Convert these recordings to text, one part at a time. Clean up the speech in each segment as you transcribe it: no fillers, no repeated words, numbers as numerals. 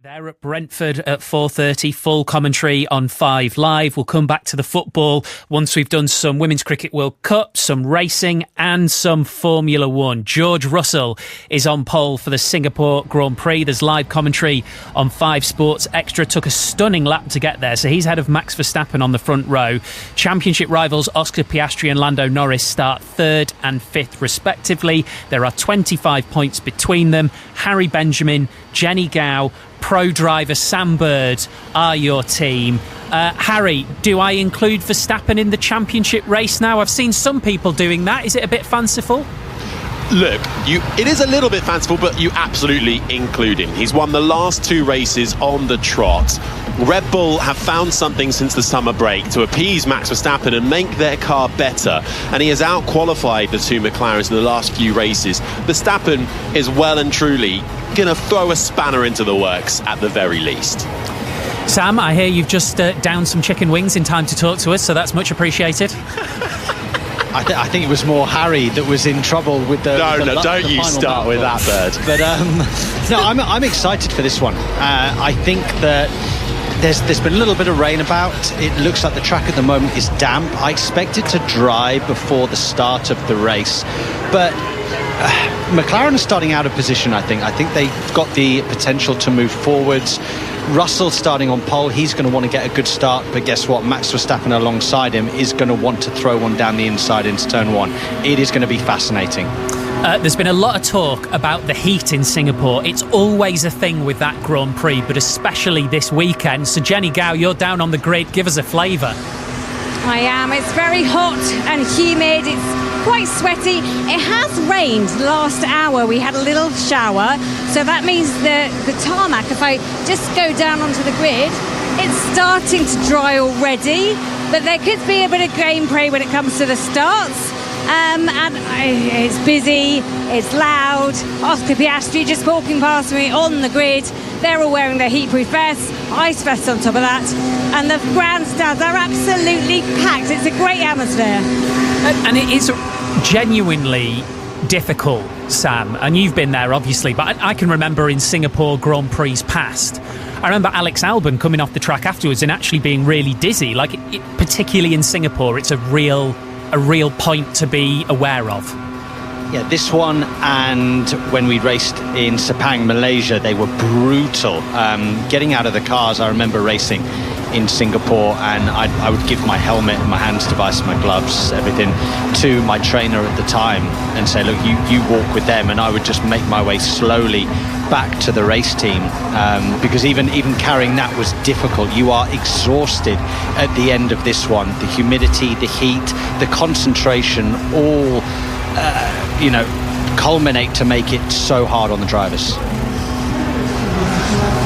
They're at Brentford at 4:30, full commentary on 5 Live. We'll come back to the football once we've done some Women's Cricket World Cup, some racing and some Formula One. George Russell is on pole for the Singapore Grand Prix. There's live commentary on 5 Sports Extra. Took a stunning lap to get there, so he's ahead of Max Verstappen on the front row. Championship rivals Oscar Piastri and Lando Norris start 3rd and 5th respectively. There are 25 points between them. Harry Benjamin, Jenny Gow, pro driver Sam Bird are your team. Harry, do I include Verstappen in the championship race now? I've seen some people doing that. Is it a bit fanciful? Look, it is a little bit fanciful, but you absolutely include him. He's won the last 2 races on the trot. Red Bull have found something since the summer break to appease Max Verstappen and make their car better, and he has out-qualified the 2 McLarens in the last few races. Verstappen is well and truly going to throw a spanner into the works at the very least. Sam, I hear you've just downed some chicken wings in time to talk to us, so that's much appreciated. I think it was more Harry that was in trouble with the... No, don't you start with that, Bird. But no, I'm excited for this one. I think that there's been a little bit of rain about. It looks like the track at the moment is damp. I expect it to dry before the start of the race. But McLaren is starting out of position, I think. I think they've got the potential to move forwards. Russell starting on pole, he's going to want to get a good start, but guess what? Max Verstappen alongside him is going to want to throw one down the inside into turn 1. It is going to be fascinating. There's been a lot of talk about the heat in Singapore. It's always a thing with that Grand Prix, but especially this weekend. So Jenny Gow, you're down on the grid. Give us a flavour. I am. It's very hot and humid. It's quite sweaty. It has rained last hour. We had a little shower. So that means the tarmac, if I just go down onto the grid, it's starting to dry already. But there could be a bit of gameplay when it comes to the starts. And it's busy, it's loud. Oscar Piastri just walking past me on the grid. They're all wearing their heatproof vests, ice vests on top of that. And the grandstands are absolutely packed. It's a great atmosphere. And it is genuinely difficult, Sam. And you've been there, obviously. But I can remember in Singapore Grand Prix past, I remember Alex Albon coming off the track afterwards and actually being really dizzy. Like, particularly in Singapore, it's a real point to be aware of. Yeah, this one and when we raced in Sepang, Malaysia, they were brutal. Getting out of the cars, I remember racing in Singapore and I would give my helmet, my hands device, my gloves, everything to my trainer at the time and say, look, you walk with them, and I would just make my way slowly back to the race team because even carrying that was difficult. You are exhausted at the end of this one. The humidity, the heat, the concentration, all culminate to make it so hard on the drivers.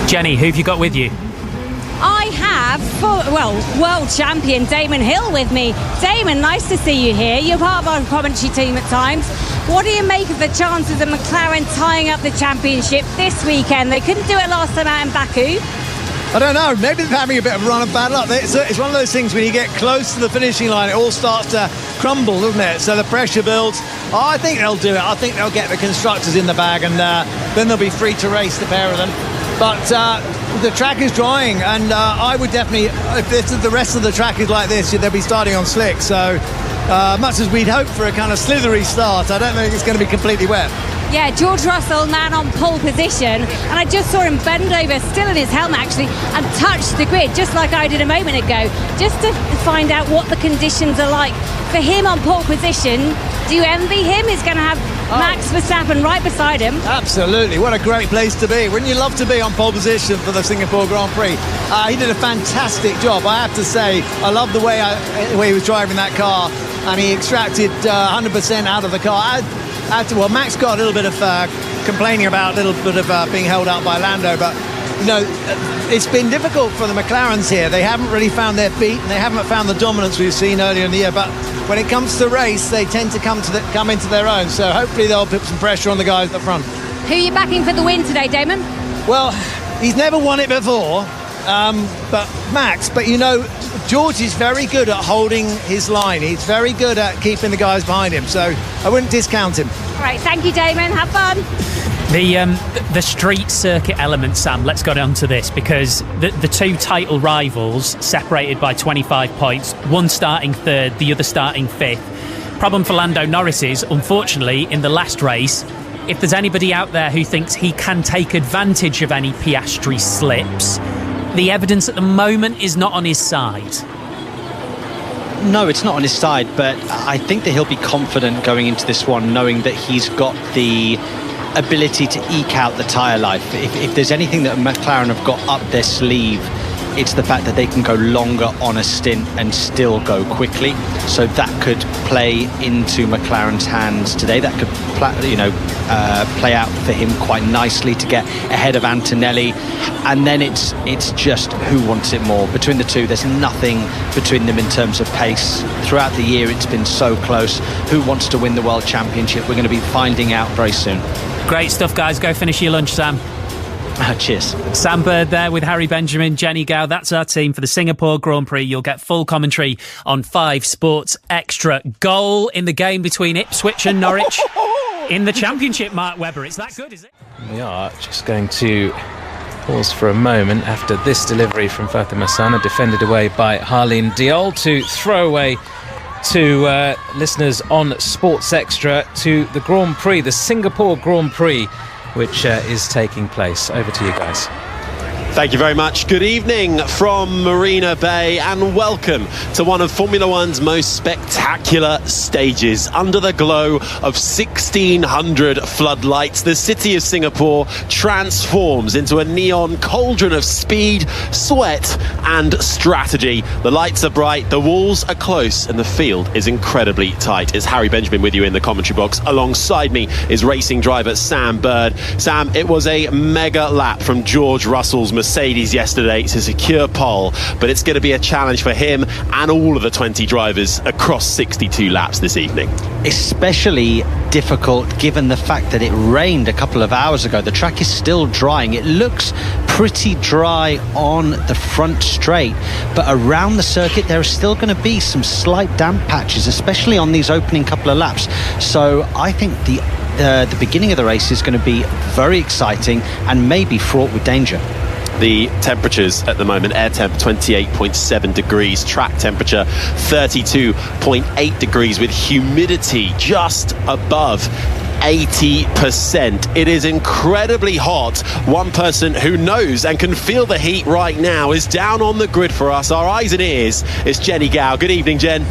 Jenny, who have you got with you? I have, world champion Damon Hill with me. Damon, nice to see you here. You're part of our commentary team at times. What do you make of the chances of McLaren tying up the championship this weekend? They couldn't do it last time out in Baku. I don't know, maybe they're having a bit of a run of bad luck. It's one of those things when you get close to the finishing line, it all starts to crumble, doesn't it? So the pressure builds. I think they'll do it. I think they'll get the constructors in the bag, and then they'll be free to race, the pair of them. But the track is drying, and I would definitely, if the rest of the track is like this, they'll be starting on slick. So much as we'd hope for a kind of slithery start, I don't think it's going to be completely wet. Yeah, George Russell, man on pole position, and I just saw him bend over, still in his helmet actually, and touch the grid, just like I did a moment ago, just to find out what the conditions are like. For him on pole position, do you envy him? He's going to have Max Verstappen right beside him. Absolutely, what a great place to be. Wouldn't you love to be on pole position for the Singapore Grand Prix? He did a fantastic job, I have to say. I love the way he was driving that car, and he extracted 100% out of the car. Max got a little bit of complaining about a little bit of being held up by Lando, but it's been difficult for the McLarens here. They haven't really found their feet, and they haven't found the dominance we've seen earlier in the year. But when it comes to the race, they tend to come into their own. So hopefully they'll put some pressure on the guys at the front. Who are you backing for the win today, Damon? Well, he's never won it before, but Max. But George is very good at holding his line. He's very good at keeping the guys behind him. So I wouldn't discount him. All right, thank you, Damon. Have fun. The street circuit element, Sam, let's go on to this, because the two title rivals separated by 25 points, one starting third, the other starting fifth. Problem for Lando Norris is, unfortunately, in the last race, if there's anybody out there who thinks he can take advantage of any Piastri slips, the evidence at the moment is not on his side. No, it's not on his side, but I think that he'll be confident going into this one, knowing that he's got the ability to eke out the tyre life. If there's anything that McLaren have got up their sleeve, it's the fact that they can go longer on a stint and still go quickly. So that could play into McLaren's hands today. That could play out for him quite nicely to get ahead of Antonelli. And then it's just who wants it more. Between the two, there's nothing between them in terms of pace. Throughout the year, it's been so close. Who wants to win the World Championship? We're going to be finding out very soon. Great stuff, guys. Go finish your lunch, Sam. Cheers. Sam Bird there with Harry Benjamin, Jenny Gow. That's our team for the Singapore Grand Prix. You'll get full commentary on 5 Sports Extra. Goal in the game between Ipswich and Norwich in the Championship, Mark Webber. It's that good, is it? We are just going to pause for a moment after this delivery from Fatima Sana, defended away by Harleen Diol, to throw away to listeners on Sports Extra to the Grand Prix, the Singapore Grand Prix, which is taking place. Over to you guys. Thank you very much. Good evening from Marina Bay and welcome to one of Formula One's most spectacular stages. Under the glow of 1,600 floodlights, the city of Singapore transforms into a neon cauldron of speed, sweat and strategy. The lights are bright, the walls are close and the field is incredibly tight. It's Harry Benjamin with you in the commentary box. Alongside me is racing driver Sam Bird. Sam, it was a mega lap from George Russell's Mercedes yesterday to secure pole, but it's going to be a challenge for him and all of the 20 drivers across 62 laps this evening. Especially difficult given the fact that it rained a couple of hours ago. The track is still drying. It looks pretty dry on the front straight, but around the circuit there are still going to be some slight damp patches, especially on these opening couple of laps. So I think the beginning of the race is going to be very exciting and maybe fraught with danger. The temperatures at the moment, air temp 28.7 degrees, track temperature 32.8 degrees with humidity just above 80%. It is incredibly hot. One person who knows and can feel the heat right now is down on the grid for us. Our eyes and ears is Jenny Gow. Good evening, Jen.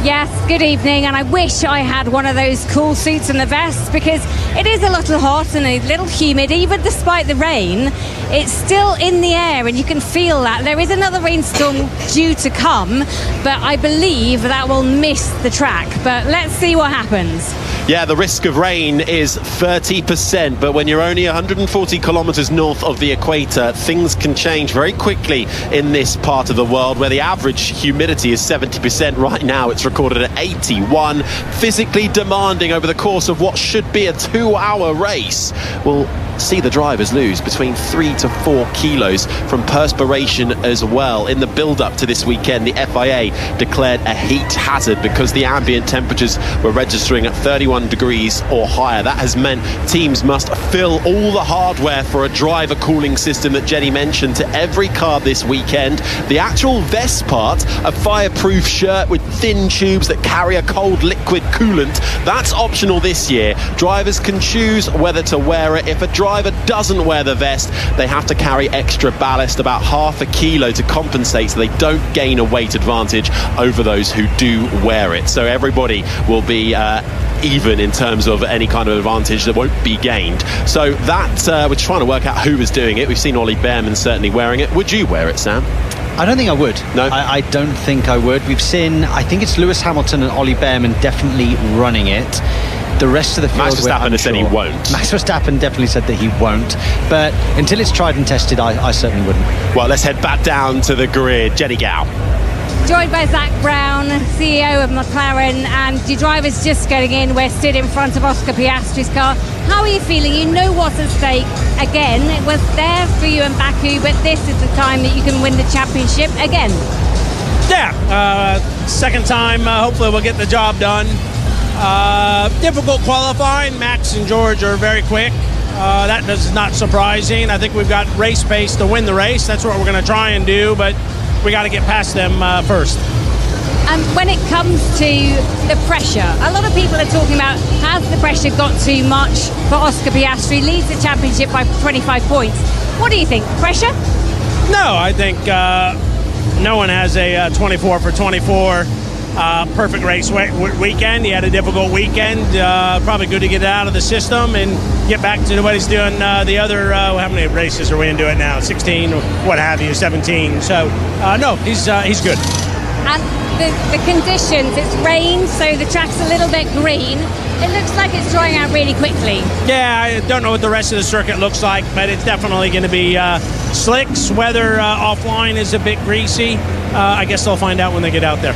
Yes, good evening, and I wish I had one of those cool suits and the vest, because it is a little hot and a little humid. Even despite the rain, it's still in the air and you can feel that. There is another rainstorm due to come, but I believe that will miss the track. But let's see what happens. Yeah, the risk of rain is 30%, but when you're only 140 kilometres north of the equator, things can change very quickly in this part of the world where the average humidity is 70%. Right now it's recorded at 81. Physically demanding over the course of what should be a 2-hour race. We'll see the drivers lose between 3 to 4 kilos from perspiration as well. In the build-up to this weekend, the FIA declared a heat hazard because the ambient temperatures were registering at 31 degrees or higher. That has meant teams must fill all the hardware for a driver cooling system that Jenny mentioned to every car this weekend. The actual vest part, a fireproof shirt with thin tubes that carry a cold liquid coolant, that's optional this year. Drivers can choose whether to wear it. If a driver doesn't wear the vest, they have to carry extra ballast, about half a kilo, to compensate so they don't gain a weight advantage over those who do wear it. So everybody will be even in terms of any kind of advantage that won't be gained. So that we're trying to work out who is doing it. We've seen Ollie Behrman certainly wearing it. Would you wear it, Sam? I don't think I would. No? I don't think I would. We've seen, I think it's Lewis Hamilton and Ollie Behrman definitely running it. The rest of the field, Max Verstappen has said he won't. Max Verstappen definitely said that he won't. But until it's tried and tested, I certainly wouldn't. Well, let's head back down to the grid. Jenny Gow. Joined by Zach Brown, CEO of McLaren, and your driver's just getting in. We're stood in front of Oscar Piastri's car. How are you feeling? You know what's at stake. Again, it was there for you in Baku, but this is the time that you can win the championship again. Yeah, second time. Hopefully we'll get the job done. Difficult qualifying. Max and George are very quick. That is not surprising. I think we've got race pace to win the race. That's what we're going to try and do, but we got to get past them first. And when it comes to the pressure, a lot of people are talking about, has the pressure got too much for Oscar Piastri? Leads the championship by 25 points. What do you think? Pressure? No, I think no one has a 24 for 24 perfect race weekend. He had a difficult weekend. Probably good to get it out of the system and get back to what he's doing the other, how many races are we into it now? 16, what have you, 17. So, no, he's good. And the conditions, it's rain, so the track's a little bit green. It looks like it's drying out really quickly. Yeah, I don't know what the rest of the circuit looks like, but it's definitely going to be slick. Weather offline is a bit greasy. I guess they'll find out when they get out there.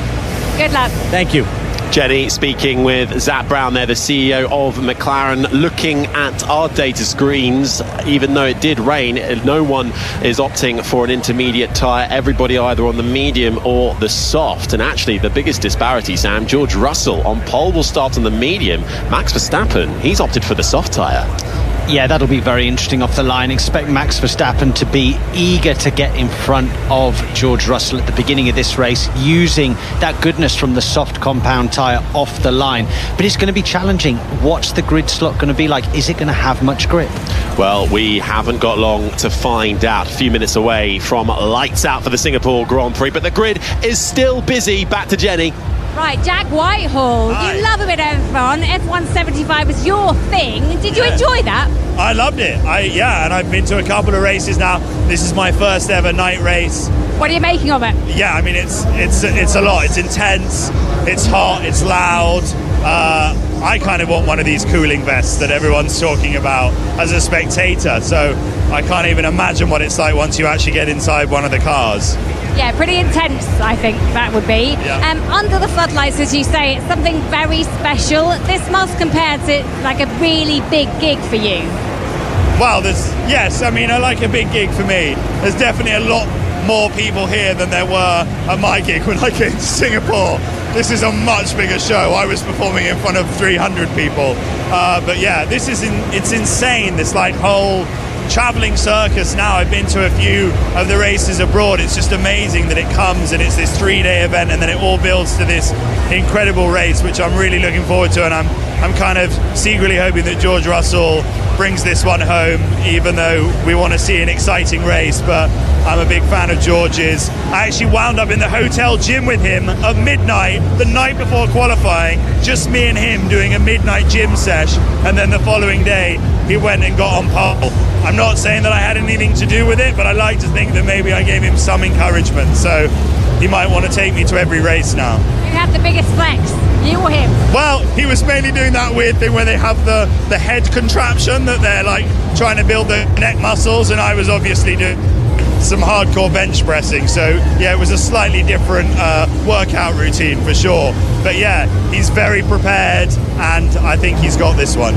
Good luck. Thank you. Jenny speaking with Zach Brown there, the CEO of McLaren, looking at our data screens. Even though it did rain, no one is opting for an intermediate tyre. Everybody either on the medium or the soft. And actually, the biggest disparity, Sam, George Russell on pole will start on the medium. Max Verstappen, he's opted for the soft tyre. Yeah, that'll be very interesting off the line. Expect Max Verstappen to be eager to get in front of George Russell at the beginning of this race, using that goodness from the soft compound tyre off the line. But it's going to be challenging. What's the grid slot going to be like? Is it going to have much grip? Well, we haven't got long to find out. A few minutes away from lights out for the Singapore Grand Prix, but the grid is still busy. Back to Jenny. Right, Jack Whitehall, Hi. You love a bit of F1. F1 75 is your thing. Did you enjoy that? I loved it. And I've been to a couple of races now. This is my first ever night race. What are you making of it? Yeah, I mean it's a lot. It's intense. It's hot. It's loud. I kind of want one of these cooling vests that everyone's talking about as a spectator. So I can't even imagine what it's like once you actually get inside one of the cars. Yeah, pretty intense, I think that would be. Yeah. Under the floodlights, as you say, it's something very special. This must compare to like a really big gig for you. Well, I like a big gig for me. There's definitely a lot more people here than there were at my gig when I came to Singapore. This is a much bigger show. I was performing in front of 300 people. But yeah, it's insane, this like whole traveling circus now. I've been to a few of the races abroad. It's just amazing that it comes and it's this 3-day event and then it all builds to this incredible race, which I'm really looking forward to. And I'm kind of secretly hoping that George Russell brings this one home, even though we want to see an exciting race. But I'm a big fan of George's. I actually wound up in the hotel gym with him at midnight, the night before qualifying, just me and him doing a midnight gym sesh. And then the following day, he went and got on pole. I'm not saying that I had anything to do with it, but I like to think that maybe I gave him some encouragement. So he might want to take me to every race now. You have the biggest flex, you or him? Well, he was mainly doing that weird thing where they have the head contraption that they're like trying to build the neck muscles, and I was obviously doing some hardcore bench pressing. So yeah, it was a slightly different workout routine for sure. But yeah, he's very prepared, and I think he's got this one.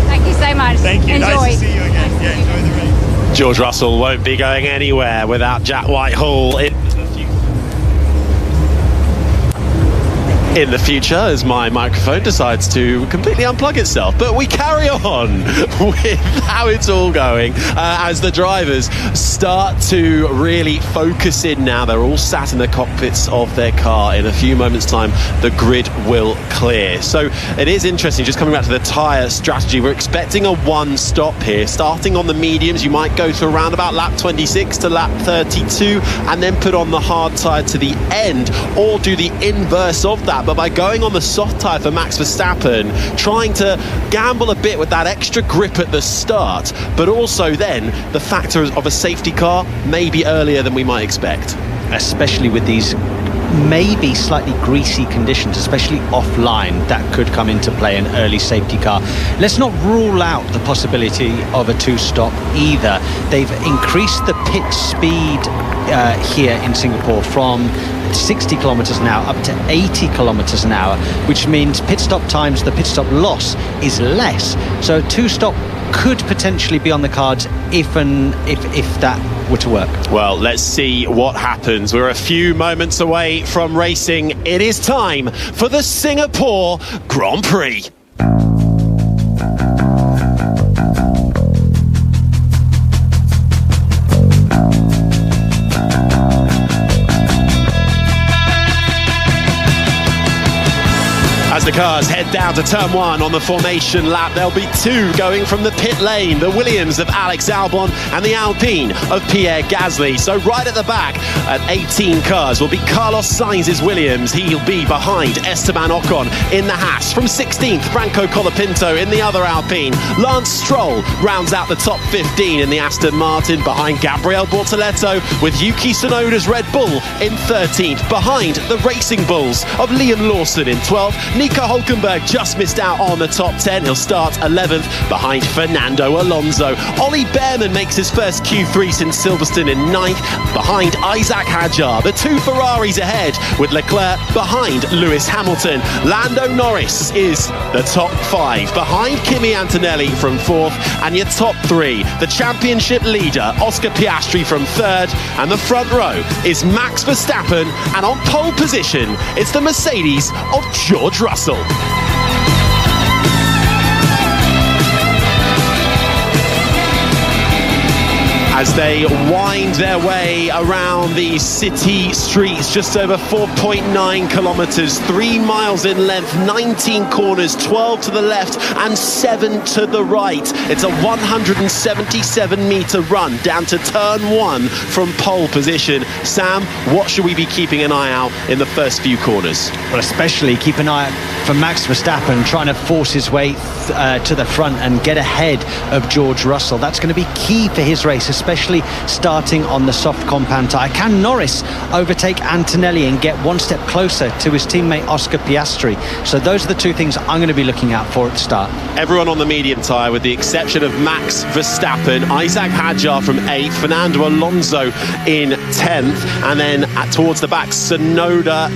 Thank you so much. Thank you. Enjoy. Nice to see you again. Nice Yeah, enjoy the race. George Russell won't be going anywhere without Jack Whitehall in the future, as my microphone decides to completely unplug itself. But we carry on with how it's all going as the drivers start to really focus in now. They're all sat in the cockpits of their car. In a few moments' time, the grid will clear. So it is interesting, just coming back to the tyre strategy. We're expecting a one stop here. Starting on the mediums, you might go to around about lap 26 to lap 32 and then put on the hard tyre to the end, or do the inverse of that. But by going on the soft tyre for Max Verstappen, trying to gamble a bit with that extra grip at the start, but also then the factor of a safety car maybe earlier than we might expect. Especially with these maybe slightly greasy conditions, especially offline, that could come into play, an early safety car. Let's not rule out the possibility of a two-stop either. They've increased the pit speed here in Singapore from 60 kilometers an hour up to 80 kilometers an hour, which means pit stop times, the pit stop loss is less. So two-stop could potentially be on the cards if that were to work. Well, let's see what happens. We're a few moments away from racing. It is time for the Singapore Grand Prix. The cars head down to turn 1 on the formation lap. There'll be 2 going from the pit lane. The Williams of Alex Albon and the Alpine of Pierre Gasly. So right at the back at 18 cars will be Carlos Sainz's Williams. He'll be behind Esteban Ocon in the Haas. From 16th, Franco Colapinto in the other Alpine. Lance Stroll rounds out the top 15 in the Aston Martin behind Gabriel Bortoleto, with Yuki Tsunoda's Red Bull in 13th, behind the Racing Bulls of Liam Lawson in 12th. Nico Hulkenberg just missed out on the top 10. He'll start 11th behind Fernando Alonso. Ollie Behrman makes his first Q3 since Silverstone in 9th, behind Isaac Hadjar. The 2 Ferraris ahead, with Leclerc behind Lewis Hamilton. Lando Norris is the top 5, behind Kimi Antonelli from 4th, and your top 3, the championship leader Oscar Piastri from 3rd, and the front row is Max Verstappen, and on pole position it's the Mercedes of George Russell. As they wind their way around the city streets, just over 4.9 kilometres, 3 miles in length, 19 corners, 12 to the left and 7 to the right. It's a 177-metre run down to turn 1 from pole position. Sam, what should we be keeping an eye out in the first few corners? Well, especially keep an eye out for Max Verstappen trying to force his way to the front and get ahead of George Russell. That's going to be key for his race, especially starting on the soft compound tyre. Can Norris overtake Antonelli and get one step closer to his teammate Oscar Piastri? So those are the 2 things I'm going to be looking out for at the start. Everyone on the medium tyre, with the exception of Max Verstappen. Isaac Hadjar from 8th, Fernando Alonso in 10th, and then towards the back, Tsunoda,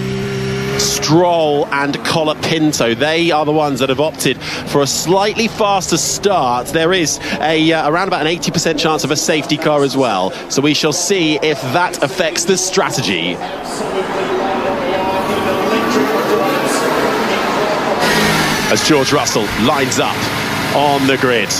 Stroll and Colapinto. They are the ones that have opted for a slightly faster start. There is around about an 80% chance of a safety car as well, so we shall see if that affects the strategy. As George Russell lines up on the grid.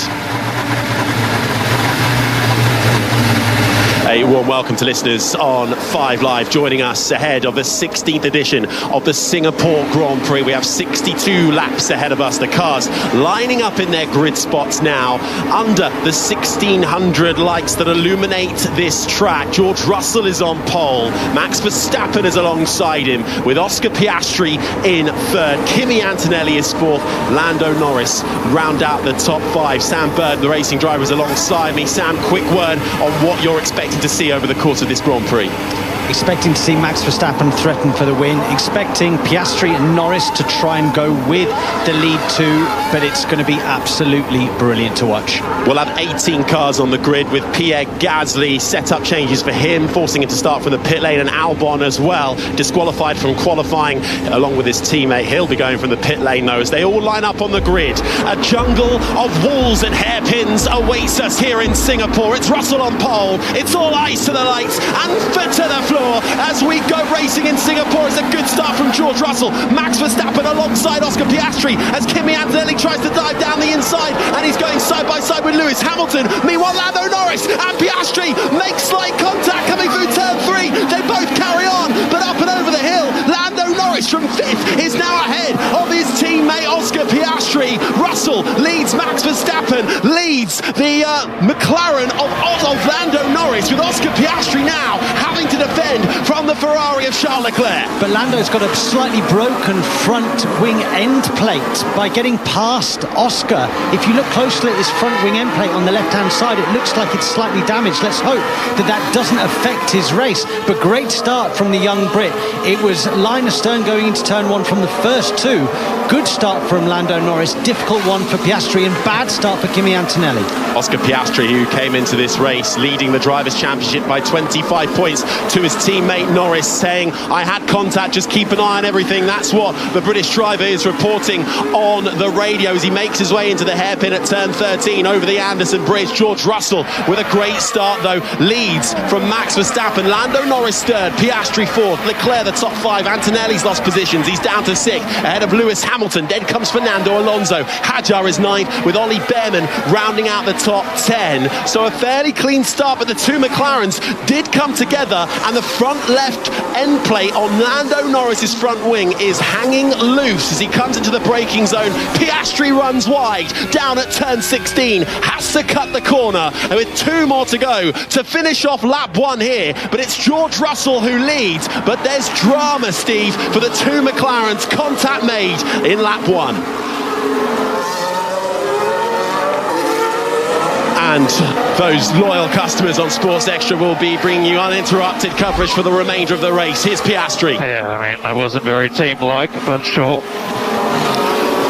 A warm welcome to listeners on 5 Live, joining us ahead of the 16th edition of the Singapore Grand Prix. We have 62 laps ahead of us. The cars lining up in their grid spots now under the 1600 lights that illuminate this track. George Russell is on pole. Max Verstappen is alongside him, with Oscar Piastri in 3rd. Kimi Antonelli is 4th. Lando Norris round out the top 5. Sam Bird, the racing driver, is alongside me. Sam, quick word on what you're expecting to see over the course of this Grand Prix. Expecting to see Max Verstappen threaten for the win, expecting Piastri and Norris to try and go with the lead 2, but it's going to be absolutely brilliant to watch. We'll have 18 cars on the grid, with Pierre Gasly, set-up changes for him, forcing him to start from the pit lane, and Albon as well, disqualified from qualifying along with his teammate. He'll be going from the pit lane though, as they all line up on the grid. A jungle of walls and hairpins awaits us here in Singapore. It's Russell on pole, it's all eyes to the lights and foot to the floor as we go racing in Singapore. It's a good start from George Russell. Max Verstappen alongside Oscar Piastri as Kimi Antonelli tries to dive down the inside, and he's going side by side with Lewis Hamilton. Meanwhile, Lando Norris and Piastri make slight contact coming through turn 3. They both carry on, but up and over the hill, Lando Norris from 5th is now ahead of his teammate Oscar Piastri. Russell leads Max Verstappen, leads the McLaren of Lando Norris, with Oscar Piastri now having to defend from the Ferrari of Charles Leclerc. But Lando's got a slightly broken front wing end plate by getting past Oscar. If you look closely at this front wing end plate on the left-hand side, it looks like it's slightly damaged. Let's hope that that doesn't affect his race. But great start from the young Brit. It was line astern going into turn 1 from the first 2. Good start from Lando Norris, difficult one for Piastri, and bad start for Kimi Antonelli. Oscar Piastri, who came into this race leading the Drivers' Championship by 25 points to his teammate Norris, saying, I had contact, just keep an eye on everything. That's what the British driver is reporting on the radio as he makes his way into the hairpin at turn 13 over the Anderson Bridge. George Russell, with a great start though, leads from Max Verstappen. Lando Norris 3rd, Piastri 4th, Leclerc the top 5. Antonelli's lost positions, he's down to 6th, ahead of Lewis Hamilton. Then comes Fernando Alonso. Hadjar is 9th, with Ollie Behrman rounding out the top 10. So a fairly clean start, but the 2 McLarens did come together, and the front left end plate on Lando Norris's front wing is hanging loose as he comes into the braking zone. Piastri runs wide down at turn 16, has to cut the corner, and with 2 more to go to finish off lap 1 here. But it's George Russell who leads, but there's drama, Steve, for the 2 McLarens. Contact made in lap 1. And those loyal customers on Sports Extra will be bringing you uninterrupted coverage for the remainder of the race. Here's Piastri. Yeah, I mean, that wasn't very team-like, but sure.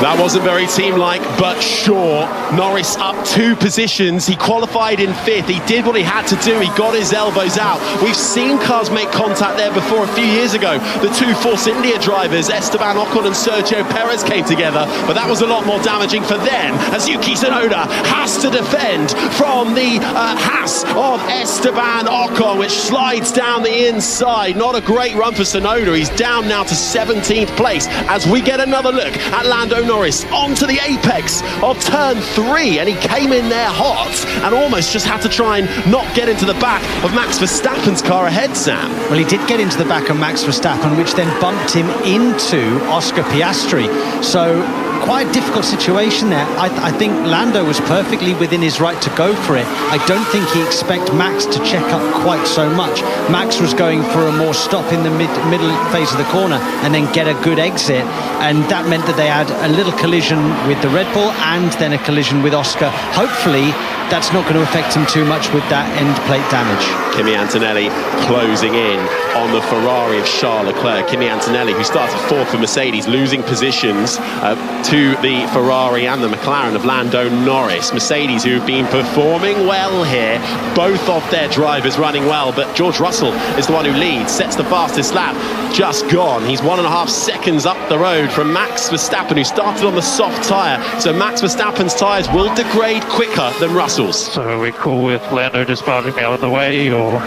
That wasn't very team-like, but sure. Norris up 2 positions. He qualified in 5th. He did what he had to do. He got his elbows out. We've seen cars make contact there before a few years ago. The 2 Force India drivers, Esteban Ocon and Sergio Perez, came together, but that was a lot more damaging for them as Yuki Tsunoda has to defend from the Haas of Esteban Ocon, which slides down the inside. Not a great run for Tsunoda. He's down now to 17th place as we get another look at Lando Norris onto the apex of turn 3, and he came in there hot and almost just had to try and not get into the back of Max Verstappen's car ahead, Sam. Well, he did get into the back of Max Verstappen, which then bumped him into Oscar Piastri. So quite a difficult situation there. I think Lando was perfectly within his right to go for it. I don't think he expected Max to check up quite so much. Max was going for a more stop in the middle phase of the corner and then get a good exit, and that meant that they had a little collision with the Red Bull and then a collision with Oscar. Hopefully that's not going to affect him too much with that end plate damage. Kimi Antonelli closing in on the Ferrari of Charles Leclerc. Kimi Antonelli, who started 4th for Mercedes, losing positions to the Ferrari and the McLaren of Lando Norris. Mercedes, who've been performing well here, both of their drivers running well, but George Russell is the one who leads, sets the fastest lap, just gone. He's 1.5 seconds up the road from Max Verstappen, who started on the soft tyre. So Max Verstappen's tyres will degrade quicker than Russell's. So are we cool with Lando just parting out of the way, or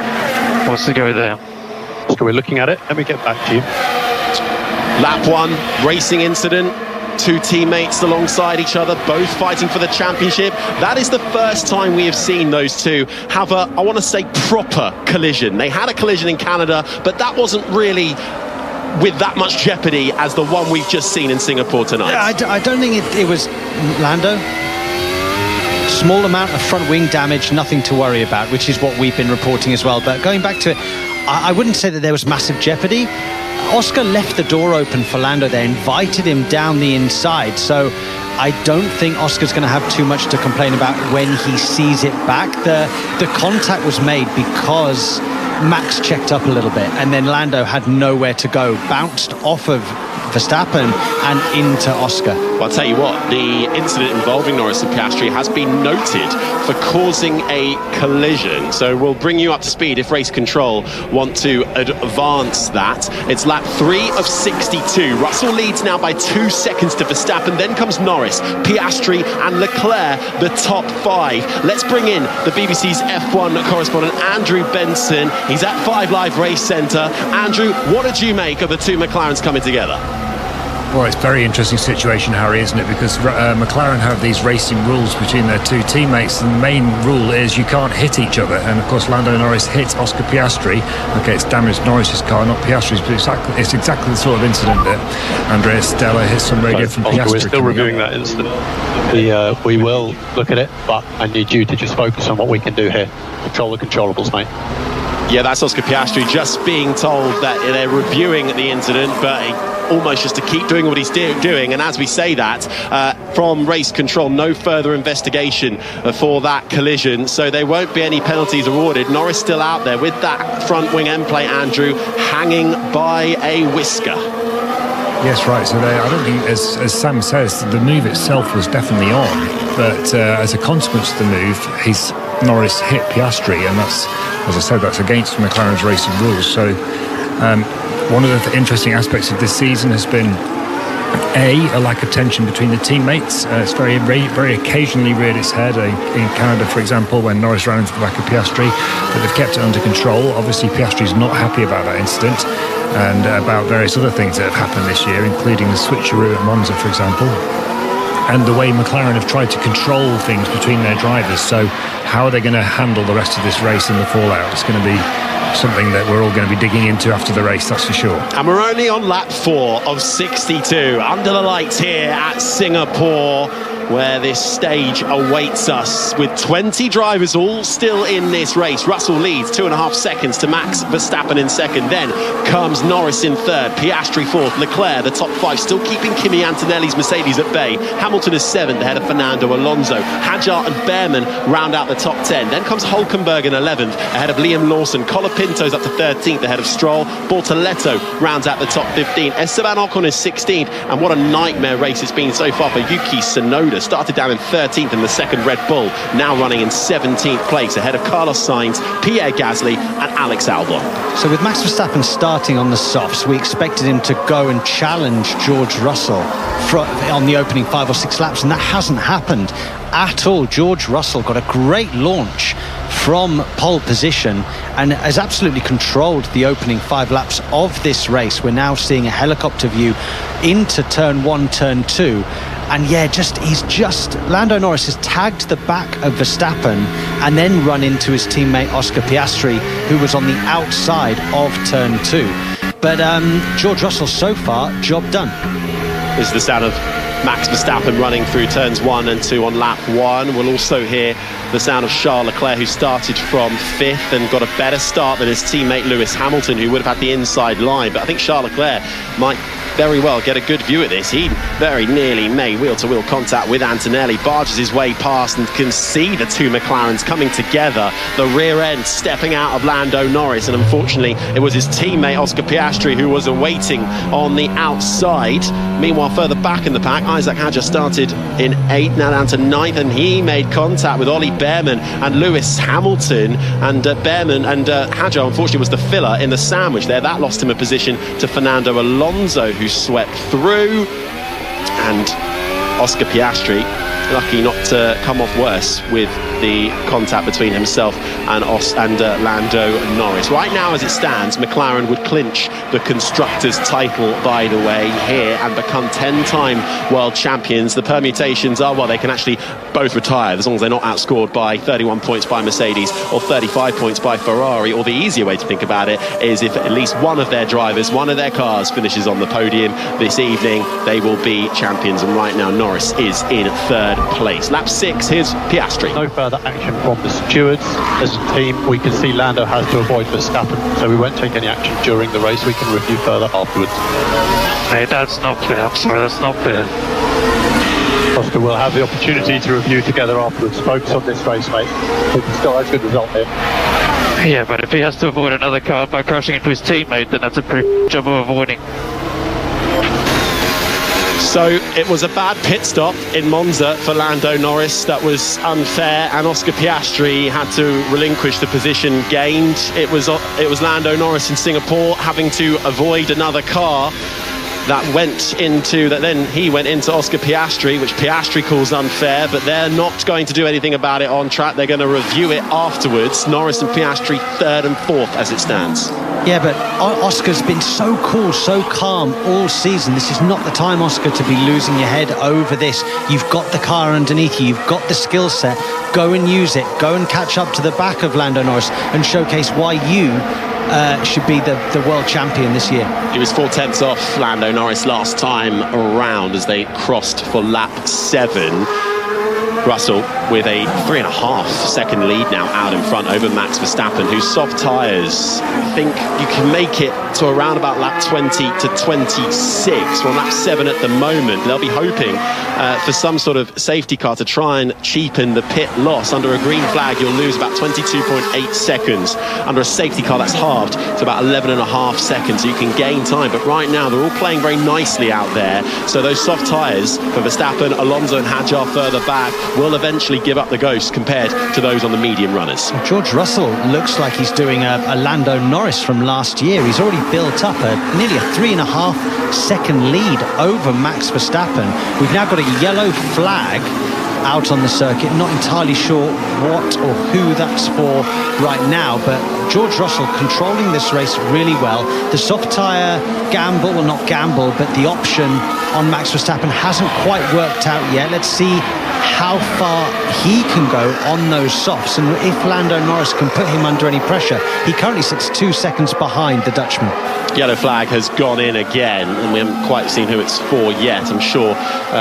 what's the go there? So we're looking at it. Let me get back to you. Lap 1, racing incident. 2 teammates alongside each other, both fighting for the championship. That is the first time we have seen those two have a, I want to say, proper collision. They had a collision in Canada, but that wasn't really with that much jeopardy as the one we've just seen in Singapore tonight. Yeah, I don't think it was Lando. Small amount of front wing damage, nothing to worry about, which is what we've been reporting as well. But going back to it, I wouldn't say that there was massive jeopardy. Oscar left the door open for Lando there, invited him down the inside. So I don't think Oscar's going to have too much to complain about when he sees it back. The contact was made because Max checked up a little bit, and then Lando had nowhere to go, bounced off of Verstappen and into Oscar. Well, I'll tell you what, the incident involving Norris and Piastri has been noted for causing a collision. So we'll bring you up to speed if race control want to advance that. It's lap 3 of 62. Russell leads now by 2 seconds to Verstappen. Then comes Norris, Piastri and Leclerc, the top 5. Let's bring in the BBC's F1 correspondent, Andrew Benson. He's at 5 Live Race Centre. Andrew, what did you make of the 2 McLarens coming together? Well, it's a very interesting situation, Harry, isn't it? Because McLaren have these racing rules between their 2 teammates, and the main rule is you can't hit each other. And of course, Lando Norris hits Oscar Piastri. Okay, it's damaged Norris's car, not Piastri's, but it's exactly the sort of incident that Andrea Stella hits some radio from Piastri. We're still reviewing that incident. We will look at it, but I need you to just focus on what we can do here. Control the controllables, mate. Yeah, that's Oscar Piastri just being told that they're reviewing the incident, but almost just to keep doing what he's doing. And as we say that, from race control, no further investigation for that collision, so there won't be any penalties awarded. Norris still out there with that front wing end plate, Andrew, hanging by a whisker. Yes, right. So I don't think, as Sam says, the move itself was definitely on, but as a consequence of the move, Norris hit Piastri, and that's, as I said, that's against McLaren's racing rules. So one of the interesting aspects of this season has been a lack of tension between the teammates. It's very occasionally reared its head in Canada, for example, when Norris ran into the back of Piastri, but they've kept it under control. Obviously Piastri's not happy about that incident and about various other things that have happened this year, including the switcheroo at Monza, for example, and the way McLaren have tried to control things between their drivers. So how are they going to handle the rest of this race and the fallout? It's going to be something that we're all going to be digging into after the race, that's for sure. And we're only on lap 4 of 62, under the lights here at Singapore, where this stage awaits us with 20 drivers all still in this race. Russell leads 2.5 seconds to Max Verstappen in second. Then comes Norris in third, Piastri fourth, Leclerc, the top 5, still keeping Kimi Antonelli's Mercedes at bay. Hamilton is 7th ahead of Fernando Alonso. Hadjar and Behrman round out the top 10. Then comes Hulkenberg in 11th ahead of Liam Lawson. Colapinto's up to 13th ahead of Stroll. Bortoletto rounds out the top 15. Esteban Ocon is 16th, and what a nightmare race it's been so far for Yuki Tsunoda. Started down in 13th in the second Red Bull, now running in 17th place ahead of Carlos Sainz, Pierre Gasly and Alex Albon. So with Max Verstappen starting on the softs, we expected him to go and challenge George Russell on the opening 5 or 6 laps, and that hasn't happened at all. George Russell got a great launch from pole position and has absolutely controlled the opening 5 laps of this race. We're now seeing a helicopter view into turn 1, turn 2. And Lando Norris has tagged the back of Verstappen and then run into his teammate Oscar Piastri, who was on the outside of turn 2. But George Russell so far, job done. This is the sound of Max Verstappen running through turns 1 and 2 on lap 1. We'll also hear the sound of Charles Leclerc, who started from 5th and got a better start than his teammate Lewis Hamilton, who would have had the inside line. But I think Charles Leclerc might very well get a good view at this. He very nearly made wheel-to-wheel contact with Antonelli, barges his way past and can see the two McLarens coming together, the rear end stepping out of Lando Norris, and unfortunately it was his teammate Oscar Piastri who was awaiting on the outside. Meanwhile, further back in the pack, Isaac Hadjar started in 8th, now down to 9th, and he made contact with Ollie Behrman and Lewis Hamilton, and Behrman and Hadjar unfortunately was the filler in the sandwich there. That lost him a position to Fernando Alonso, who swept through, and Oscar Piastri lucky not to come off worse with the contact between himself and Lando Norris. Right now, as it stands, McLaren would clinch the Constructors' title, by the way, here, and become 10-time world champions. The permutations are, well, they can actually both retire as long as they're not outscored by 31 points by Mercedes or 35 points by Ferrari. Or the easier way to think about it is if at least one of their drivers, one of their cars finishes on the podium this evening, they will be champions. And right now, Norris is in 3rd place. Lap 6, here's Piastri. No further action from the stewards. As a team, we can see Lando has to avoid Verstappen, so we won't take any action during the race. We can review further afterwards. Hey, that's not fair. I'm sorry, that's not fair. Oscar will have the opportunity to review together afterwards. Focus on this race, mate. We can still have a good result here. Yeah, but if he has to avoid another car by crashing into his teammate, then that's a pretty good job of avoiding. So it was a bad pit stop in Monza for Lando Norris. That was unfair, and Oscar Piastri had to relinquish the position gained. It was Lando Norris in Singapore having to avoid another car then he went into Oscar Piastri, which Piastri calls unfair, but they're not going to do anything about it on track. They're going to review it afterwards. Norris and Piastri 3rd and 4th as it stands. Yeah, but Oscar's been so cool, so calm all season. This is not the time, Oscar, to be losing your head over this. You've got the car underneath you. You've got the skill set. Go and use it. Go and catch up to the back of Lando Norris and showcase why you should be the world champion this year. He was 4/10 off Lando Norris last time around as they crossed for lap 7. Russell with a 3.5 second lead now out in front over Max Verstappen, whose soft tyres, I think you can make it to around about lap 20 to 26. We're on lap 7 at the moment. They'll be hoping for some sort of safety car to try and cheapen the pit loss. Under a green flag, you'll lose about 22.8 seconds. Under a safety car, that's halved to about 11.5 seconds, so you can gain time. But right now, they're all playing very nicely out there. So those soft tyres for Verstappen, Alonso and Hadjar further back will eventually give up the ghost compared to those on the medium runners. George Russell looks like he's doing a Lando Norris from last year. He's already built up nearly a 3.5 second lead over Max Verstappen. We've now got a yellow flag out on the circuit. Not entirely sure what or who that's for right now, but George Russell controlling this race really well. The soft tyre gamble, well, not gamble, but the option on Max Verstappen hasn't quite worked out yet. Let's see how far he can go on those softs, and if Lando Norris can put him under any pressure. He currently sits 2 seconds behind the Dutchman. Yellow flag has gone in again, and we haven't quite seen who it's for yet. I'm sure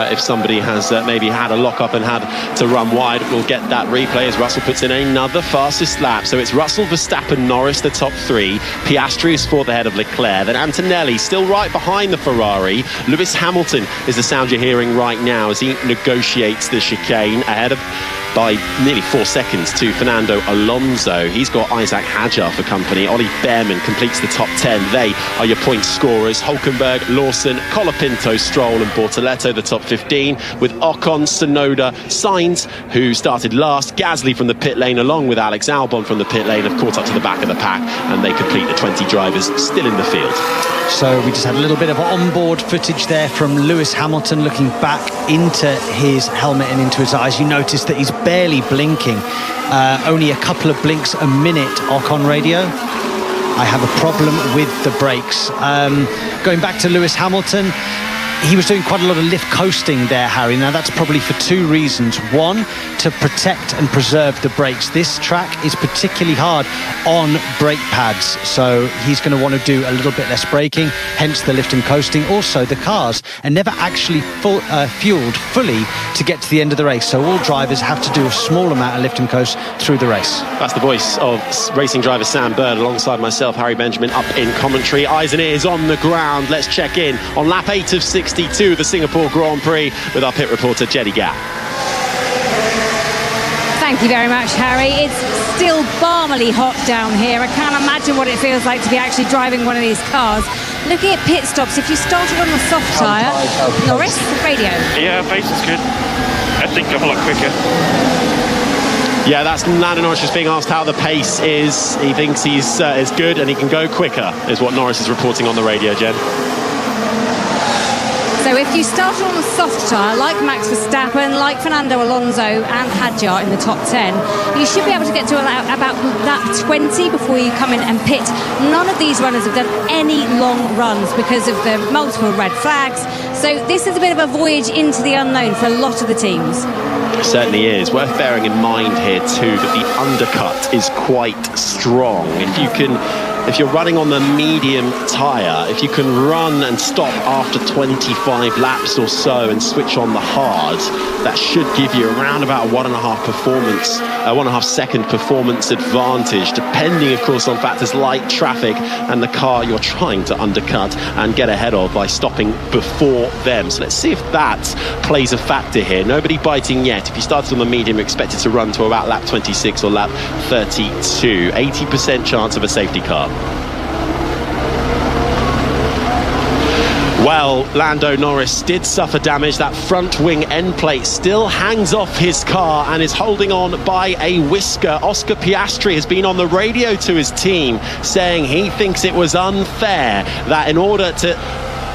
if somebody has maybe had a lock-up and had to run wide, we'll get that replay as Russell puts in another fastest lap. So it's Russell, Verstappen, Norris, the top three. Piastri is fourth ahead of Leclerc. Then Antonelli still right behind the Ferrari. Lewis Hamilton is the sound you're hearing right now as he negotiates the chicane ahead of by nearly 4 seconds to Fernando Alonso. He's got Isaac Hadjar for company. Ollie Behrman completes the top 10. They are your point scorers. Hulkenberg, Lawson, Colapinto, Stroll and Bortoletto, the top 15, with Ocon, Tsunoda, Sainz, who started last, Gasly from the pit lane, along with Alex Albon from the pit lane, have caught up to the back of the pack, and they complete the 20 drivers still in the field. So we just had a little bit of onboard footage there from Lewis Hamilton looking back into his helmet and into his eyes. You notice that he's barely blinking, only a couple of blinks a minute. Ocon radio, I have a problem with the brakes. Going back to Lewis Hamilton, he was doing quite a lot of lift coasting there, Harry. Now that's probably for two reasons. One, to protect and preserve the brakes. This track is particularly hard on brake pads, so he's going to want to do a little bit less braking, hence the lift and coasting. Also, the cars are never actually fueled fully to get to the end of the race, so all drivers have to do a small amount of lift and coast through the race. That's the voice of racing driver Sam Bird alongside myself, Harry Benjamin, up in commentary. Eyes and ears on the ground. Let's check in on lap 8 of 62, the Singapore Grand Prix, with our pit reporter Jenny Gatt. Thank you very much, Harry. It's still balmily hot down here. I can't imagine what it feels like to be actually driving one of these cars. Looking at pit stops, if you started on the soft tyre, Norris, radio. Yeah, pace is good. I think I'm a lot quicker. Yeah, that's Lando Norris just being asked how the pace is. He thinks he's is good and he can go quicker, is what Norris is reporting on the radio, Jen. So if you start on a soft tyre, like Max Verstappen, like Fernando Alonso and Hadjar in the top 10, you should be able to get to about lap 20 before you come in and pit. None of these runners have done any long runs because of the multiple red flags. So this is a bit of a voyage into the unknown for a lot of the teams. It certainly is. Worth bearing in mind here too that the undercut is quite strong. If you're running on the medium tyre, if you can run and stop after 25 laps or so and switch on the hard, that should give you around about 1.5 second performance advantage, depending, of course, on factors like traffic and the car you're trying to undercut and get ahead of by stopping before them. So let's see if that plays a factor here. Nobody biting yet. If you started on the medium, you're expected to run to about lap 26 or lap 32. 80% chance of a safety car. Well, Lando Norris did suffer damage. That front wing end plate still hangs off his car and is holding on by a whisker. Oscar Piastri has been on the radio to his team saying he thinks it was unfair that in order to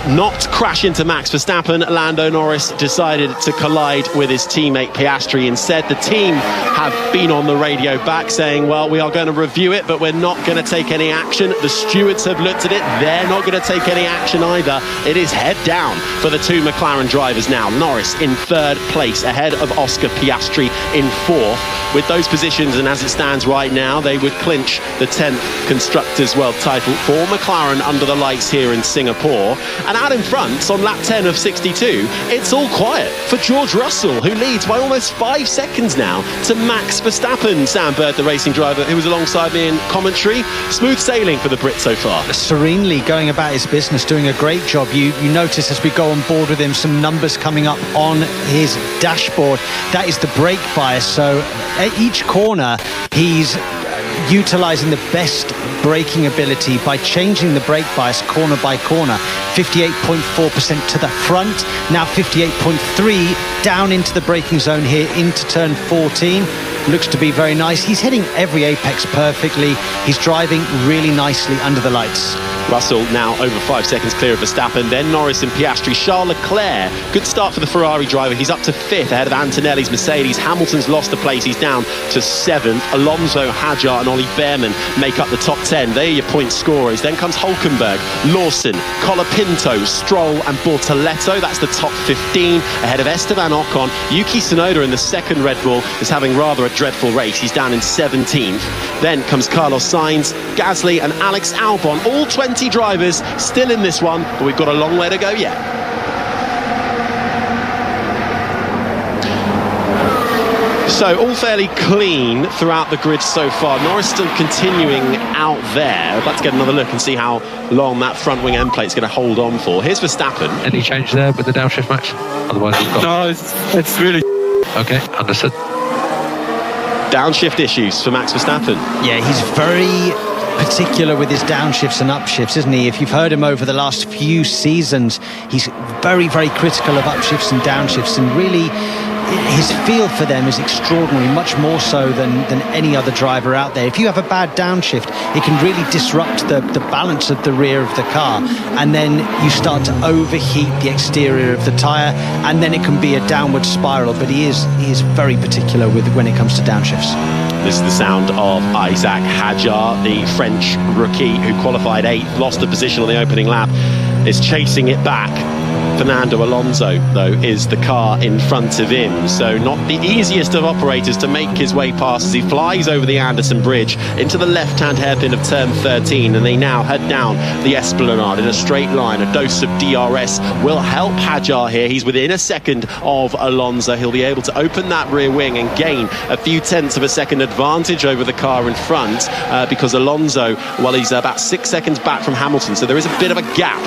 not crash into Max Verstappen, Lando Norris decided to collide with his teammate Piastri. Instead, the team have been on the radio back saying, well, we are going to review it, but we're not going to take any action. The stewards have looked at it. They're not going to take any action either. It is head down for the two McLaren drivers now. Norris in third place, ahead of Oscar Piastri in fourth. With those positions, and as it stands right now, they would clinch the 10th Constructors' World title for McLaren under the lights here in Singapore. And out in front, on lap 10 of 62, it's all quiet for George Russell, who leads by almost 5 seconds now to Max Verstappen. Sam Bird, the racing driver, who was alongside me in commentary. Smooth sailing for the Brit so far. Serenely going about his business, doing a great job. You notice as we go on board with him, some numbers coming up on his dashboard. That is the brake bias. So at each corner, he's utilising the best braking ability by changing the brake bias corner by corner. 58.4% to the front, now 58.3 down into the braking zone here into turn 14. Looks to be very nice. He's hitting every apex perfectly. He's driving really nicely under the lights. Russell now over 5 seconds clear of Verstappen, then Norris and Piastri. Charles Leclerc, good start for the Ferrari driver. He's up to 5th ahead of Antonelli's Mercedes. Hamilton's lost a place, he's down to 7th. Alonso, Hadjar and Ollie Behrman make up the top 10. They're your point scorers. Then comes Hulkenberg, Lawson, Colapinto, Stroll and Bortoletto. That's the top 15 ahead of Esteban Ocon. Yuki Tsunoda in the second Red Bull is having rather a dreadful race. He's down in 17th. Then comes Carlos Sainz, Gasly and Alex Albon. All 20 drivers still in this one, but we've got a long way to go yet. So all fairly clean throughout the grid so far. Norris still continuing out there. I'd like to get another look and see how long that front wing end plate's going to hold on for. Here's Verstappen. Any change there with the downshift, Max? Otherwise we've got... No, it's really... Okay, understood. Downshift issues for Max Verstappen. Yeah, he's very particular with his downshifts and upshifts, isn't he? If you've heard him over the last few seasons, he's very, very critical of upshifts and downshifts, and really his feel for them is extraordinary, much more so than any other driver out there. If you have a bad downshift, it can really disrupt the balance of the rear of the car, and then you start to overheat the exterior of the tyre, and then it can be a downward spiral. But he is very particular with when it comes to downshifts. This is the sound of Isaac Hadjar, the French rookie who qualified 8th, lost the position on the opening lap, is chasing it back. Fernando Alonso, though, is the car in front of him, so not the easiest of operators to make his way past as he flies over the Anderson Bridge into the left-hand hairpin of turn 13, and they now head down the Esplanade in a straight line. A dose of DRS will help Hadjar here. He's within a second of Alonso. He'll be able to open that rear wing and gain a few tenths of a second advantage over the car in front, because Alonso, well, he's about 6 seconds back from Hamilton, so there is a bit of a gap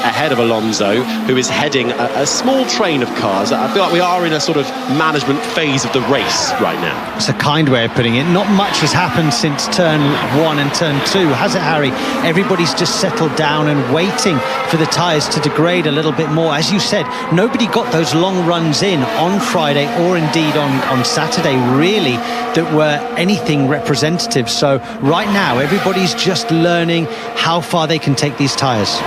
ahead of Alonso, who is heading a small train of cars. I feel like we are in a sort of management phase of the race right now. It's a kind way of putting it. Not much has happened since turn 1 and turn 2, has it, Harry? Everybody's just settled down and waiting for the tyres to degrade a little bit more. As you said, nobody got those long runs in on Friday or indeed on Saturday, really, that were anything representative. So right now, everybody's just learning how far they can take these tyres.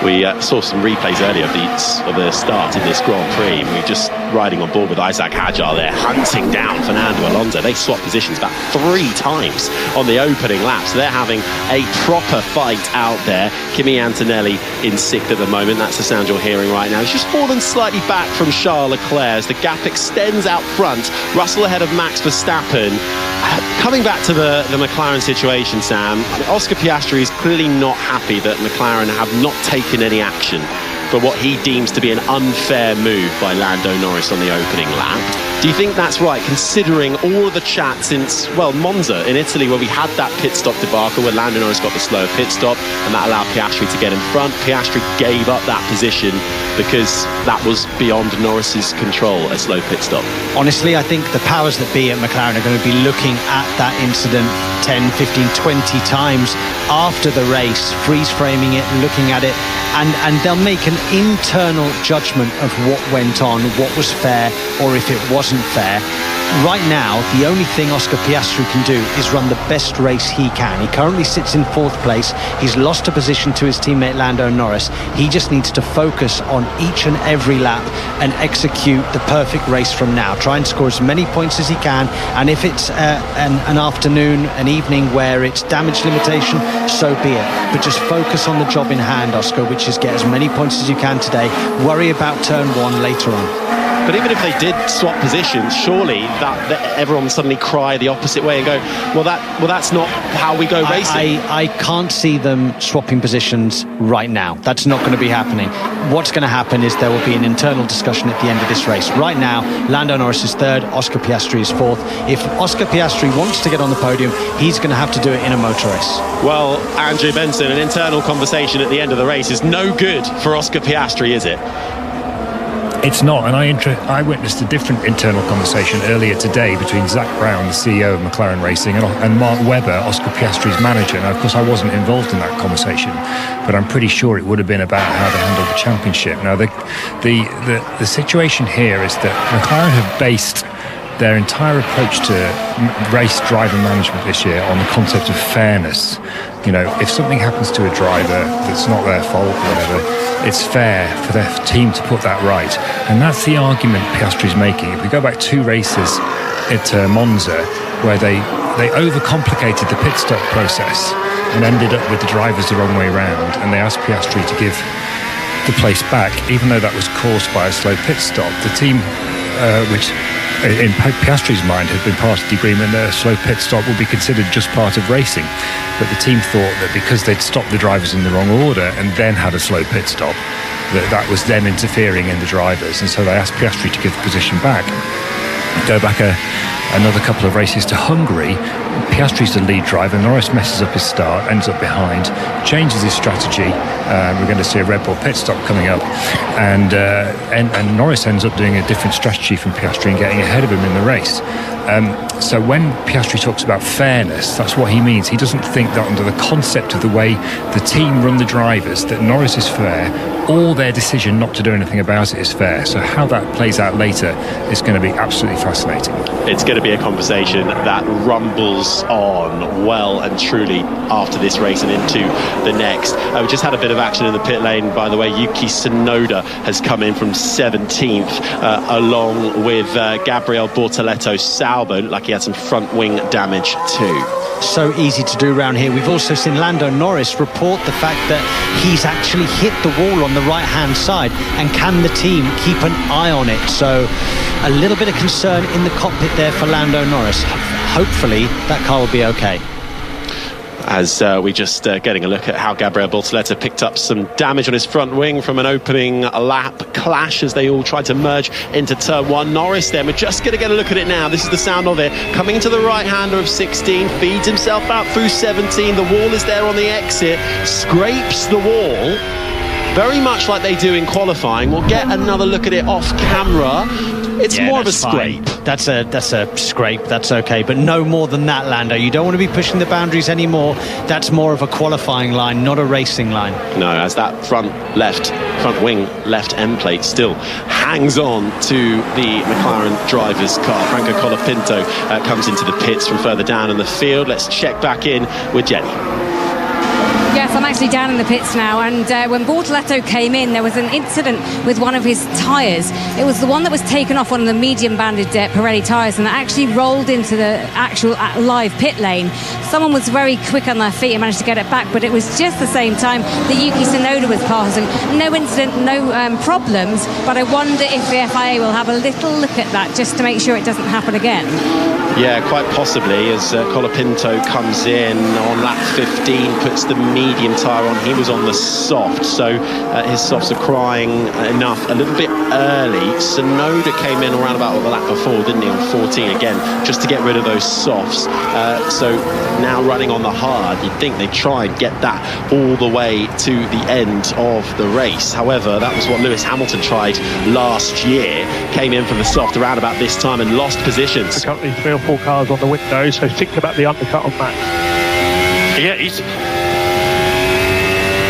We saw some replays earlier of the start in this Grand Prix, and we're just riding on board with Isaac Hadjar there, hunting down Fernando Alonso. They swapped positions about 3 times on the opening lap, so they're having a proper fight out there. Kimi Antonelli in 6th at the moment. That's the sound you're hearing right now. He's just fallen slightly back from Charles Leclerc as the gap extends out front. Russell ahead of Max Verstappen. Coming back to the McLaren situation, Sam, Oscar Piastri is clearly not happy that McLaren have not taken any action for what he deems to be an unfair move by Lando Norris on the opening lap. Do you think that's right, considering all of the chat since, well, Monza in Italy, where we had that pit stop debacle where Lando Norris got the slower pit stop and that allowed Piastri to get in front? Piastri gave up that position because that was beyond Norris's control, a slow pit stop. Honestly, I think the powers that be at McLaren are going to be looking at that incident 10, 15, 20 times after the race, freeze framing it, looking at it, and they'll make an internal judgment of what went on, what was fair, or if it wasn't fair. Right now, the only thing Oscar Piastri can do is run the best race he can. He currently sits in 4th place. He's lost a position to his teammate Lando Norris. He just needs to focus on each and every lap and execute the perfect race from now. Try and score as many points as he can, and if it's an afternoon, an evening where it's damage limitation, so be it. But just focus on the job in hand, Oscar, which is get as many points as you can today. Worry about turn 1 later on. But even if they did swap positions, surely that everyone would suddenly cry the opposite way and go, well, that's not how we go racing. I can't see them swapping positions right now. That's not going to be happening. What's going to happen is there will be an internal discussion at the end of this race. Right now, Lando Norris is 3rd, Oscar Piastri is 4th. If Oscar Piastri wants to get on the podium, he's going to have to do it in a motor race. Well, Andrew Benson, an internal conversation at the end of the race is no good for Oscar Piastri, is it? It's not, and I witnessed a different internal conversation earlier today between Zach Brown, the CEO of McLaren Racing, and Mark Webber, Oscar Piastri's manager. Now, of course, I wasn't involved in that conversation, but I'm pretty sure it would have been about how they handled the championship. Now, the situation here is that McLaren have based their entire approach to race driver management this year on the concept of fairness. if something happens to a driver that's not their fault or whatever, it's fair for their team to put that right. And that's the argument Piastri's making. If we go back 2 races at Monza, where they overcomplicated the pit stop process and ended up with the drivers the wrong way round, and they asked Piastri to give the place back, even though that was caused by a slow pit stop. The team, which in Piastri's mind had been part of the agreement that a slow pit stop would be considered just part of racing, but the team thought that because they'd stopped the drivers in the wrong order and then had a slow pit stop, that was them interfering in the drivers, and so they asked Piastri to give the position back. Go back another couple of races to Hungary. Piastri's the lead driver. Norris messes up his start, ends up behind, changes his strategy. We're going to see a Red Bull pit stop coming up, and Norris ends up doing a different strategy from Piastri and getting ahead of him in the race. So when Piastri talks about fairness, that's what he means. He doesn't think that under the concept of the way the team run the drivers, that Norris is fair, or their decision not to do anything about it is fair. So how that plays out later is going to be absolutely fascinating. It's going to be a conversation that rumbles on well and truly after this race and into the next. We just had a bit of action in the pit lane, by the way. Yuki Tsunoda has come in from 17th along with Gabriel Bortoleto Salvo. Looked like he had some front wing damage too. So easy to do around here. We've also seen Lando Norris report the fact that he's actually hit the wall on the right hand side, and can the team keep an eye on it? So a little bit of concern in the cockpit there for Lando Norris. Hopefully that car will be okay. As we just getting a look at how Gabriel Bortoleto picked up some damage on his front wing from an opening lap clash as they all tried to merge into turn 1. Norris then, we're just going to get a look at it now. This is the sound of it. Coming to the right-hander of 16, feeds himself out through 17. The wall is there on the exit, scrapes the wall, very much like they do in qualifying. We'll get another look at it off camera. It's more of a scrape. Fine. That's a scrape. That's okay, but no more than that, Lando. You don't want to be pushing the boundaries anymore. That's more of a qualifying line, not a racing line. No, as that front wing left end plate still hangs on to the McLaren driver's car. Franco Colapinto comes into the pits from further down in the field. Let's check back in with Jenny. Yes, I'm actually down in the pits now, and when Bortoleto came in, there was an incident with one of his tyres. It was the one that was taken off one of the medium-banded Pirelli tyres, and it actually rolled into the actual live pit lane. Someone was very quick on their feet and managed to get it back, but it was just the same time that Yuki Tsunoda was passing. No incident, no problems, but I wonder if the FIA will have a little look at that just to make sure it doesn't happen again. Yeah, quite possibly, as Colapinto comes in on lap 15, puts the medium tyre on. He was on the soft, so his softs are crying enough a little bit early. Tsunoda came in around about the lap before, didn't he, on 14 again, just to get rid of those softs. So now running on the hard, you'd think they'd try and get that all the way to the end of the race. However, that was what Lewis Hamilton tried last year. Came in from the soft around about this time and lost positions. Currently 3 or 4 cars on the window, so think about the undercut on that. Yeah,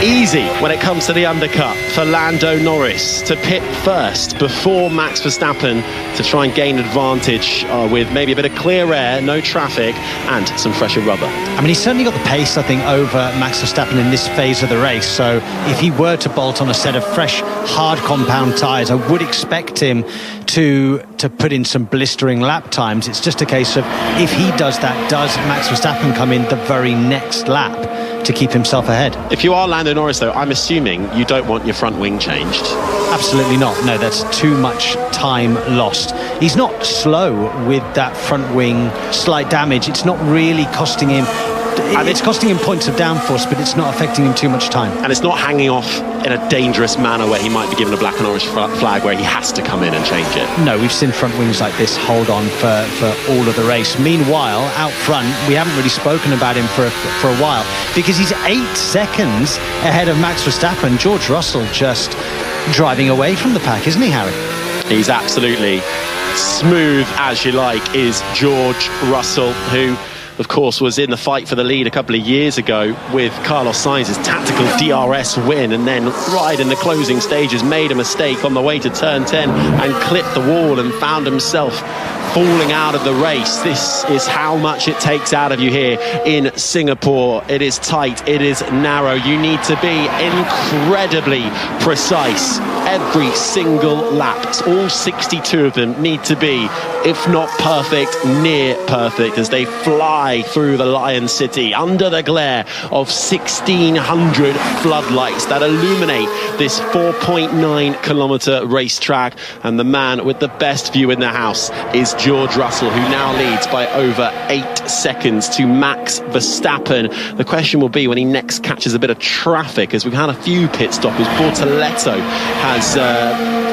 easy when it comes to the undercut for Lando Norris to pit first before Max Verstappen to try and gain advantage with maybe a bit of clear air, no traffic and some fresher rubber. I mean, he's certainly got the pace, I think, over Max Verstappen in this phase of the race. So if he were to bolt on a set of fresh, hard compound tyres, I would expect him to put in some blistering lap times. It's just a case of, if he does that, does Max Verstappen come in the very next lap to keep himself ahead? If you are Lando Norris, though, I'm assuming you don't want your front wing changed. Absolutely not. No, that's too much time lost. He's not slow with that front wing slight damage. It's not really costing him. It's costing him points of downforce, but it's not affecting him too much time. And it's not hanging off in a dangerous manner where he might be given a black and orange flag where he has to come in and change it. No, we've seen front wings like this hold on for all of the race. Meanwhile, out front, we haven't really spoken about him for a while because he's 8 seconds ahead of Max Verstappen. George Russell just driving away from the pack, isn't he, Harry? He's absolutely smooth as you like, is George Russell, who of course was in the fight for the lead a couple of years ago with Carlos Sainz's tactical DRS win, and then right in the closing stages made a mistake on the way to turn 10 and clipped the wall and found himself falling out of the race. This is how much it takes out of you here in Singapore. It is tight, it is narrow. You need to be incredibly precise every single lap. All 62 of them need to be, if not perfect, near perfect, as they fly through the Lion City under the glare of 1,600 floodlights that illuminate this 4.9 kilometre racetrack. And the man with the best view in the house is George Russell, who now leads by over 8 seconds to Max Verstappen. The question will be when he next catches a bit of traffic, as we've had a few pit stoppers. Bortoletto has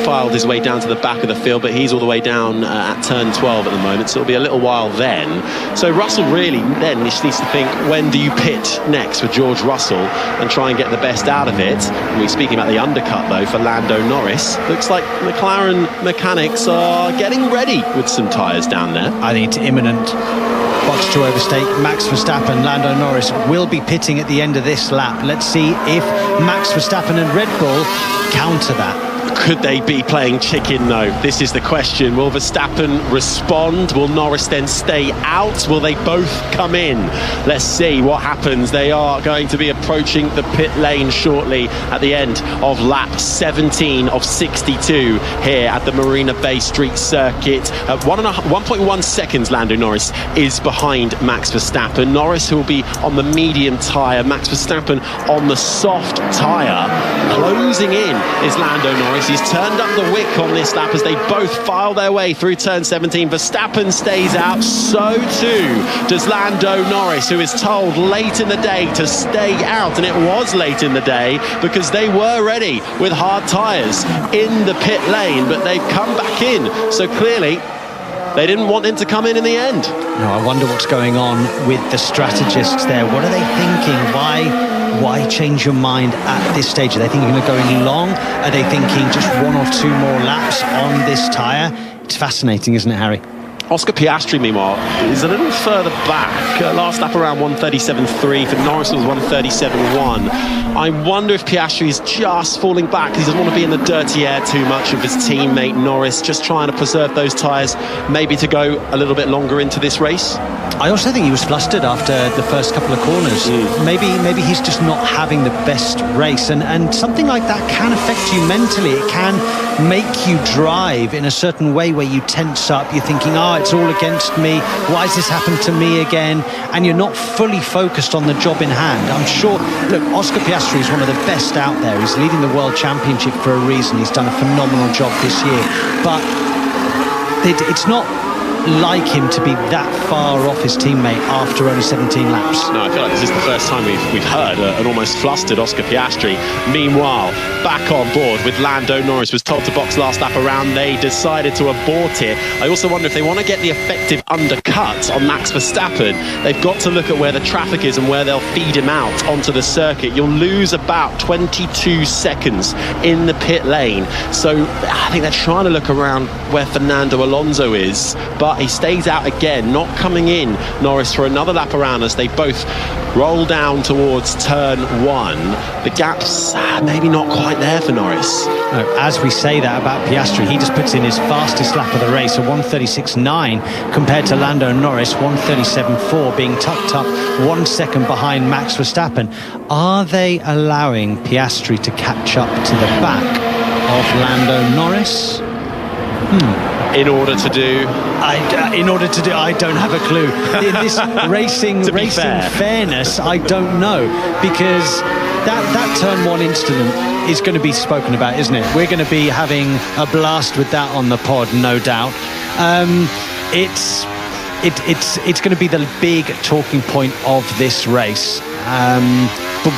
filed his way down to the back of the field, but he's all the way down at turn 12 at the moment, so it'll be a little while then. So Russell really then needs to think, when do you pit next for George Russell and try and get the best out of it? And we're speaking about the undercut though for Lando Norris. Looks like McLaren mechanics are getting ready with some tyres down there. I think it's imminent. Box to overtake Max Verstappen. Lando Norris will be pitting at the end of this lap. Let's see if Max Verstappen and Red Bull counter that. Could they be playing chicken though? This is the question. Will Verstappen respond? Will Norris then stay out? Will they both come in? Let's see what happens. They are going to be approaching the pit lane shortly at the end of lap 17 of 62 here at the Marina Bay Street Circuit. At 1.1 seconds, Lando Norris is behind Max Verstappen. Norris, who will be on the medium tyre, Max Verstappen on the soft tyre. Closing in is Lando Norris. He's turned up the wick on this lap as they both file their way through turn 17. Verstappen stays out, so too does Lando Norris, who is told late in the day to stay out. And it was late in the day because they were ready with hard tyres in the pit lane, but they've come back in. So clearly they didn't want him to come in the end. No, I wonder what's going on with the strategists there. What are they thinking? Why change your mind at this stage? Are they thinking of going long? Are they thinking just 1 or 2 more laps on this tyre? It's fascinating, isn't it, Harry? Oscar Piastri, meanwhile, is a little further back. Last lap around 1:37.3. For Norris, it was 1:37.1. I wonder if Piastri is just falling back. He doesn't want to be in the dirty air too much of his teammate Norris, just trying to preserve those tyres, maybe to go a little bit longer into this race. I also think he was flustered after the first couple of corners. Maybe he's just not having the best race, and something like that can affect you mentally. It can make you drive in a certain way where you tense up. You're thinking, it's all against me. Why has this happened to me again? And you're not fully focused on the job in hand. I'm sure, look, Oscar Piastri is one of the best out there. He's leading the World Championship for a reason. He's done a phenomenal job this year. But it's not like him to be that far off his teammate after only 17 laps. No, I feel like this is the first time we've heard an almost flustered Oscar Piastri. Meanwhile, back on board with Lando Norris, was top to box last lap around. They decided to abort it. I also wonder if they want to get the effective undercut on Max Verstappen. They've got to look at where the traffic is and where they'll feed him out onto the circuit. You'll lose about 22 seconds in the pit lane. So I think they're trying to look around where Fernando Alonso is, but he stays out again, not coming in, Norris, for another lap around as they both roll down towards turn 1. The gap's maybe not quite there for Norris. No, as we say that about Piastri, he just puts in his fastest lap of the race, a 1:36.9, compared to Lando Norris, 1:37.4, being tucked up 1 second behind Max Verstappen. Are they allowing Piastri to catch up to the back of Lando Norris? In order to do, I don't have a clue. In this racing fairness, I don't know, because that turn 1 incident is going to be spoken about, isn't it? We're going to be having a blast with that on the pod, no doubt. It's going to be the big talking point of this race.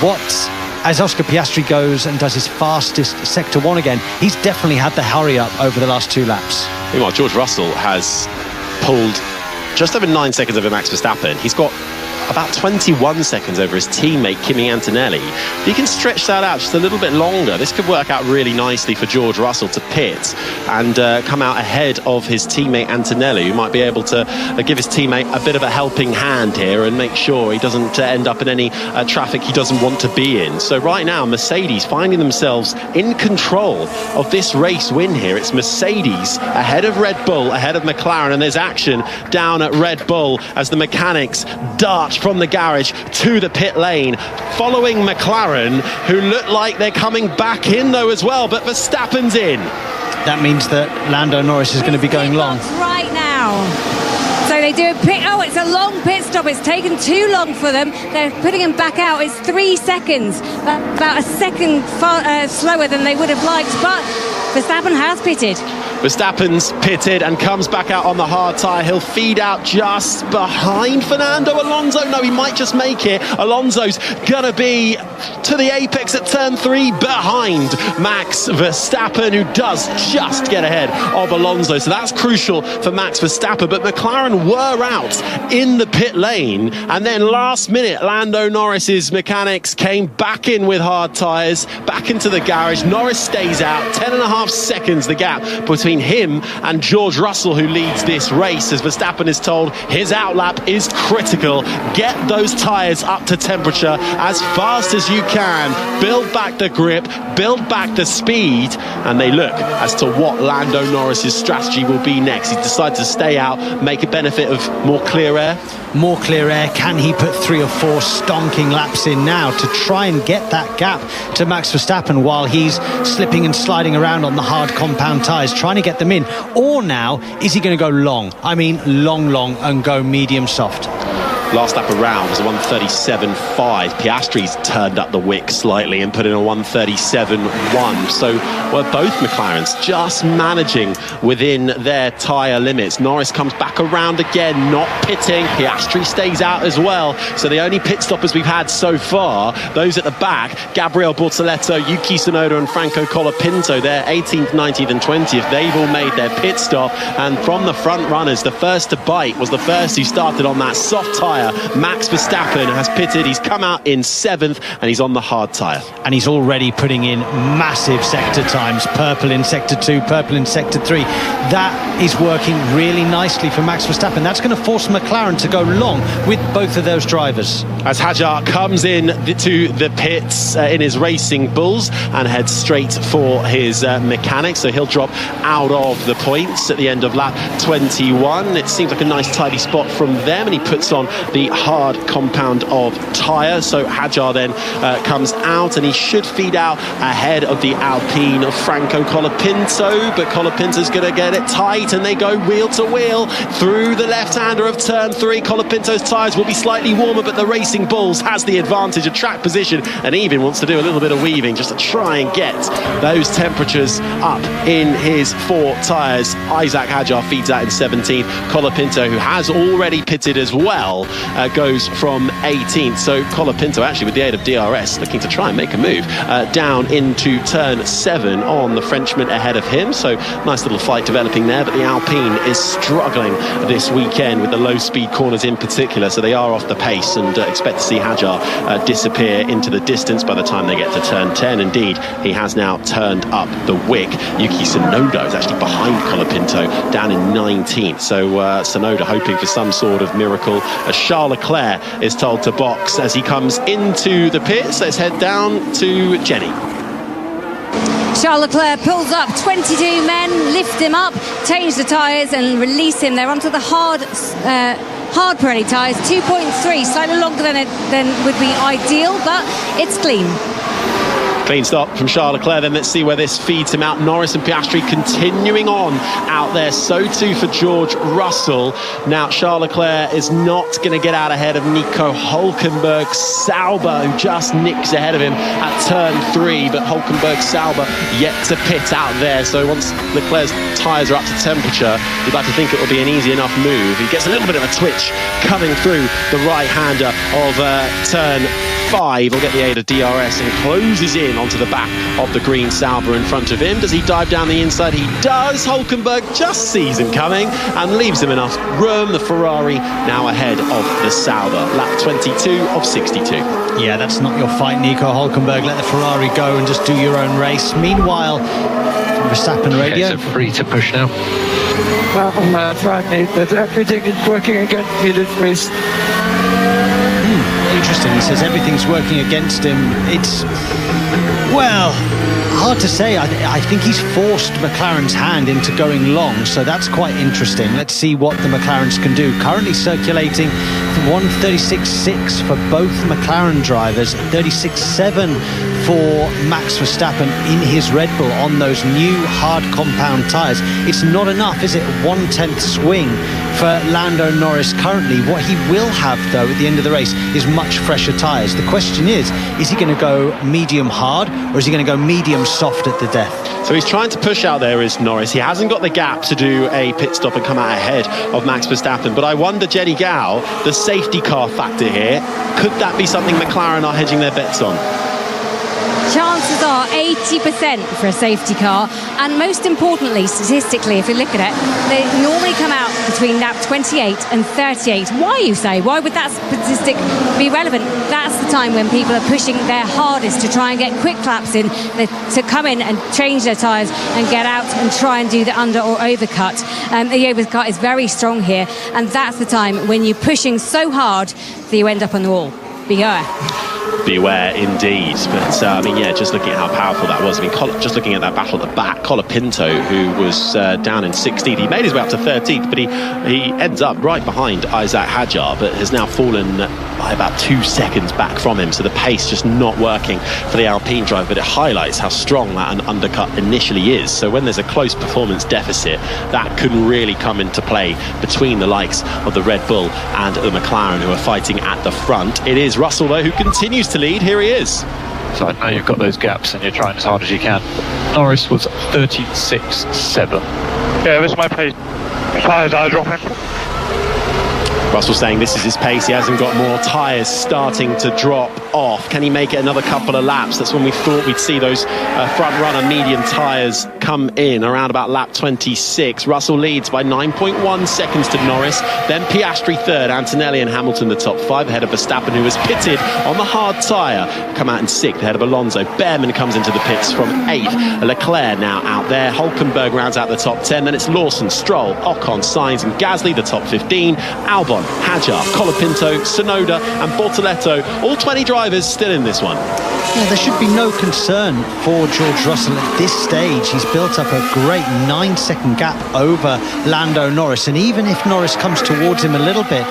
But as Oscar Piastri goes and does his fastest Sector 1 again, he's definitely had the hurry up over the last 2 laps. Meanwhile, George Russell has pulled just over 9 seconds over Max Verstappen. He's got about 21 seconds over his teammate Kimi Antonelli. If he can stretch that out just a little bit longer, this could work out really nicely for George Russell to pit and come out ahead of his teammate Antonelli, who might be able to give his teammate a bit of a helping hand here and make sure he doesn't end up in any traffic he doesn't want to be in. So right now, Mercedes finding themselves in control of this race win here. It's Mercedes ahead of Red Bull, ahead of McLaren, and there's action down at Red Bull as the mechanics dart from the garage to the pit lane, following McLaren, who look like they're coming back in though as well, but Verstappen's in. That means that Lando Norris is going to be going long. Right now. So they do a pit. Oh, it's a long pit stop. It's taken too long for them. They're putting him back out. It's 3 seconds. About a second slower than they would have liked. But Verstappen has pitted. Verstappen's pitted and comes back out on the hard tyre. He'll feed out just behind Fernando Alonso. No, he might just make it. Alonso's gonna be to the apex at turn 3 behind Max Verstappen, who does just get ahead of Alonso. So that's crucial for Max Verstappen. But McLaren were out in the pit lane, and then last minute Lando Norris's mechanics came back in with hard tyres, back into the garage. Norris stays out. 10.5 seconds the gap between him and George Russell, who leads this race, as Verstappen is told his outlap is critical. Get those tyres up to temperature as fast as you can, build back the grip, build back the speed, and they look as to what Lando Norris's strategy will be next. He decided to stay out, make a benefit of more clear air. More clear air. Can he put 3 or 4 stonking laps in now to try and get that gap to Max Verstappen while he's slipping and sliding around on the hard compound tyres, trying to get them in? Or now, is he going to go long? I mean, long, and go medium soft? Last lap around was a 1:37.5. Piastri's turned up the wick slightly and put in a 1:37.1. So, well, both McLarens just managing within their tyre limits. Norris comes back around again, not pitting. Piastri stays out as well. So the only pit stoppers we've had so far, those at the back, Gabriel Bortoleto, Yuki Tsunoda and Franco Colapinto, they're 18th, 19th and 20th. They've all made their pit stop. And from the front runners, the first to bite was the first who started on that soft tyre. Max Verstappen has pitted. He's come out in 7th and he's on the hard tyre. And he's already putting in massive sector times. Purple in sector 2, purple in sector 3. That is working really nicely for Max Verstappen. That's going to force McLaren to go long with both of those drivers. As Hadjar comes in to the pits in his Racing Bulls and heads straight for his mechanics, so he'll drop out of the points at the end of lap 21. It seems like a nice tidy spot from them, and he puts on the hard compound of tyre. So Hadjar then comes out, and he should feed out ahead of the Alpine of Franco Colapinto, but Colapinto's going to get it tight, and they go wheel to wheel through the left-hander of turn 3. Colapinto's tyres will be slightly warmer, but the Racing Bulls has the advantage of track position and even wants to do a little bit of weaving just to try and get those temperatures up in his 4 tyres. Isaac Hadjar feeds out in 17th. Colapinto, who has already pitted as well, goes from 18th. So Colapinto, actually with the aid of DRS, looking to try and make a move down into turn 7 on the Frenchman ahead of him. So nice little fight developing there, but the Alpine is struggling this weekend with the low speed corners in particular, so they are off the pace, and expect to see Hadjar disappear into the distance by the time they get to turn 10. Indeed, he has now turned up the wick. Yuki Tsunoda is actually behind Colapinto down in 19th. So Tsunoda hoping for some sort of miracle, as Charles Leclerc is told to box as he comes into the pits. Let's head down to Jenny. Charles Leclerc pulls up 22 men, lift him up, change the tyres and release him. They're onto the hard Pirelli tyres, 2.3, slightly longer than would be ideal, but it's clean. Clean stop from Charles Leclerc. Then let's see where this feeds him out. Norris and Piastri continuing on out there. So too for George Russell. Now Charles Leclerc is not going to get out ahead of Nico Hülkenberg. Sauber, who just nicks ahead of him at turn 3, but Hülkenberg, Sauber yet to pit out there. So once Leclerc's tyres are up to temperature, you'd like to think it will be an easy enough move. He gets a little bit of a twitch coming through the right-hander of turn 5 will get the aid of DRS and closes in onto the back of the green Sauber in front of him. Does he dive down the inside? He does. Hulkenberg just sees him coming and leaves him enough room. The Ferrari now ahead of the Sauber. Lap 22 of 62. Yeah, that's not your fight, Nico Hulkenberg. Let the Ferrari go and just do your own race. Meanwhile, Verstappen radio. Okay, so free to push now. Well, right, mate, but everything is working against me this race. Interesting. He says everything's working against him. It's, well, hard to say. I think he's forced McLaren's hand into going long, so that's quite interesting. Let's see what the McLarens can do. Currently circulating 1:36.6 for both McLaren drivers, 36.7 for Max Verstappen in his Red Bull on those new hard compound tyres. It's not enough, is it? 1/10 swing for Lando Norris currently. What he will have, though, at the end of the race is much fresher tyres. The question is he going to go medium hard or is he going to go medium soft at the death? So he's trying to push out there is Norris. He hasn't got the gap to do a pit stop and come out ahead of Max Verstappen. But I wonder, Jenny Gow, the safety car factor here, could that be something McLaren are hedging their bets on? Chances are 80% for a safety car, and most importantly, statistically, if you look at it, they normally come out between lap 28 and 38. Why, you say? Why would that statistic be relevant? That's the time when people are pushing their hardest to try and get quick laps in, to come in and change their tyres and get out and try and do the under or overcut. The overcut is very strong here, and that's the time when you're pushing so hard that you end up on the wall. Beware. Beware indeed. But I mean, yeah, just looking at how powerful that was. I mean, just looking at that battle at the back, Colapinto, who was down in 16th, he made his way up to 13th, but he ends up right behind Isaac Hadjar, but has now fallen by about 2 seconds back from him. So the pace just not working for the Alpine driver, but it highlights how strong that an undercut initially is. So when there's a close performance deficit, that can really come into play between the likes of the Red Bull and the McLaren, who are fighting at the front. It is Russell, though, who continues to lead. Here he is. So I know you've got those gaps and you're trying as hard as you can. Norris was 36.7. Yeah, this is my pace. Tyres are dropping. Russell saying this is his pace. He hasn't got more tyres starting to drop off. Can he make it another couple of laps? That's when we thought we'd see those front runner medium tyres come in around about lap 26. Russell leads by 9.1 seconds to Norris. Then Piastri third, Antonelli and Hamilton the top 5 ahead of Verstappen, who was pitted on the hard tyre. Come out in 6th ahead of Alonso. Behrman comes into the pits from 8th. Leclerc now out there. Hulkenberg rounds out the top 10. Then it's Lawson, Stroll, Ocon, Sainz and Gasly the top 15. Albon, Hadjar, Colapinto, Tsunoda and Bortoletto, all 20 drivers still in this one. Yeah, there should be no concern for George Russell at this stage. He's built up a great 9-second gap over Lando Norris, and even if Norris comes towards him a little bit,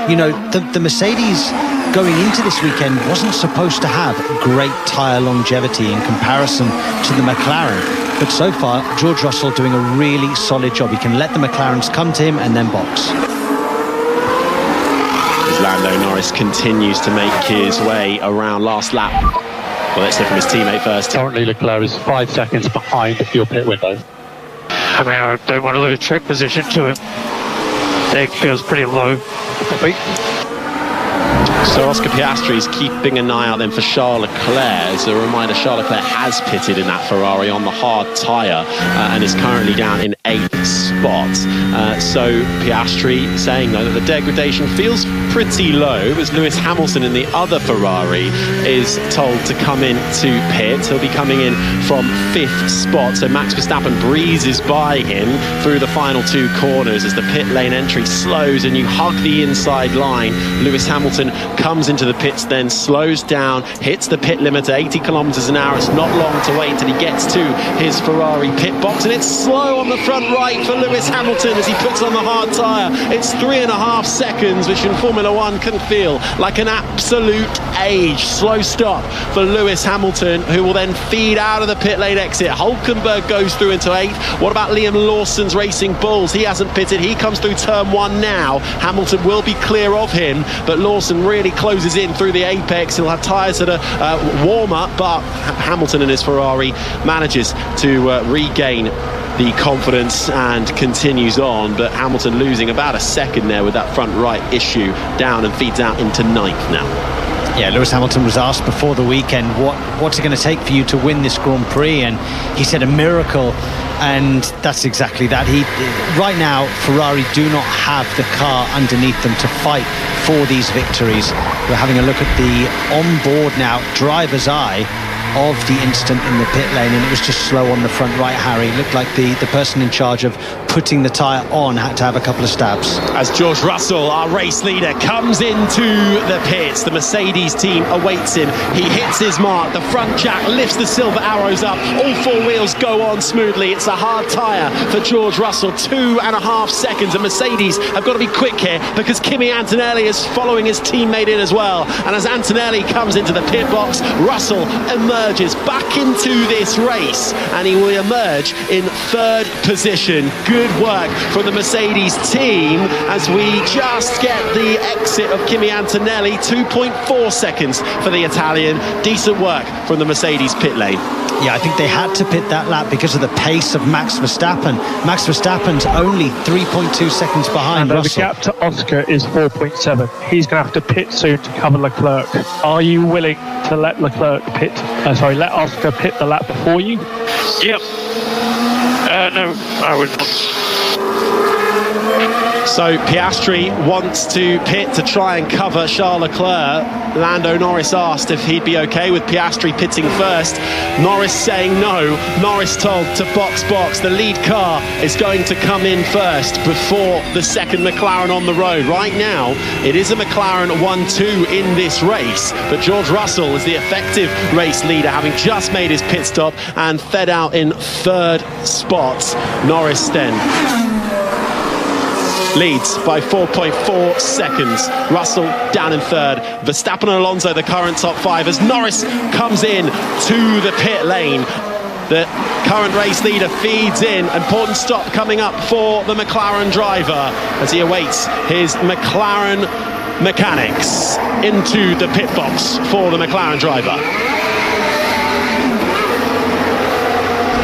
you know, the Mercedes going into this weekend wasn't supposed to have great tyre longevity in comparison to the McLaren. But so far, George Russell doing a really solid job. He can let the McLarens come to him and then box. Lando Norris continues to make his way around last lap. Well, let's hear from his teammate first. Currently, Leclerc is 5 seconds behind your pit window. I mean, I don't want to lose track position to him. It feels pretty low. So Oscar Piastri is keeping an eye out then for Charles Leclerc. As a reminder, Charles Leclerc has pitted in that Ferrari on the hard tyre and is currently down in 8th spot. So Piastri saying, though, that the degradation feels pretty low, as Lewis Hamilton in the other Ferrari is told to come in to pit. He'll be coming in from 5th spot. So Max Verstappen breezes by him through the final 2 corners as the pit lane entry slows and you hug the inside line. Lewis Hamilton comes into the pits, then slows down, hits the pit limit at 80 kilometres an hour. It's not long to wait until he gets to his Ferrari pit box, and it's slow on the front right for Lewis Hamilton as he puts on the hard tyre. It's 3.5 seconds, which in Formula One can feel like an absolute age. Slow stop for Lewis Hamilton, who will then feed out of the pit lane exit. Hulkenberg goes through into 8th. What about Liam Lawson's Racing Bulls? He hasn't pitted. He comes through turn 1 now. Hamilton will be clear of him, but Lawson really closes in through the apex. He'll have tyres that are warmer, but Hamilton in his Ferrari manages to regain the confidence and continues on. But Hamilton losing about a second there with that front right issue down and feeds out into 9th now. Yeah, Lewis Hamilton was asked before the weekend, what's it going to take for you to win this Grand Prix? And he said a miracle, and that's exactly that. Right now, Ferrari do not have the car underneath them to fight for these victories. We're having a look at the onboard now, driver's eye of the incident in the pit lane, and it was just slow on the front right, Harry. It looked like the person in charge of putting the tyre on had to have a couple of stabs. As George Russell, our race leader, comes into the pits, the Mercedes team awaits him. He hits his mark, the front jack lifts the silver arrows up, all four wheels go on smoothly. It's a hard tyre for George Russell, 2.5 seconds, and Mercedes have got to be quick here because Kimi Antonelli is following his teammate in as well. And as Antonelli comes into the pit box, Russell emerges back into this race, and he will emerge in third position. Good work from the Mercedes team as we just get the exit of Kimi Antonelli. 2.4 seconds for the Italian. Decent work from the Mercedes pit lane. Yeah, I think they had to pit that lap because of the pace of Max Verstappen. Max Verstappen's only 3.2 seconds behind and Russell. The gap to Oscar is 4.7. He's going to have to pit soon to cover Leclerc. Are you willing to let Leclerc pit? Let Oscar pit the lap before you? Yep. No, I would not. So Piastri wants to pit to try and cover Charles Leclerc. Lando Norris asked if he'd be okay with Piastri pitting first. Norris saying no. Norris told to box. The lead car is going to come in first before the second McLaren on the road. Right now, it is a McLaren 1-2 in this race, but George Russell is the effective race leader, having just made his pit stop and fed out in third spot. Norris then leads by 4.4 seconds. Russell down in third. Verstappen and Alonso the current top five as Norris comes in to the pit lane. The current race leader feeds in. Important stop coming up for the McLaren driver as he awaits his McLaren mechanics into the pit box for the McLaren driver.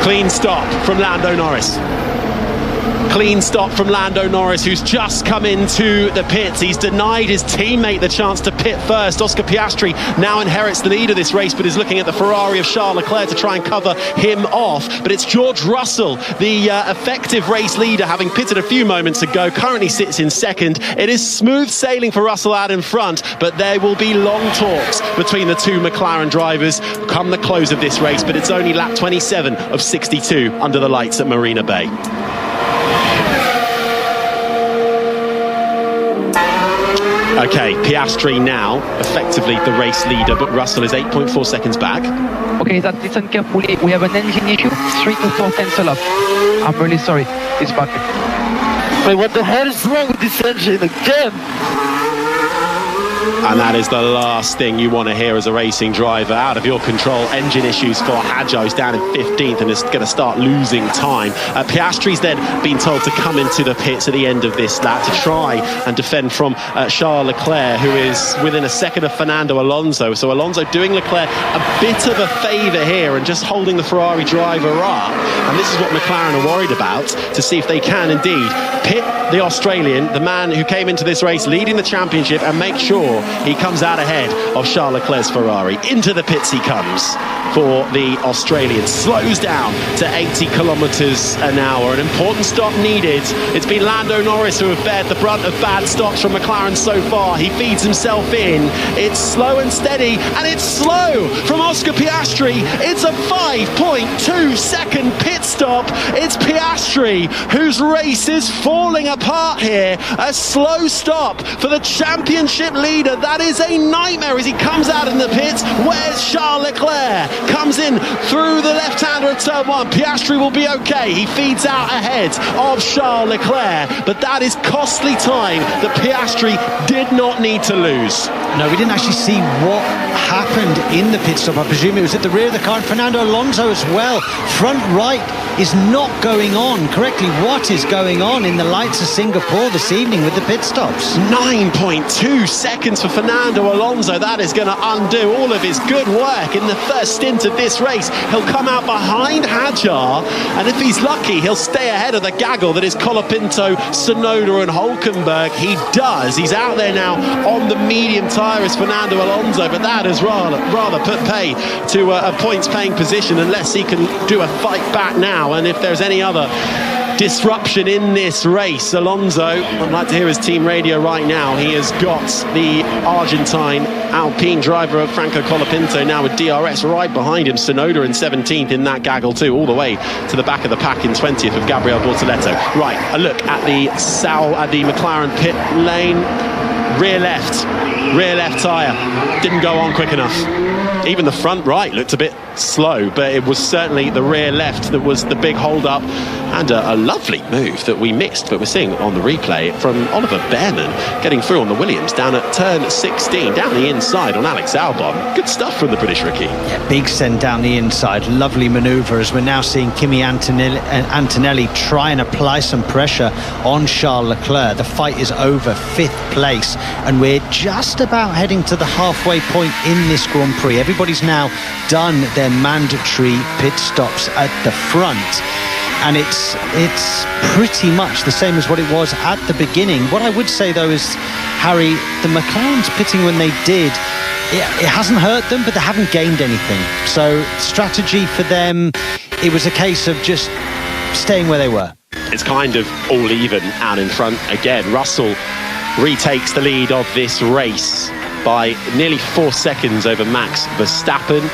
Clean stop from Lando Norris. Clean stop from Lando Norris, who's just come into the pits. He's denied his teammate the chance to pit first. Oscar Piastri now inherits the lead of this race, but is looking at the Ferrari of Charles Leclerc to try and cover him off. But it's George Russell, the effective race leader, having pitted a few moments ago, currently sits in second. It is smooth sailing for Russell out in front, but there will be long talks between the two McLaren drivers come the close of this race. But it's only lap 27 of 62 under the lights at Marina Bay. Okay, Piastri now effectively the race leader, but Russell is 8.4 seconds back. Okay, listen carefully. We have an engine issue, 3 to 4 tenths a lap. I'm really sorry. It's back. Wait, what the hell is wrong with this engine again? And that is the last thing you want to hear as a racing driver. Out of your control, engine issues for Hadjo. He's down in 15th and is going to start losing time. Piastri's then been told to come into the pits at the end of this lap to try and defend from Charles Leclerc, who is within a second of Fernando Alonso. So Alonso doing Leclerc a bit of a favour here and just holding the Ferrari driver up. And this is what McLaren are worried about, to see if they can indeed pit the Australian, the man who came into this race leading the championship, and make sure he comes out ahead of Charles Leclerc's Ferrari. Into the pits he comes for the Australian. Slows down to 80 kilometres an hour. An important stop needed. It's been Lando Norris who have bared the brunt of bad stops from McLaren so far. He feeds himself in. It's slow and steady, and it's slow from Oscar Piastri. It's a 5.2 second pit stop. It's Piastri whose race is falling apart here. A slow stop for the championship leader. That is a nightmare as he comes out in the pits. Where's Charles Leclerc? Comes in through the left-hander of turn one. Piastri will be okay. He feeds out ahead of Charles Leclerc, but that is costly time that Piastri did not need to lose. No, we didn't actually see what happened in the pit stop. I presume it was at the rear of the car, and Fernando Alonso as well. Front right is not going on correctly. What is going on in the lights of Singapore this evening with the pit stops? 9.2 seconds for Fernando Alonso. That is going to undo all of his good work in the first stint of this race. He'll come out behind Hadjar, and if he's lucky, he'll stay ahead of the gaggle that is Colapinto, Tsunoda and Hülkenberg. He does. He's out there now on the medium tyre as Fernando Alonso, but that has rather put pay to a points-paying position unless he can do a fight back now. And if there's any other disruption in this race, Alonso, I'd like to hear his team radio right now. He has got the Argentine Alpine driver Franco Colapinto now with DRS right behind him. Tsunoda in 17th in that gaggle too, all the way to the back of the pack in 20th with Gabriel Bortoleto. Right, a look at the McLaren pit lane. Rear left tyre didn't go on quick enough. Even the front right looked a bit slow, but it was certainly the rear left that was the big hold up, and a lovely move that we missed, but we're seeing on the replay from Oliver Behrman getting through on the Williams down at turn 16, down the inside on Alex Albon. Good stuff from the British rookie. Yeah, big send down the inside, lovely manoeuvre, as we're now seeing Kimi Antonelli try and apply some pressure on Charles Leclerc. The fight is over, 5th place, and we're just about heading to the halfway point in this Grand Prix. Everybody's now done their mandatory pit stops at the front, and it's pretty much the same as what it was at the beginning. What I would say though is, Harry, the McLarens pitting when they did, it hasn't hurt them, but they haven't gained anything. So strategy for them, it was a case of just staying where they were. It's kind of all even out in front again. Russell retakes the lead of this race by nearly 4 seconds over Max Verstappen.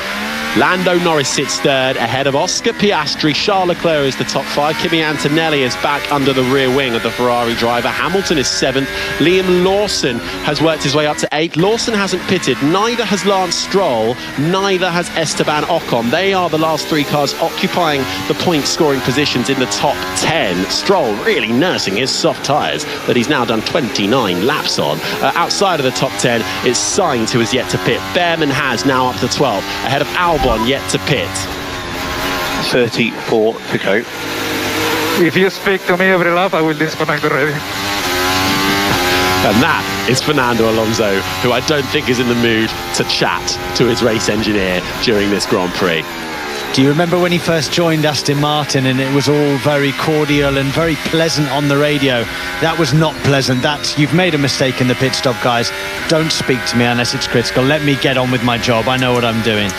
Lando Norris sits third ahead of Oscar Piastri. Charles Leclerc is the top 5. Kimi Antonelli is back under the rear wing of the Ferrari driver. Hamilton is 7th. Liam Lawson has worked his way up to 8th. Lawson hasn't pitted. Neither has Lance Stroll. Neither has Esteban Ocon. They are the last 3 cars occupying the point-scoring positions in the top 10. Stroll really nursing his soft tyres that he's now done 29 laps on. Outside of the top 10 is Sainz, who is yet to pit. Behrman has now up to 12, ahead of Albon, yet to pit. 34 to go. If you speak to me every lap, I will disconnect already. And that is Fernando Alonso, who I don't think is in the mood to chat to his race engineer during this Grand Prix. Do you remember when he first joined Aston Martin and it was all very cordial and very pleasant on the radio? That was not pleasant. You've made a mistake in the pit stop, guys. Don't speak to me unless it's critical. Let me get on with my job. I know what I'm doing.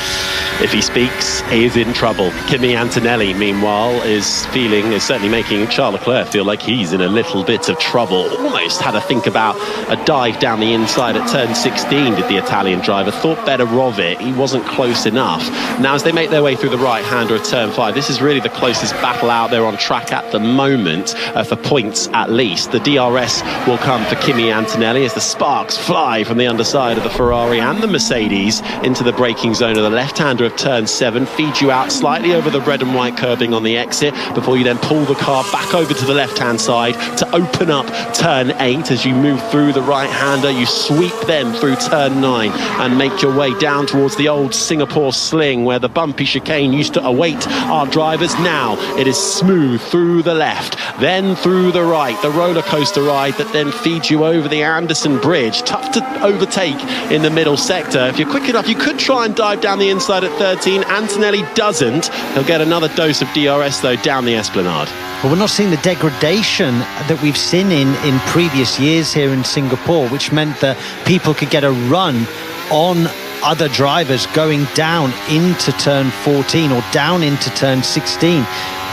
If he speaks, he is in trouble. Kimi Antonelli, meanwhile, is certainly making Charles Leclerc feel like he's in a little bit of trouble. Almost had to think about a dive down the inside at turn 16, did the Italian driver. Thought better of it. He wasn't close enough. Now, as they make their way through the right-hander of turn 5, this is really the closest battle out there on track at the moment, for points at least. The DRS will come for Kimi Antonelli as the sparks fly from the underside of the Ferrari and the Mercedes into the braking zone of the left-hander of turn 7, feed you out slightly over the red and white curbing on the exit before you then pull the car back over to the left-hand side to open up turn 8. As you move through the right-hander, you sweep then through turn 9 and make your way down towards the old Singapore sling where the bumpy chicane used to await our drivers. Now it is smooth through the left, then through the right, the roller coaster ride that then feeds you over the Anderson Bridge. Tough to overtake in the middle sector. If you're quick enough, you could try and dive down the inside at 13. Antonelli doesn't. He'll get another dose of DRS though down the Esplanade. Well, we're not seeing the degradation that we've seen in previous years here in Singapore, which meant that people could get a run on other drivers going down into turn 14 or down into turn 16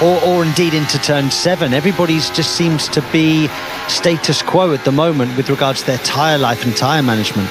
or indeed into turn 7. Everybody's just seems to be status quo at the moment with regards to their tyre life and tyre management.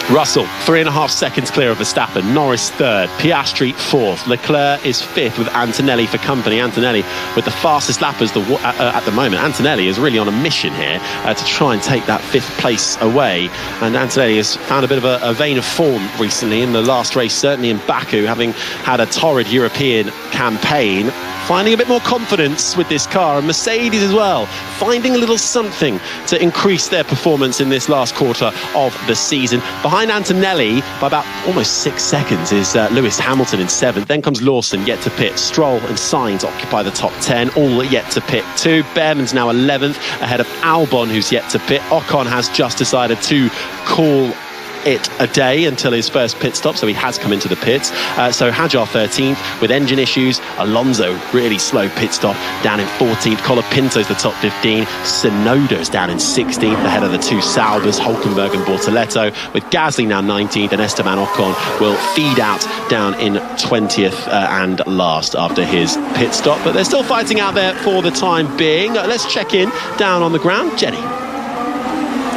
Russell, 3.5 seconds clear of Verstappen. Norris 3rd, Piastri 4th. Leclerc is 5th with Antonelli for company. Antonelli with the fastest lappers at the moment. Antonelli is really on a mission here to try and take that 5th place away. And Antonelli has found a bit of a vein of form recently in the last race, certainly in Baku, having had a torrid European campaign. finding a bit more confidence with this car, and Mercedes as well, finding a little something to increase their performance in this last quarter of the season. Behind Antonelli by about almost 6 seconds is Lewis Hamilton in 7th. Then comes Lawson, yet to pit. Stroll and Sainz occupy the top 10, all yet to pit too. Behrman's now 11th, ahead of Albon, who's yet to pit. Ocon has just decided to call it a day until his first pit stop, so he has come into the pits. So Hajar 13th with engine issues. Alonso really slow pit stop down in 14th. Colapinto's the top 15. Tsunoda's down in 16th ahead of the two Saubers, Hülkenberg and Bortoletto, with Gasly now 19th, and Esteban Ocon will feed out down in 20th and last after his pit stop. But they're still fighting out there for the time being. Let's check in down on the ground. Jenny.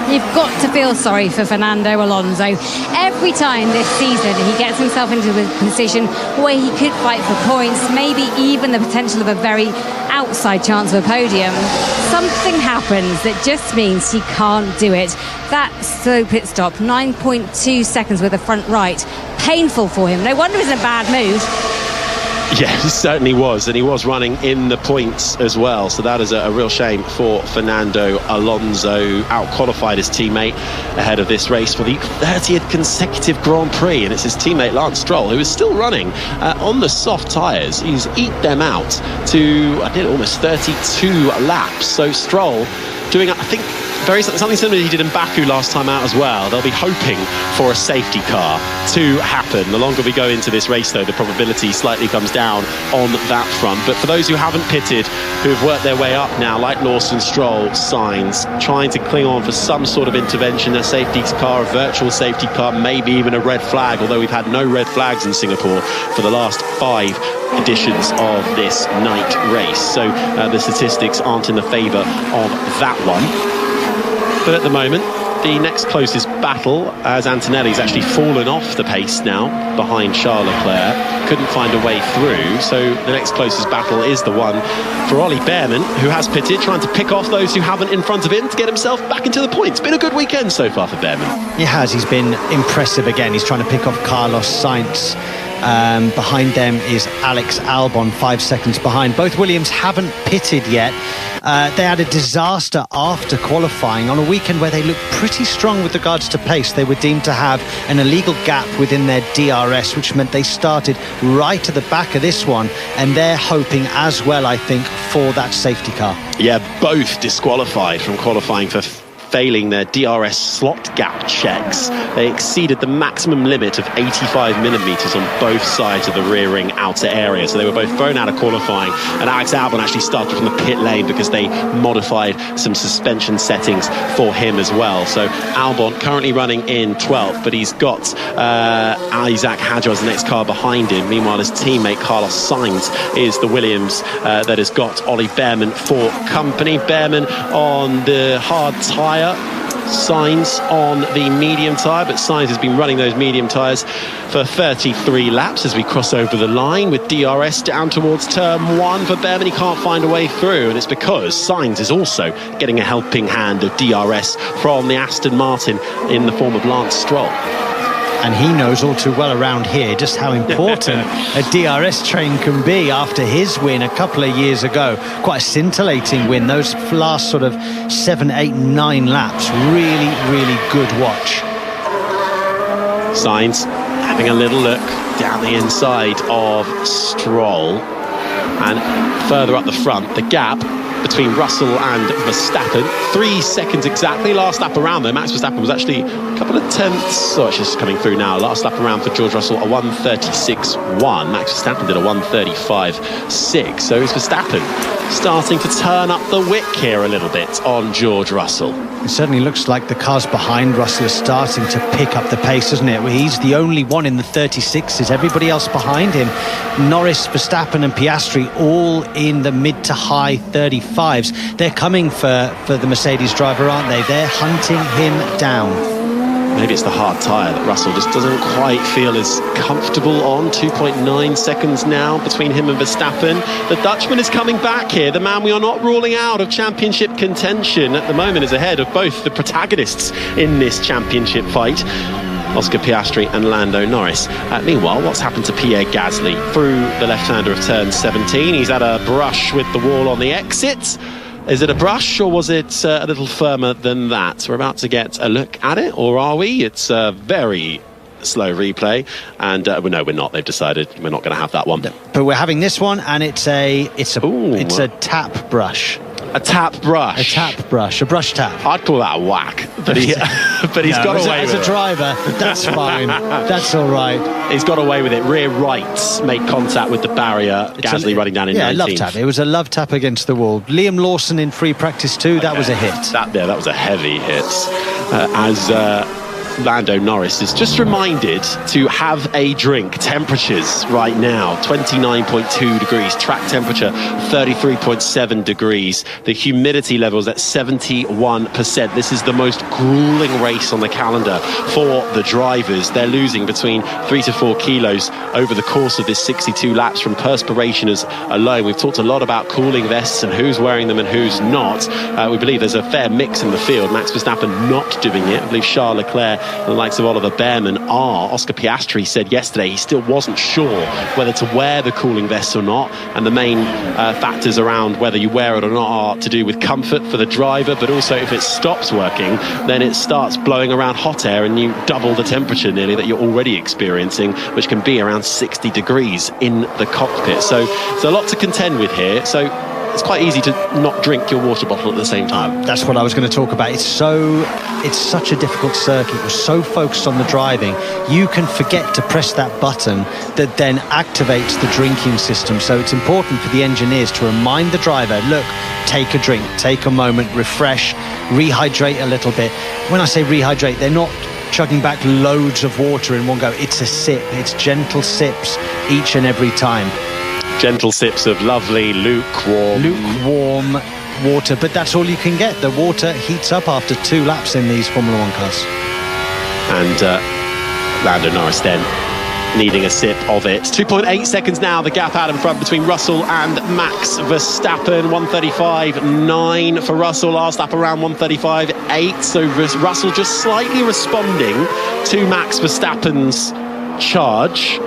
You've got to feel sorry for Fernando Alonso. Every time this season he gets himself into a position where he could fight for points, maybe even the potential of a very outside chance of a podium, something happens that just means he can't do it. That slow pit stop, 9.2 seconds with the front right, painful for him. No wonder he's in a bad mood. Yeah, he certainly was, and he was running in the points as well, so that is a real shame for Fernando Alonso. Out-qualified his teammate ahead of this race for the 30th consecutive Grand Prix, and it's his teammate Lance Stroll, who is still running on the soft tyres. He's eat them out to, I think, almost 32 laps, so Stroll doing, I think, something similar he did in Baku last time out as well. They'll be hoping for a safety car to happen. The longer we go into this race, though, the probability slightly comes down on that front. But for those who haven't pitted, who have worked their way up now, like Lawson, Stroll, Sainz, trying to cling on for some sort of intervention, a safety car, a virtual safety car, maybe even a red flag, although we've had no red flags in Singapore for the last 5 editions of this night race. So the statistics aren't in the favour of that one. But at the moment, the next closest battle, as Antonelli's actually fallen off the pace now behind Charles Leclerc, couldn't find a way through, so the next closest battle is the one for Ollie Behrman, who has pitted, trying to pick off those who haven't in front of him to get himself back into the points. Been a good weekend so far for Behrman. He has, he's been impressive again. He's trying to pick off Carlos Sainz. Behind them is Alex Albon, 5 seconds behind. Both Williams haven't pitted yet. They had a disaster after qualifying on a weekend where they looked pretty strong with regards to pace. They were deemed to have an illegal gap within their DRS, which meant they started right at the back of this one, and they're hoping as well, I think, for that safety car. Yeah, both disqualified from qualifying for failing their DRS slot gap checks. They exceeded the maximum limit of 85 millimetres on both sides of the rear ring outer area, so they were both thrown out of qualifying, and Alex Albon actually started from the pit lane because they modified some suspension settings for him as well. So Albon currently running in 12th, but he's got Isaac Hadjar as the next car behind him. Meanwhile, his teammate Carlos Sainz is the Williams that has got Ollie Behrman for company. Behrman on the hard tyre, Sainz on the medium tyre, but Sainz has been running those medium tyres for 33 laps as we cross over the line, with DRS down towards turn 1 for Behrman. He can't find a way through, and it's because Sainz is also getting a helping hand of DRS from the Aston Martin in the form of Lance Stroll. And he knows all too well around here just how important a DRS train can be after his win a couple of years ago. Quite a scintillating win. Those last sort of 7, 8, 9 laps, really, really good watch. Sainz having a little look down the inside of Stroll, and further up the front, the gap between Russell and Verstappen, 3 seconds exactly. Last lap around though, Max Verstappen was actually a couple of tenths, it's just coming through now. Last lap around for George Russell, a 1:36.1. Max Verstappen did a 1:35.6. So it's Verstappen starting to turn up the wick here a little bit on George Russell. It certainly looks like the cars behind Russell are starting to pick up the pace, isn't it? He's the only one in the 36s. Everybody else behind him, Norris, Verstappen and Piastri, all in the mid to high 35s. They're coming for the Mercedes driver, aren't they? They're hunting him down. Maybe it's the hard tyre that Russell just doesn't quite feel as comfortable on. 2.9 seconds now between him and Verstappen. The Dutchman is coming back here. The man we are not ruling out of championship contention at the moment is ahead of both the protagonists in this championship fight. Oscar Piastri and Lando Norris. Meanwhile, what's happened to Pierre Gasly through the left-hander of turn 17? He's had a brush with the wall on the exit. Is it a brush, or was it a little firmer than that? We're about to get a look at it, or are we? It's a very slow replay, and no, we're not. They've decided we're not going to have that one. But we're having this one, and it's a tap brush. A tap brush. A tap brush. A brush tap. I'd call that a whack. But he's got away with it. As a driver, that's fine. That's all right. He's got away with it. Rear right made contact with the barrier. Gasly running down in 19th. Yeah, love tap. It was a love tap against the wall. Liam Lawson in free practice 2. That was a hit. That was a heavy hit. Lando Norris is just reminded to have a drink. Temperatures right now 29.2 degrees, track temperature 33.7 degrees, the humidity levels at 71%. This is the most grueling race on the calendar for the drivers. They're losing between 3 to 4 kilos over the course of this 62 laps from perspiration alone. We've talked a lot about cooling vests and who's wearing them and who's not. We believe there's a fair mix in the field. Max Verstappen not doing it. I believe Charles Leclerc, the likes of Oliver Behrman are. Oscar Piastri said yesterday he still wasn't sure whether to wear the cooling vest or not, and the main factors around whether you wear it or not are to do with comfort for the driver, but also if it stops working, then it starts blowing around hot air and you double the temperature nearly that you're already experiencing, which can be around 60 degrees in the cockpit. So there's a lot to contend with here. So it's quite easy to not drink your water bottle at the same time. That's what I was going to talk about. It's such a difficult circuit. We're so focused on the driving, you can forget to press that button that then activates the drinking system. So it's important for the engineers to remind the driver, look, take a drink, take a moment, refresh, rehydrate a little bit. When I say rehydrate, they're not chugging back loads of water in one go. It's a sip. It's gentle sips each and every time. Gentle sips of lovely lukewarm water, but that's all you can get. The water heats up after 2 laps in these Formula 1 cars. And Lando Norris then needing a sip of it. 2.8 seconds now, the gap out in front between Russell and Max Verstappen. 1:35.9 for Russell, last lap around 1:35.8. So Russell just slightly responding to Max Verstappen's charge.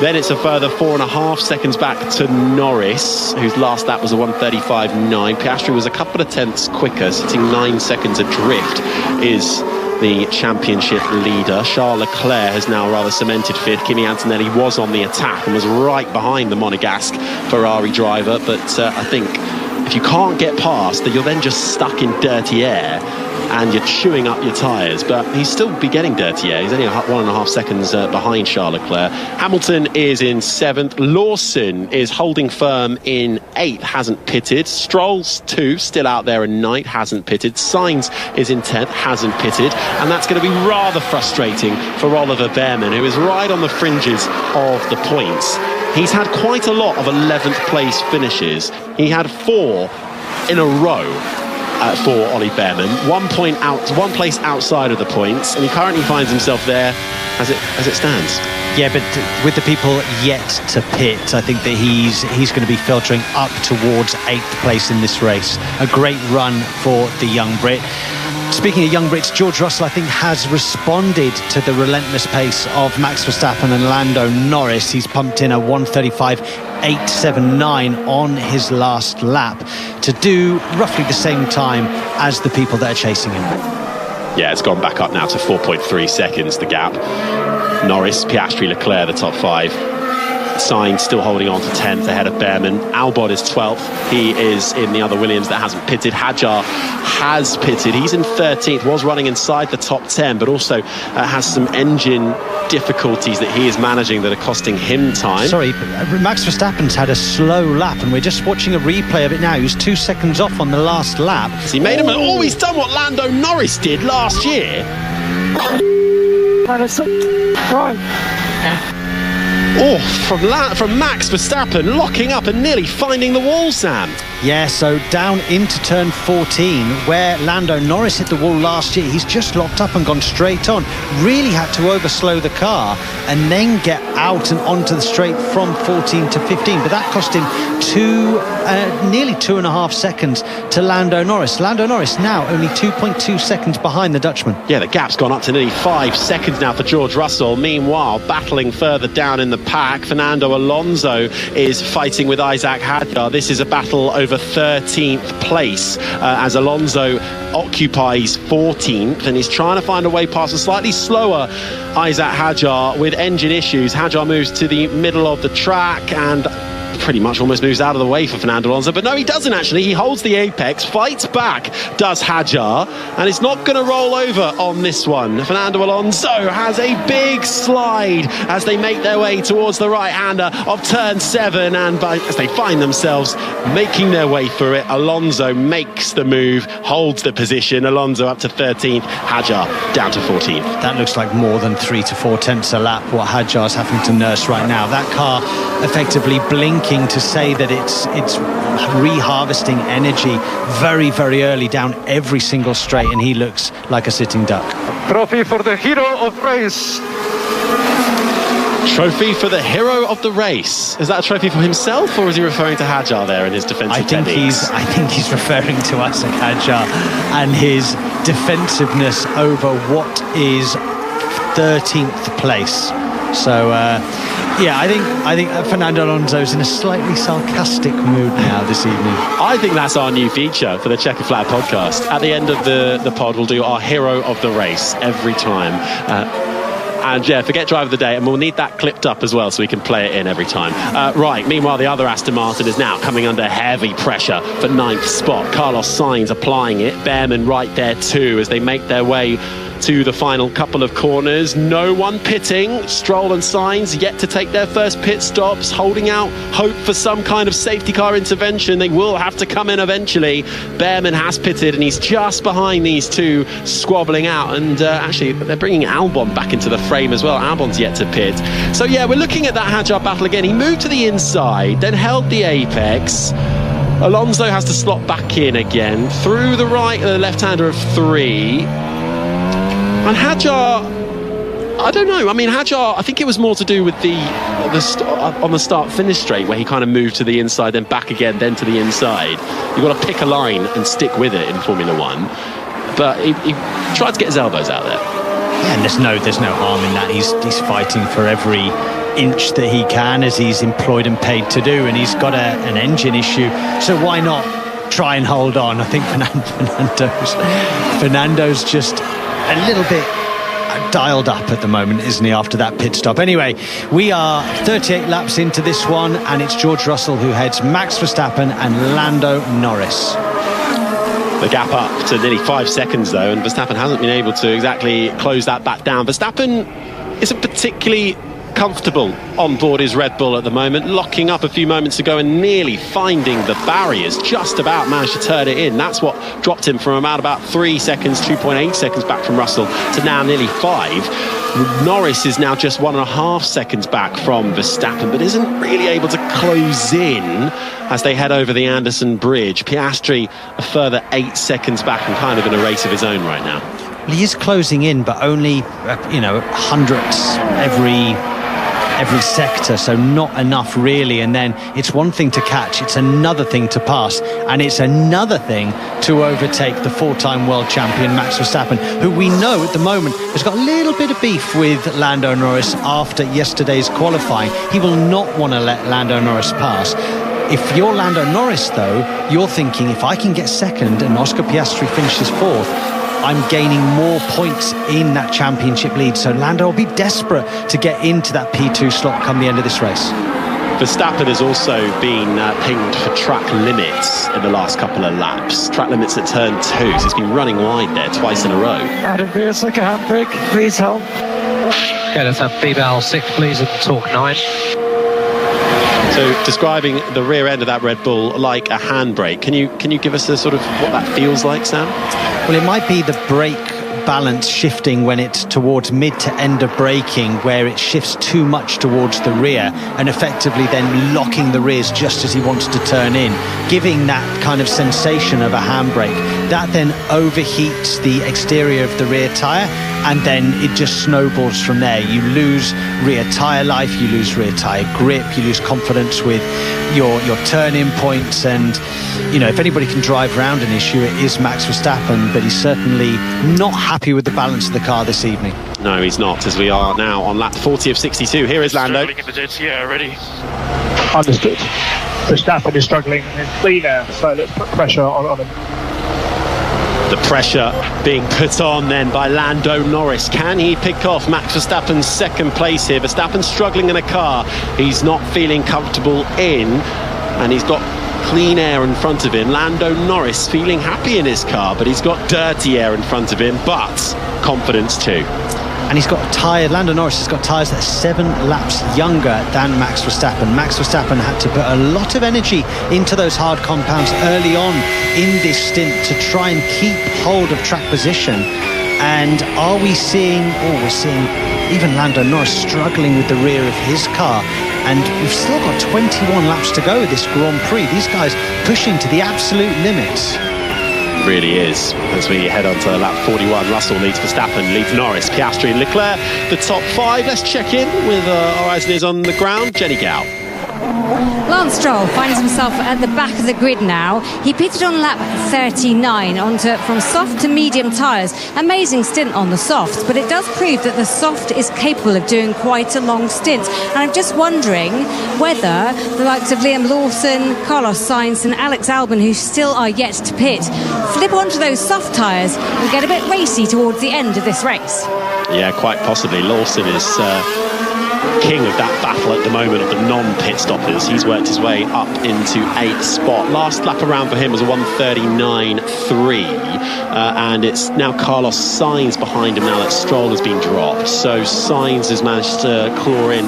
Then it's a further 4.5 seconds back to Norris, whose last lap was a 1:35.9. Piastri was a couple of tenths quicker, sitting 9 seconds adrift, is the championship leader. Charles Leclerc has now rather cemented 5th. Kimi Antonelli was on the attack and was right behind the Monegasque Ferrari driver, but I think if you can't get past, that you're then just stuck in dirty air and you're chewing up your tyres. But he's still be getting dirty air. He's only 1.5 seconds behind Charles Leclerc. Hamilton is in 7th. Lawson is holding firm in 8th, hasn't pitted. Stroll's 2, still out there in 9th, hasn't pitted. Sainz is in 10th, hasn't pitted. And that's going to be rather frustrating for Oliver Behrman, who is right on the fringes of the points. He's had quite a lot of 11th place finishes. He had 4 in a row for Ollie Behrman. 1 place outside of the points, and he currently finds himself there as it stands. Yeah, but with the people yet to pit, I think that he's going to be filtering up towards 8th place in this race. A great run for the young Brit. Speaking of young Brits, George Russell, I think, has responded to the relentless pace of Max Verstappen and Lando Norris. He's pumped in a 1:35.879 on his last lap to do roughly the same time as the people that are chasing him. Yeah, it's gone back up now to 4.3 seconds, the gap. Norris, Piastri, Leclerc, the top 5. Sainz still holding on to 10th ahead of Behrman. Albon is 12th. He is in the other Williams that hasn't pitted. Hadjar has pitted. He's in 13th, was running inside the top 10, but also has some engine difficulties that he is managing that are costing him time. Sorry, Max Verstappen's had a slow lap, and we're just watching a replay of it now. He was 2 seconds off on the last lap. So he made him. Oh, he's done what Lando Norris did last year. From Max Verstappen, locking up and nearly finding the wall, Sam. Yeah, so down into turn 14, where Lando Norris hit the wall last year, he's just locked up and gone straight on. Really had to overslow the car and then get out and onto the straight from 14 to 15. But that cost him nearly 2.5 seconds to Lando Norris. Lando Norris now only 2.2 seconds behind the Dutchman. Yeah, the gap's gone up to nearly 5 seconds now for George Russell. Meanwhile, battling further down in the pack, Fernando Alonso is fighting with Isaac Hadjar. This is a battle over 13th place as Alonso occupies 14th and he's trying to find a way past a slightly slower Isaac Hadjar with engine issues. Hadjar moves to the middle of the track and pretty much almost moves out of the way for Fernando Alonso, but no, he doesn't actually. He holds the apex, fights back, does Hadjar, and it's not going to roll over on this one. Fernando Alonso has a big slide as they make their way towards the right-hander of turn 7, and as they find themselves making their way through it, Alonso makes the move, holds the position. Alonso up to 13th, Hadjar down to 14th. That looks like more than 3 to 4 tenths a lap what Hadjar's having to nurse right now. That car effectively blinking to say that it's reharvesting energy very, very early down every single straight, and he looks like a sitting duck. Trophy for the hero of race. Trophy for the hero of the race. Is that a trophy for himself, or is he referring to Hadjar there in his defensive techniques? I think he's referring to Isaac Hadjar and his defensiveness over what is 13th place. So I think Fernando Alonso's in a slightly sarcastic mood now this evening. I think that's our new feature for the Checker Flag podcast. At the end of the pod, we'll do our hero of the race every time. And yeah, forget driver of the day, and we'll need that clipped up as well so we can play it in every time. Right, meanwhile, the other Aston Martin is now coming under heavy pressure for 9th spot. Carlos Sainz applying it, Behrman right there too as they make their way to the final couple of corners. No one pitting. Stroll and Sainz yet to take their first pit stops, holding out hope for some kind of safety car intervention. They will have to come in eventually. Behrman has pitted and he's just behind these two, squabbling out, and actually they're bringing Albon back into the frame as well. Albon's yet to pit. So yeah, we're looking at that Hadjar battle again. He moved to the inside, then held the apex. Alonso has to slot back in again through the right, the left-hander of 3. And Hadjar, I don't know. I mean, Hadjar, I think it was more to do with on the start-finish straight where he kind of moved to the inside, then back again, then to the inside. You've got to pick a line and stick with it in Formula One. But he tried to get his elbows out there. Yeah, and there's no harm in that. He's fighting for every inch that he can, as he's employed and paid to do, and he's got an engine issue. So why not try and hold on? I think Fernando's just a little bit dialed up at the moment, isn't he, after that pit stop? Anyway, we are 38 laps into this one, and it's George Russell who heads Max Verstappen and Lando Norris. The gap up to nearly 5 seconds though, and Verstappen hasn't been able to exactly close that back down. Verstappen isn't particularly comfortable on board his Red Bull at the moment, locking up a few moments ago and nearly finding the barriers, just about managed to turn it in. That's what dropped him from about 3 seconds, 2.8 seconds back from Russell to now nearly 5. Norris is now just 1.5 seconds back from Verstappen, but isn't really able to close in as they head over the Anderson Bridge. Piastri a further 8 seconds back and kind of in a race of his own right now. Well, he is closing in, but only hundredths every sector, so not enough really. And then it's one thing to catch, it's another thing to pass, and it's another thing to overtake the 4-time world champion Max Verstappen, who we know at the moment has got a little bit of beef with Lando Norris after yesterday's qualifying. He will not want to let Lando Norris pass. If you're Lando Norris though, you're thinking, if I can get second and Oscar Piastri finishes 4th, I'm gaining more points in that championship lead. So Lando will be desperate to get into that P2 slot come the end of this race. Verstappen has also been pinged for track limits in the last couple of laps. Track limits at turn 2, so he's been running wide there twice in a row. Adam Pierce, like a handbrake, please help. Okay, let's have B-Bal 6 please and talk 9. So describing the rear end of that Red Bull like a handbrake. Can you give us a sort of what that feels like, Sam? Well, it might be the brake balance shifting when it's towards mid to end of braking, where it shifts too much towards the rear and effectively then locking the rears just as he wants to turn in, giving that kind of sensation of a handbrake. That then overheats the exterior of the rear tyre, and then it just snowballs from there. You lose rear tyre life, you lose rear tyre grip, you lose confidence with your turn-in points. And, you know, if anybody can drive around an issue, it is Max Verstappen, but he's certainly not happy with the balance of the car this evening. No, he's not, as we are now on lap 40 of 62. Here is Lando. Yeah, ready. Understood. Verstappen is struggling in clean air, so let's put pressure on him. The pressure being put on then by Lando Norris. Can he pick off Max Verstappen's second place here? Verstappen struggling in a car he's not feeling comfortable in, and he's got clean air in front of him. Lando Norris feeling happy in his car, but he's got dirty air in front of him, but confidence too. And he's got Lando Norris has got tyres that are 7 laps younger than Max Verstappen. Max Verstappen had to put a lot of energy into those hard compounds early on in this stint to try and keep hold of track position. And are we seeing, we're seeing even Lando Norris struggling with the rear of his car. And we've still got 21 laps to go this Grand Prix. These guys pushing to the absolute limits. Really is. As we head on to lap 41, Russell leads Verstappen, leads Norris, Piastri and Leclerc. The top 5. Let's check in with our eyes and ears on the ground. Jenny Gow. Lance Stroll finds himself at the back of the grid now. He pitted on lap 39 from soft to medium tyres. Amazing stint on the softs, but it does prove that the soft is capable of doing quite a long stint. And I'm just wondering whether the likes of Liam Lawson, Carlos Sainz and Alex Albon, who still are yet to pit, flip onto those soft tyres and get a bit racy towards the end of this race. Yeah, quite possibly. Lawson is king of that battle at the moment of the non-pit stoppers. He's worked his way up into 8th spot. Last lap around for him was a 1:39.3, and it's now Carlos Sainz behind him now that Stroll has been dropped. So Sainz has managed to claw in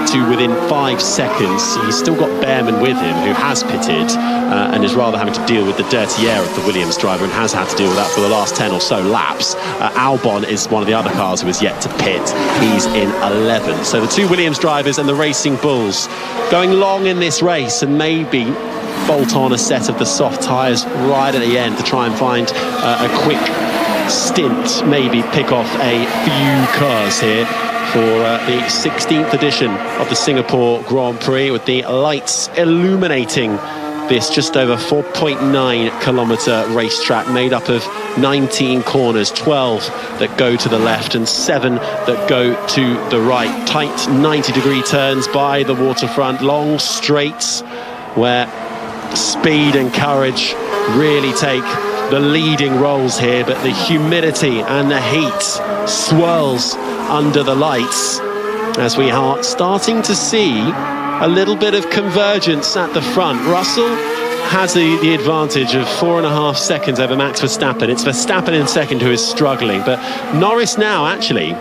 to within 5 seconds. He's still got Behrman with him, who has pitted and is rather having to deal with the dirty air of the Williams driver and has had to deal with that for the last 10 or so laps. Albon is one of the other cars who is yet to pit. He's in 11th. So the two Williams drivers and the Racing Bulls going long in this race, and maybe bolt on a set of the soft tyres right at the end to try and find a quick stint, maybe pick off a few cars here for the 16th edition of the Singapore Grand Prix, with the lights illuminating this just over 4.9 kilometre racetrack made up of 19 corners, 12 that go to the left and 7 that go to the right. Tight 90-degree turns by the waterfront, long straights where speed and courage really take the leading roles here, but the humidity and the heat swirls under the lights as we are starting to see a little bit of convergence at the front. Russell has the advantage of 4.5 seconds over Max Verstappen. It's Verstappen in second who is struggling, but Norris now actually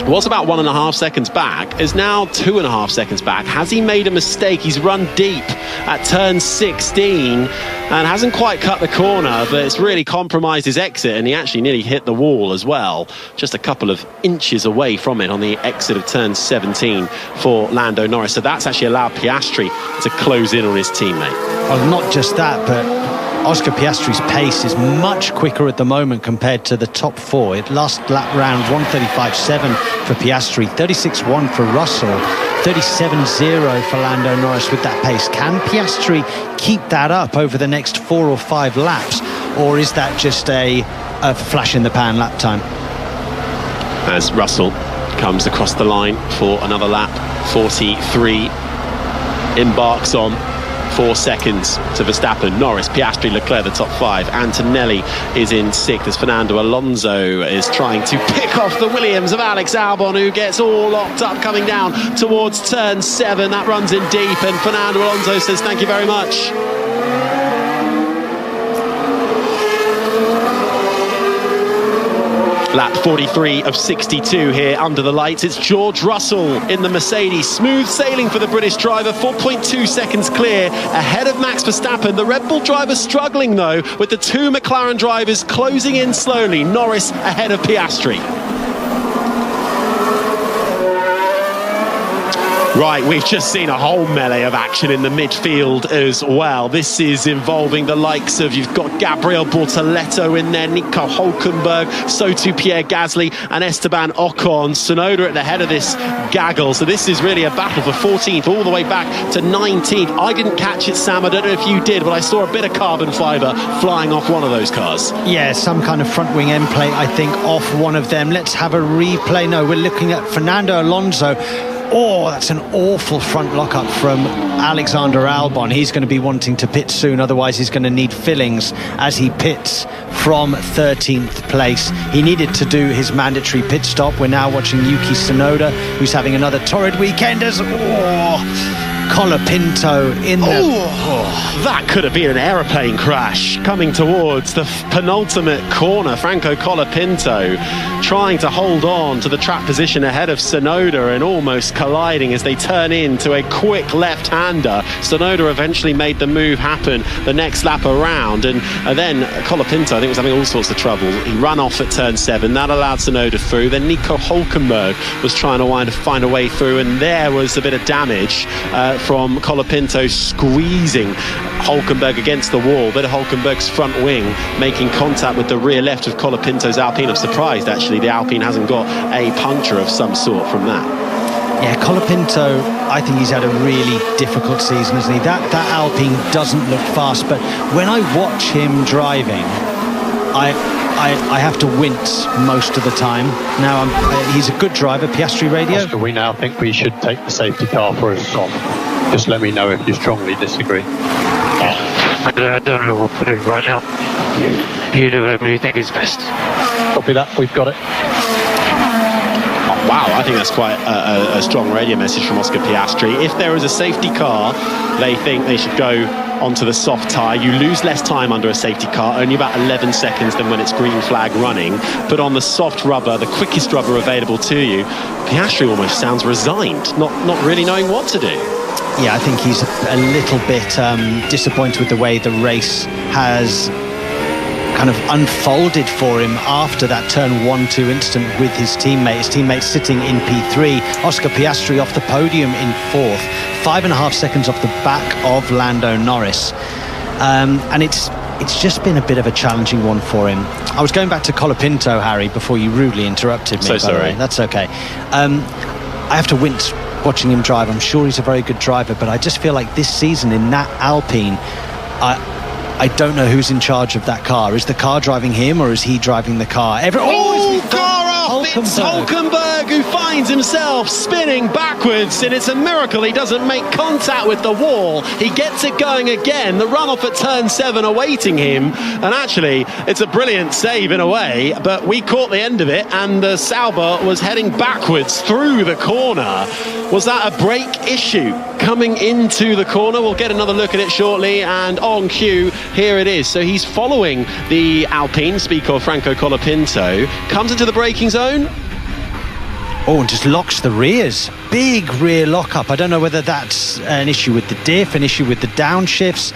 was about 1.5 seconds back, is now 2.5 seconds back. Has he made a mistake? He's run deep at turn 16 and hasn't quite cut the corner, but it's really compromised his exit, and he actually nearly hit the wall as well, just a couple of inches away from it on the exit of turn 17 for Lando Norris. So that's actually allowed Piastri to close in on his teammate. Well, not just that, but Oscar Piastri's pace is much quicker at the moment compared to the top 4. It last lap round 1:35.7 for Piastri, 36.1 for Russell, 37.0 for Lando Norris with that pace. Can Piastri keep that up over the next 4 or 5 laps, or is that just a flash in the pan lap time? As Russell comes across the line for another lap, 43 embarks on 4 seconds to Verstappen, Norris, Piastri, Leclerc, the top 5. Antonelli is in 6th as Fernando Alonso is trying to pick off the Williams of Alex Albon, who gets all locked up coming down towards turn 7. That runs in deep, and Fernando Alonso says thank you very much. Lap 43 of 62 here under the lights. It's George Russell in the Mercedes. Smooth sailing for the British driver, 4.2 seconds clear ahead of Max Verstappen. The Red Bull driver struggling though, with the two McLaren drivers closing in slowly. Norris ahead of Piastri. Right, we've just seen a whole melee of action in the midfield as well. This is involving the likes of, you've got Gabriel Bortoleto in there, Nico Hülkenberg, so too Pierre Gasly and Esteban Ocon. Tsunoda at the head of this gaggle. So this is really a battle for 14th all the way back to 19th. I didn't catch it, Sam. I don't know if you did, but I saw a bit of carbon fibre flying off one of those cars. Yeah, some kind of front wing end plate, I think, off one of them. Let's have a replay. No, we're looking at Fernando Alonso. Oh, that's an awful front lockup from Alexander Albon. He's going to be wanting to pit soon, otherwise he's going to need fillings as he pits from 13th place. He needed to do his mandatory pit stop. We're now watching Yuki Tsunoda, who's having another torrid weekend as Colapinto in the... That could have been an aeroplane crash coming towards the penultimate corner. Franco Colapinto trying to hold on to the track position ahead of Tsunoda and almost colliding as they turn into a quick left-hander. Tsunoda eventually made the move happen the next lap around, and then Colapinto, I think, was having all sorts of trouble. He ran off at turn 7. That allowed Tsunoda through. Then Nico Hülkenberg was trying to find a way through, and there was a bit of damage from Colapinto squeezing Hülkenberg against the wall. Bit of Hülkenberg's front wing making contact with the rear left of Colapinto's Alpine. I'm surprised actually the Alpine hasn't got a puncture of some sort from that. Yeah, Colapinto, I think he's had a really difficult season, hasn't he? That Alpine doesn't look fast, but when I watch him driving, I have to wince most of the time. Now, he's a good driver. Piastri Radio. Oscar, we now think we should take the safety car for a stop. Just let me know if you strongly disagree. I don't know what to do right now. You do whatever you think is best. Copy that, we've got it. Oh, wow, I think that's quite a strong radio message from Oscar Piastri. If there is a safety car, they think they should go onto the soft tyre. You lose less time under a safety car, only about 11 seconds than when it's green flag running. But on the soft rubber, the quickest rubber available to you, Piastri almost sounds resigned, not really knowing what to do. Yeah, I think he's a little bit disappointed with the way the race has kind of unfolded for him after that turn 1-2 incident with his teammate. His teammate sitting in P3. Oscar Piastri off the podium in 4th, 5.5 seconds off the back of Lando Norris. And it's just been a bit of a challenging one for him. I was going back to Colapinto, Harry, before you rudely interrupted me. So sorry. That's okay. I have to wince watching him drive. I'm sure he's a very good driver, but I just feel like this season in that Alpine, I don't know who's in charge of that car. Is the car driving him, or is he driving the car? Car off! It's Hülkenberg who finds himself spinning backwards, and it's a miracle he doesn't make contact with the wall. He gets it going again. The runoff at turn 7 awaiting him, and actually it's a brilliant save in a way, but we caught the end of it, and the Sauber was heading backwards through the corner. Was that a brake issue coming into the corner? We'll get another look at it shortly, and on cue, here it is. So he's following the Alpine, speak of Franco Colapinto, comes into the braking zone. Oh, and just locks the rears. Big rear lockup. I don't know whether that's an issue with the diff, an issue with the downshifts,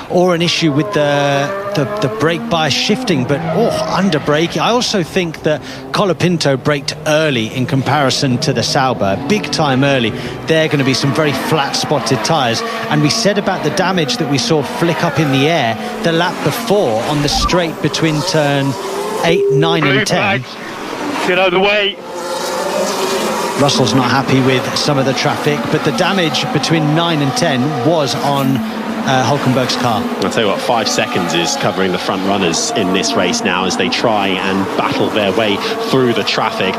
or an issue with the brake bias shifting, but under braking. I also think that Colapinto braked early in comparison to the Sauber, big time early. They're going to be some very flat spotted tyres, and we said about the damage that we saw flick up in the air the lap before on the straight between turn 8, 9 and 10. Get out of the way. Russell's not happy with some of the traffic, but the damage between 9 and 10 was on Hülkenberg's car. I'll tell you what, 5 seconds is covering the front runners in this race now as they try and battle their way through the traffic.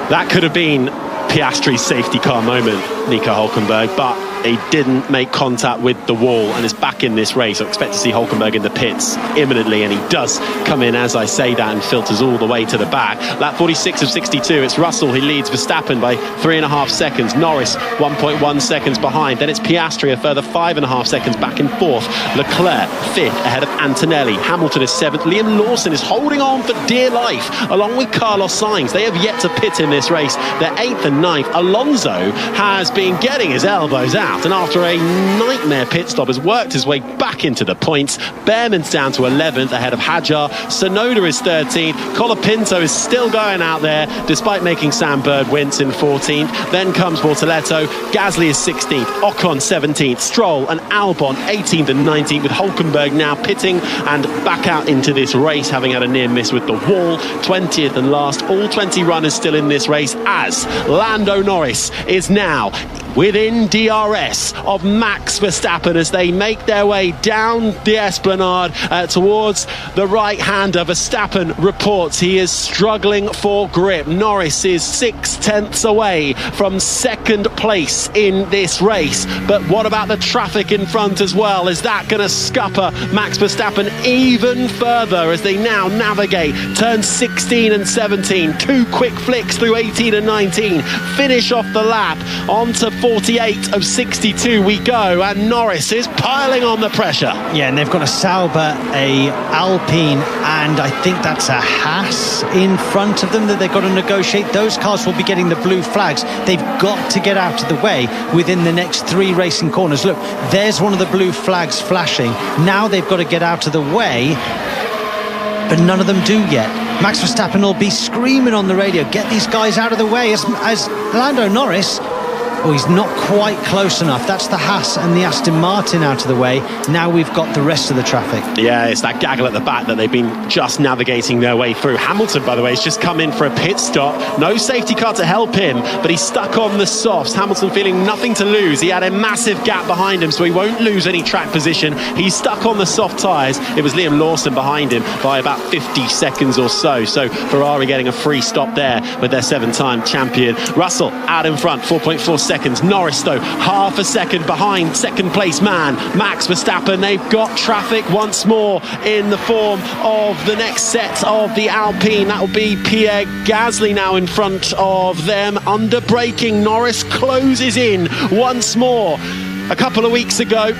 That could have been Piastri's safety car moment, Nico Hülkenberg, but He didn't make contact with the wall and is back in this race. I expect to see Hulkenberg in the pits imminently, and he does come in as I say that and filters all the way to the back. Lap 46 of 62, it's Russell who leads Verstappen by 3.5 seconds. Norris 1.1 seconds behind. Then it's Piastri a further 5.5 seconds back in fourth. Leclerc fifth ahead of Antonelli. Hamilton is seventh. Liam Lawson is holding on for dear life along with Carlos Sainz. They have yet to pit in this race. They're 8th and 9th. Alonso has been getting his elbows out, and after a nightmare pit stop has worked his way back into the points. Behrman's down to 11th ahead of Hadjar. Sonoda is 13th. Colapinto is still going out there despite making Sam Bird wince in 14th. Then comes Bortoletto. Gasly is 16th. Ocon 17th. Stroll and Albon 18th and 19th, with Hulkenberg now pitting and back out into this race, having had a near miss with the wall. 20th and last. All 20 runners still in this race, as Lando Norris is now within DRS of Max Verstappen as they make their way down the Esplanade towards the right-hander. Verstappen reports he is struggling for grip. Norris is 6/10 away from second place in this race. But what about the traffic in front as well? Is that going to scupper Max Verstappen even further as they now navigate turns 16 and 17? Two quick flicks through 18 and 19. Finish off the lap onto 48 of 62 we go, and Norris is piling on the pressure. Yeah, and they've got a Sauber, a Alpine, and I think that's a Haas in front of them that they've got to negotiate. Those cars will be getting the blue flags. They've got to get out of the way within the next 3 racing corners. Look, there's one of the blue flags flashing. Now they've got to get out of the way, but none of them do yet. Max Verstappen will be screaming on the radio, get these guys out of the way, as Lando Norris, oh, he's not quite close enough. That's the Haas and the Aston Martin out of the way. Now we've got the rest of the traffic. Yeah, it's that gaggle at the back that they've been just navigating their way through. Hamilton, by the way, has just come in for a pit stop. No safety car to help him, but he's stuck on the softs. Hamilton feeling nothing to lose. He had a massive gap behind him, so he won't lose any track position. He's stuck on the soft tyres. It was Liam Lawson behind him by about 50 seconds or so. So Ferrari getting a free stop there with their 7-time champion. Russell out in front, 4.4 seconds. Norris, though, half a second behind second place man Max Verstappen. They've got traffic once more in the form of the next set of the Alpine. That will be Pierre Gasly now in front of them. Under braking, Norris closes in once more. A couple of weeks ago,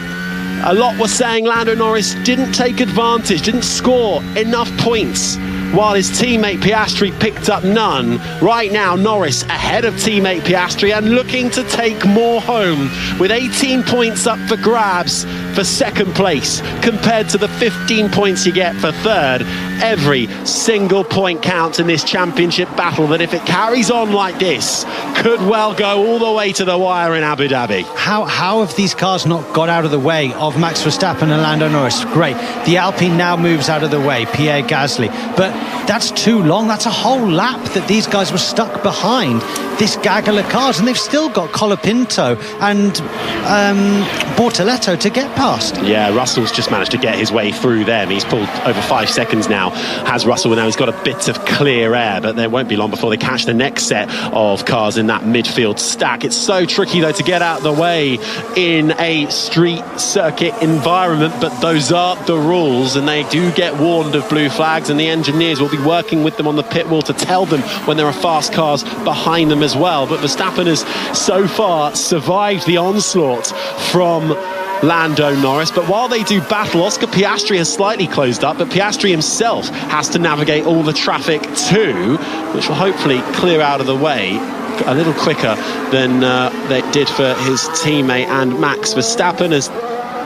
a lot was saying Lando Norris didn't take advantage, didn't score enough points, while his teammate Piastri picked up none. Right now, Norris ahead of teammate Piastri and looking to take more home, with 18 points up for grabs for second place compared to the 15 points you get for third. Every single point counts in this championship battle that, if it carries on like this, could well go all the way to the wire in Abu Dhabi. How have these cars not got out of the way of Max Verstappen and Lando Norris? Great. The Alpine now moves out of the way, Pierre Gasly. But that's too long. That's a whole lap that these guys were stuck behind this gaggle of cars, and they've still got Colapinto and Bortoletto to get past. Yeah, Russell's just managed to get his way through them. He's pulled over 5 seconds now, has Russell. Now he's got a bit of clear air, but there won't be long before they catch the next set of cars in that midfield stack. It's so tricky, though, to get out of the way in a street circuit environment, but those are the rules, and they do get warned of blue flags, and the engineers will be working with them on the pit wall to tell them when there are fast cars behind them as well. But Verstappen has so far survived the onslaught from Lando Norris. But while they do battle, Oscar Piastri has slightly closed up, but Piastri himself has to navigate all the traffic too, which will hopefully clear out of the way a little quicker than they did for his teammate and Max Verstappen, as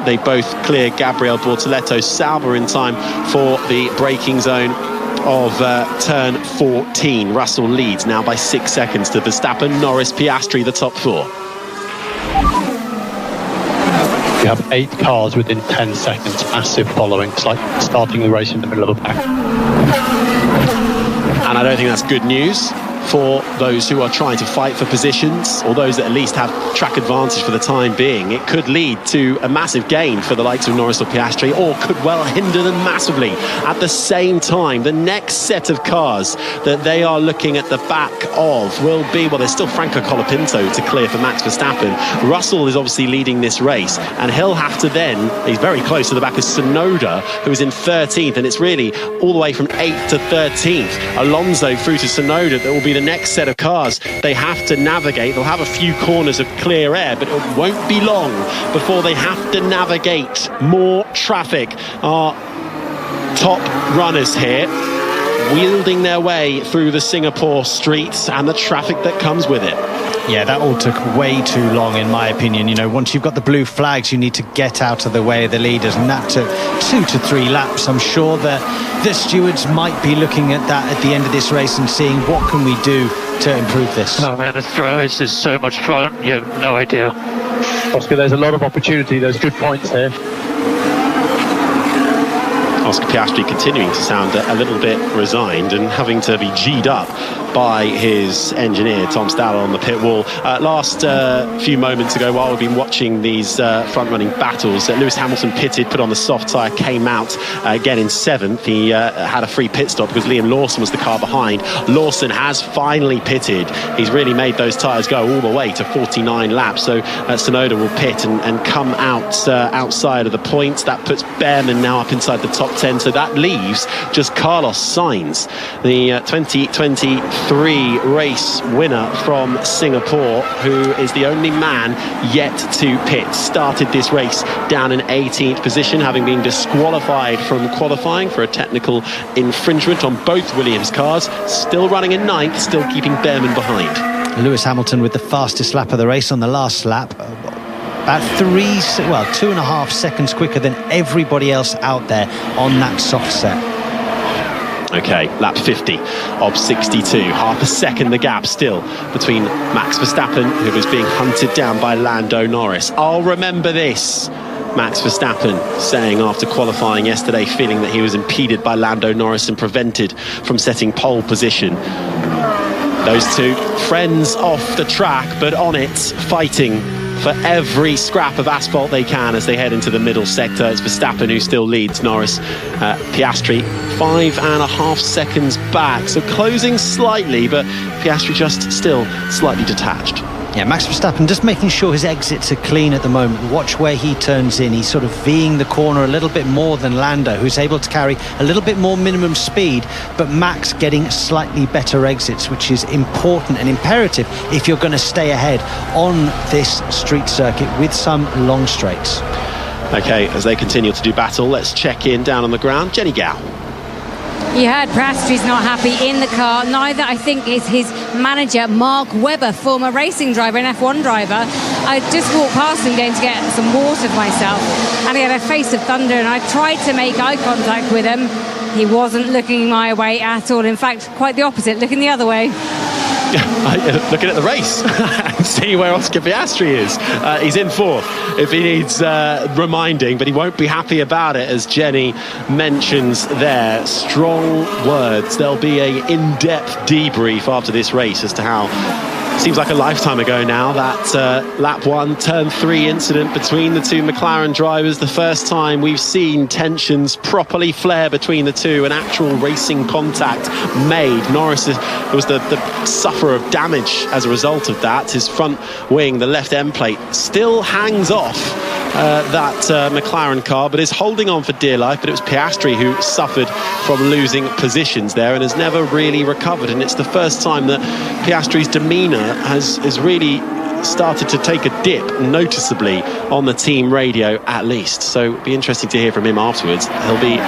they both clear Gabriel Bortoletto's Sauber in time for the braking zone of turn 14. Russell leads now by 6 seconds to Verstappen, Norris, Piastri, the top four. You have 8 cars within 10 seconds, massive following. It's like starting the race in the middle of a pack. And I don't think that's good news for those who are trying to fight for positions, or those that at least have track advantage for the time being. It could lead to a massive gain for the likes of Norris or Piastri, or could well hinder them massively. At the same time, the next set of cars that they are looking at the back of will be, well, there's still Franco Colapinto to clear for Max Verstappen. Russell is obviously leading this race, and he'll have to then, he's very close to the back of Tsunoda, who is in 13th, and it's really all the way from 8th to 13th. Alonso through to Tsunoda, that will be the next set of cars they have to navigate. They'll have a few corners of clear air, but it won't be long before they have to navigate more traffic. Our top runners here wielding their way through the Singapore streets and the traffic that comes with it. Yeah, that all took way too long, in my opinion. You know, once you've got the blue flags, you need to get out of the way of the leaders, and that took 2 to 3 laps. I'm sure that the stewards might be looking at that at the end of this race and seeing what can we do to improve this. Oh man, this race is so much fun. You have no idea. Oscar, there's a lot of opportunity. There's good points here. Oscar Piastri continuing to sound a little bit resigned and having to be G'd up by his engineer Tom Staller on the pit wall. Last few moments ago, while we've been watching these front-running battles, Lewis Hamilton pitted, put on the soft tyre, came out again in 7th. He had a free pit stop because Liam Lawson was the car behind. Lawson has finally pitted. He's really made those tyres go all the way to 49 laps. So Tsunoda will pit and come out outside of the points. That puts Behrman now up inside the top 10. So that leaves just Carlos Sainz, the 2023 race winner from Singapore, who is the only man yet to pit. Started this race down in 18th position, having been disqualified from qualifying for a technical infringement on both Williams cars. Still running in 9th, still keeping Behrman behind. Lewis Hamilton with the fastest lap of the race on the last lap. About 2.5 seconds quicker than everybody else out there on that soft set. Okay, lap 50 of 62. Half a second the gap still between Max Verstappen, who was being hunted down by Lando Norris. I'll remember this, Max Verstappen saying after qualifying yesterday, feeling that he was impeded by Lando Norris and prevented from setting pole position. Those two friends off the track, but on it, fighting for every scrap of asphalt they can as they head into the middle sector. It's Verstappen who still leads Norris. Piastri 5.5 seconds back, so closing slightly, but Piastri just still slightly detached. Yeah, Max Verstappen just making sure his exits are clean at the moment. Watch where he turns in. He's sort of V'ing the corner a little bit more than Lando, who's able to carry a little bit more minimum speed, but Max getting slightly better exits, which is important and imperative if you're going to stay ahead on this street circuit with some long straights. Okay, as they continue to do battle, let's check in down on the ground. Jenny Gow. You heard Piastri's not happy in the car. Neither, I think, is his manager, Mark Webber, former racing driver and F1 driver. I just walked past him going to get some water for myself, and he had a face of thunder, and I tried to make eye contact with him. He wasn't looking my way at all. In fact, quite the opposite, looking the other way. Looking at the race and see where Oscar Piastri is. He's in 4th if he needs reminding, but he won't be happy about it, as Jenny mentions there. Strong words. There'll be a in-depth debrief after this race as to how, seems like a lifetime ago now, that lap 1, turn 3 incident between the two McLaren drivers. The first time we've seen tensions properly flare between the two, an actual racing contact made. Norris was the sufferer of damage as a result of that. His front wing, the left end plate, still hangs off that McLaren car, but is holding on for dear life. But it was Piastri who suffered from losing positions there and has never really recovered, and it's the first time that Piastri's demeanour has really started to take a dip noticeably on the team radio, at least. So it'll be interesting to hear from him afterwards. He'll be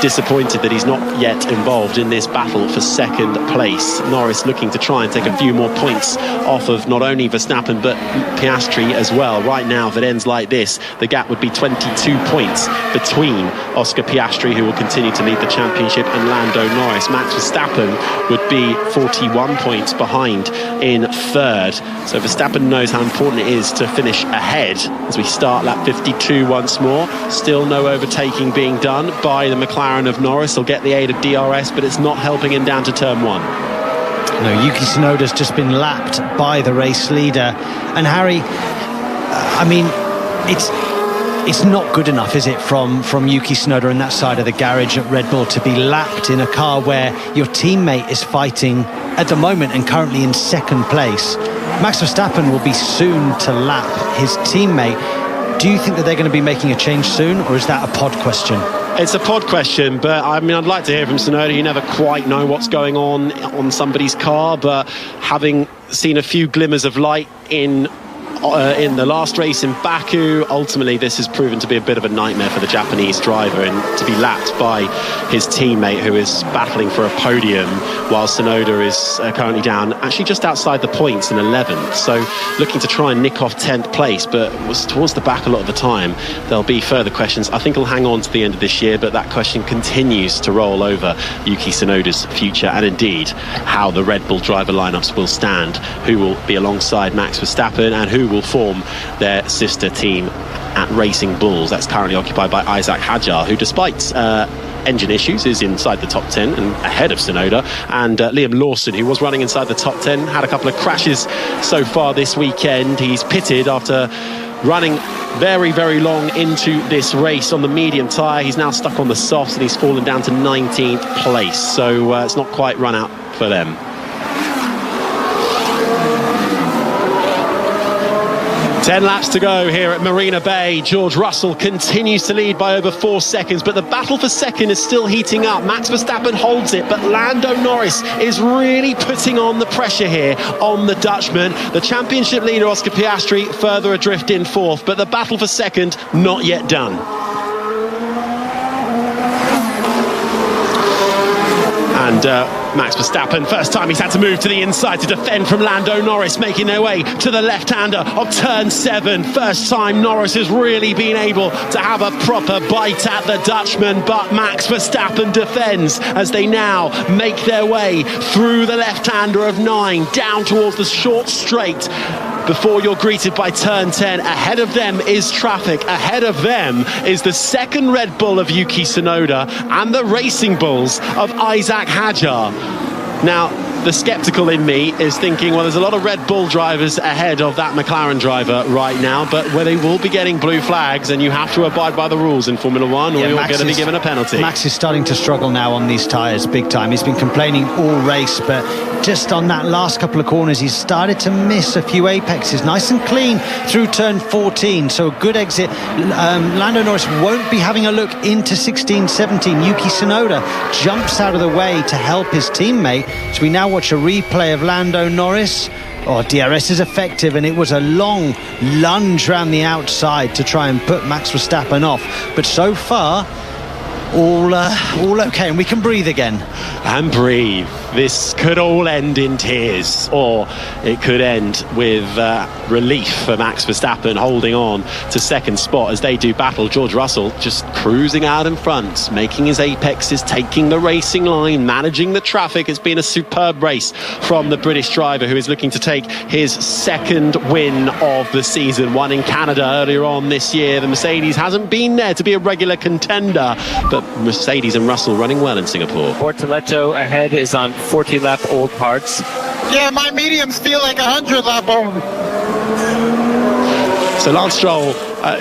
disappointed that he's not yet involved in this battle for second place. Norris looking to try and take a few more points off of not only Verstappen but Piastri as well. Right now, if it ends like this, the gap would be 22 points between Oscar Piastri, who will continue to lead the championship, and Lando Norris. Max Verstappen would be 41 points behind in 3rd. So Verstappen knows how important it is to finish ahead as we start lap 52 once more. Still no overtaking being done by the McLaren of Norris. He'll get the aid of DRS, but it's not helping him down to turn 1. No, Yuki Tsunoda's just been lapped by the race leader. And Harry, I mean, it's not good enough, is it, from Yuki Tsunoda and that side of the garage at Red Bull to be lapped in a car where your teammate is fighting at the moment and currently in second place. Max Verstappen will be soon to lap his teammate. Do you think that they're going to be making a change soon, or is that a pod question? It's a pod question, but I mean, I'd like to hear from Tsunoda. You never quite know what's going on somebody's car, but having seen a few glimmers of light in the last race in Baku, ultimately this has proven to be a bit of a nightmare for the Japanese driver, and to be lapped by his teammate who is battling for a podium while Tsunoda is currently down actually just outside the points in 11th, so looking to try and nick off 10th place, but was towards the back a lot of the time. There'll be further questions. I think he'll hang on to the end of this year, but that question continues to roll over Yuki Tsunoda's future, and indeed how the Red Bull driver lineups will stand, who will be alongside Max Verstappen and who will form their sister team at Racing Bulls. That's currently occupied by Isaac Hadjar, who despite engine issues is inside the top 10 and ahead of Tsunoda, and Liam Lawson, who was running inside the top 10, had a couple of crashes so far this weekend. He's pitted after running very, very long into this race on the medium tyre. He's now stuck on the softs and he's fallen down to 19th place, so it's not quite run out for them. 10 laps to go here at Marina Bay. George Russell continues to lead by over 4 seconds, but the battle for second is still heating up. Max Verstappen holds it, but Lando Norris is really putting on the pressure here on the Dutchman. The championship leader, Oscar Piastri, further adrift in fourth, but the battle for second not yet done. And Max Verstappen, first time he's had to move to the inside to defend from Lando Norris, making their way to the left-hander of turn 7. First time Norris has really been able to have a proper bite at the Dutchman, but Max Verstappen defends as they now make their way through the left-hander of 9, down towards the short straight, before you're greeted by turn 10. Ahead of them is traffic. Ahead of them is the second Red Bull of Yuki Tsunoda and the Racing Bulls of Isaac Hadjar. Now, the sceptical in me is thinking, well, there's a lot of Red Bull drivers ahead of that McLaren driver right now, but where they will be getting blue flags, and you have to abide by the rules in Formula One, or you're going to be given a penalty. Max is starting to struggle now on these tyres big time. He's been complaining all race, but just on that last couple of corners, he's started to miss a few apexes. Nice and clean through turn 14, so a good exit. Lando Norris won't be having a look into 16-17. Yuki Tsunoda jumps out of the way to help his teammate. So we now watch a replay of Lando Norris. DRS is effective, and it was a long lunge around the outside to try and put Max Verstappen off. But so far, all okay, and we can breathe again. And breathe. This could all end in tears, or it could end with relief for Max Verstappen holding on to second spot as they do battle. George Russell just cruising out in front, making his apexes, taking the racing line, managing the traffic. It's been a superb race from the British driver, who is looking to take his second win of the season. One in Canada earlier on this year. The Mercedes hasn't been there to be a regular contender, but Mercedes and Russell running well in Singapore. Bortoletto ahead is on 40 lap old parts. Yeah, my mediums feel like 100 lap old. So Lance Stroll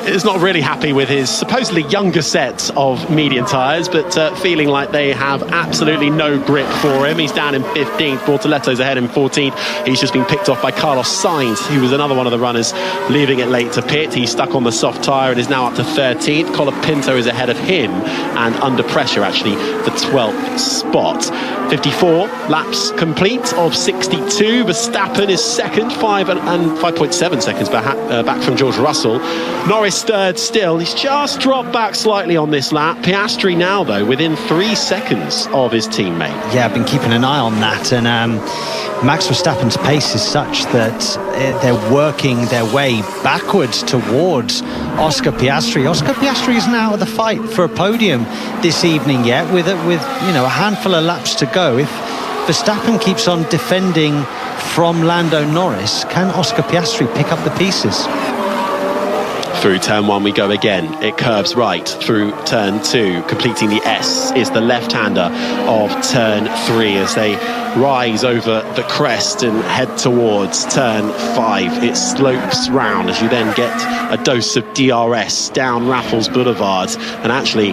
is not really happy with his supposedly younger set of medium tyres, but feeling like they have absolutely no grip for him. He's down in 15th. Bortoletto's ahead in 14th. He's just been picked off by Carlos Sainz, who was another one of the runners leaving it late to pit. He's stuck on the soft tyre and is now up to 13th. Colapinto is ahead of him and under pressure, actually, the 12th spot. 54 laps complete of 62. Verstappen is second, 5.7 seconds back from George Russell. Norris third still. He's just dropped back slightly on this lap. Piastri now, though, within 3 seconds of his teammate. Yeah, I've been keeping an eye on that, and Max Verstappen's pace is such that they're working their way backwards towards Oscar Piastri. Oscar Piastri is now at the fight for a podium this evening yet, with a handful of laps to go. If Verstappen keeps on defending from Lando Norris, can Oscar Piastri pick up the pieces? Through turn 1 we go again. It curves right through turn 2. Completing the S is the left-hander of turn 3 as they rise over the crest and head towards turn 5. It slopes round as you then get a dose of DRS down Raffles Boulevard, and actually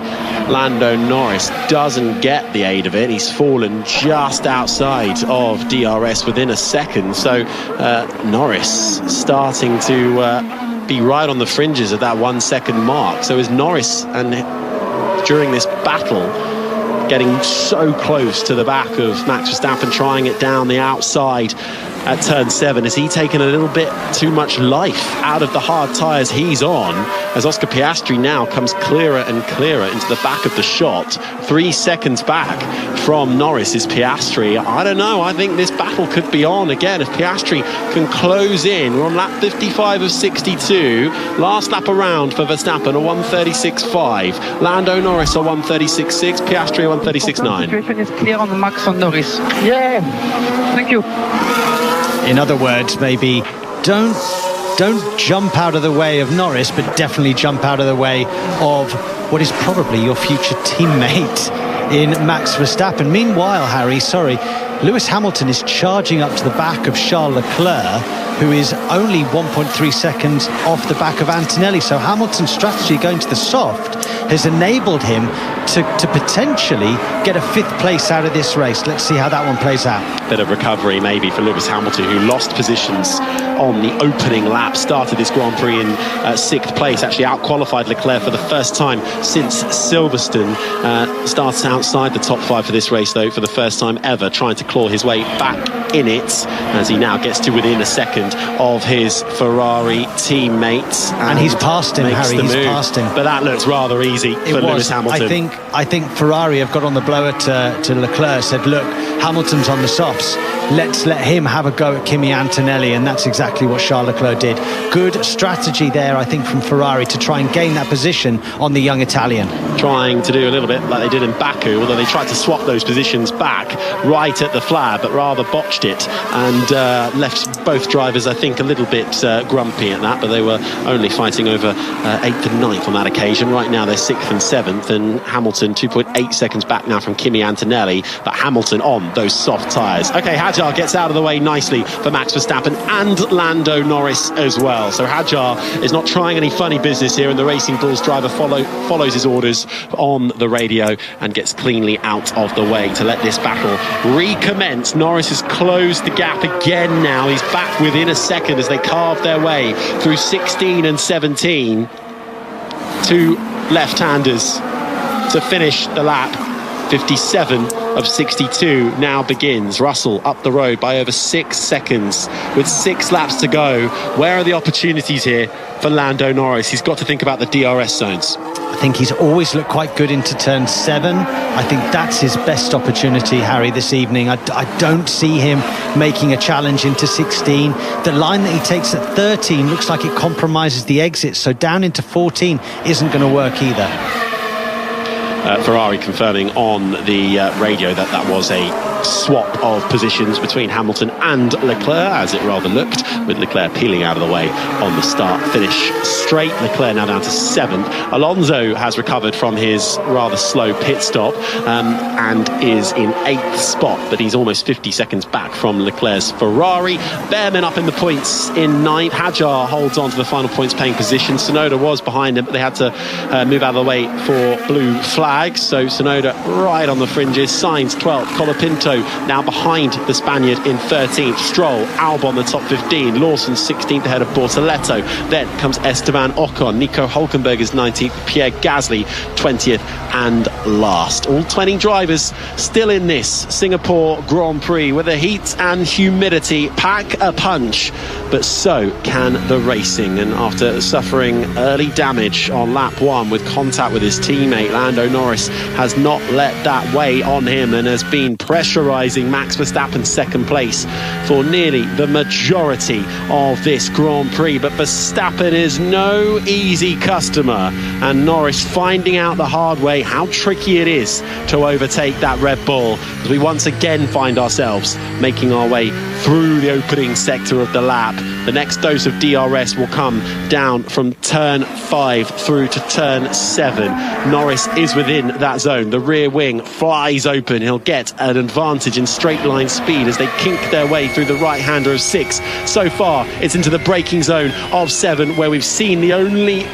Lando Norris doesn't get the aid of it. He's fallen just outside of DRS within a second, so Norris starting to be right on the fringes of that 1 second mark. So is Norris, and during this battle, getting so close to the back of Max Verstappen, trying it down the outside at turn 7. Has he taken a little bit too much life out of the hard tyres he's on, as Oscar Piastri now comes clearer and clearer into the back of the shot? 3 seconds back from Norris is Piastri. I don't know, I think this battle could be on again if Piastri can close in. We're on lap 55 of 62. Last lap around for Verstappen, a 1:36.5. Lando Norris a 1:36.6. Piastri a 1:36.9. Situation is clear on Max and Norris. Yeah, thank you. In other words, maybe don't jump out of the way of Norris, but definitely jump out of the way of what is probably your future teammate in Max Verstappen. Meanwhile, Harry, Lewis Hamilton is charging up to the back of Charles Leclerc, who is only 1.3 seconds off the back of Antonelli. So Hamilton's strategy going to the soft has enabled him to potentially get a 5th place out of this race. Let's see how that one plays out. Bit of recovery maybe for Lewis Hamilton, who lost positions on the opening lap, started this Grand Prix in 6th place, actually out-qualified Leclerc for the first time since Silverstone. Starts outside the top 5 for this race, though, for the first time ever, trying to claw his way back in it, as he now gets to within a second of his Ferrari teammates. And he's passed him, Harry, he's passed him. But that looks rather easy for Lewis Hamilton. I think Ferrari have got on the blower to Leclerc, said, look, Hamilton's on the softs, let's let him have a go at Kimi Antonelli, and that's exactly what Charles Leclerc did. Good strategy there, I think, from Ferrari to try and gain that position on the young Italian. Trying to do a little bit like they did in Baku, although they tried to swap those positions back right at the flag, but rather botched it and left both drivers, I think, a little bit grumpy at that, but they were only fighting over 8th and 9th on that occasion. Right now they're 6th and 7th, and Hamilton 2.8 seconds back now from Kimi Antonelli, but Hamilton on those soft tyres. Okay, Hadjar gets out of the way nicely for Max Verstappen and Lando Norris as well. So Hadjar is not trying any funny business here, and the Racing Bulls driver follows his orders on the radio and gets cleanly out of the way to let this battle recommence. Norris has closed the gap again now. He's back within a second as they carve their way through 16 and 17. 2 left-handers to finish the lap. 57 of 62 now begins. Russell up the road by over 6 seconds with 6 laps to go. Where are the opportunities here for Lando Norris? He's got to think about the DRS zones. I think he's always looked quite good into turn 7. I think that's his best opportunity, Harry, this evening. I don't see him making a challenge into 16. The line that he takes at 13 looks like it compromises the exit, so down into 14 isn't going to work either. Ferrari confirming on the radio that was a swap of positions between Hamilton and Leclerc, as it rather looked, with Leclerc peeling out of the way on the start-finish straight. Leclerc now down to 7th. Alonso has recovered from his rather slow pit stop and is in 8th spot, but he's almost 50 seconds back from Leclerc's Ferrari. Behrman up in the points in 9th. Hadjar holds on to the final points paying position. Tsunoda was behind him, but they had to move out of the way for blue flags. So Tsunoda right on the fringes. Sainz 12th. Colapinto now behind the Spaniard in 13th. Stroll, Albon the top 15. Lawson 16th ahead of Bortoletto. Then comes Esteban Ocon. Nico Hulkenberg is 19th. Pierre Gasly 20th and last. All 20 drivers still in this Singapore Grand Prix, where the heat and humidity pack a punch, but so can the racing. And after suffering early damage on lap 1 with contact with his teammate, Lando Norris has not let that weigh on him and has been pressurising Max Verstappen's second place for nearly the majority of this Grand Prix. But Verstappen is no easy customer, and Norris finding out the hard way how tricky it is to overtake that Red Bull, as we once again find ourselves making our way through the opening sector of the lap. The next dose of DRS will come down from turn 5 through to turn 7. Norris is within that zone. The rear wing flies open. He'll get an advantage in straight line speed as they kink their way through the right-hander of 6. So far, it's into the braking zone of 7, where we've seen the only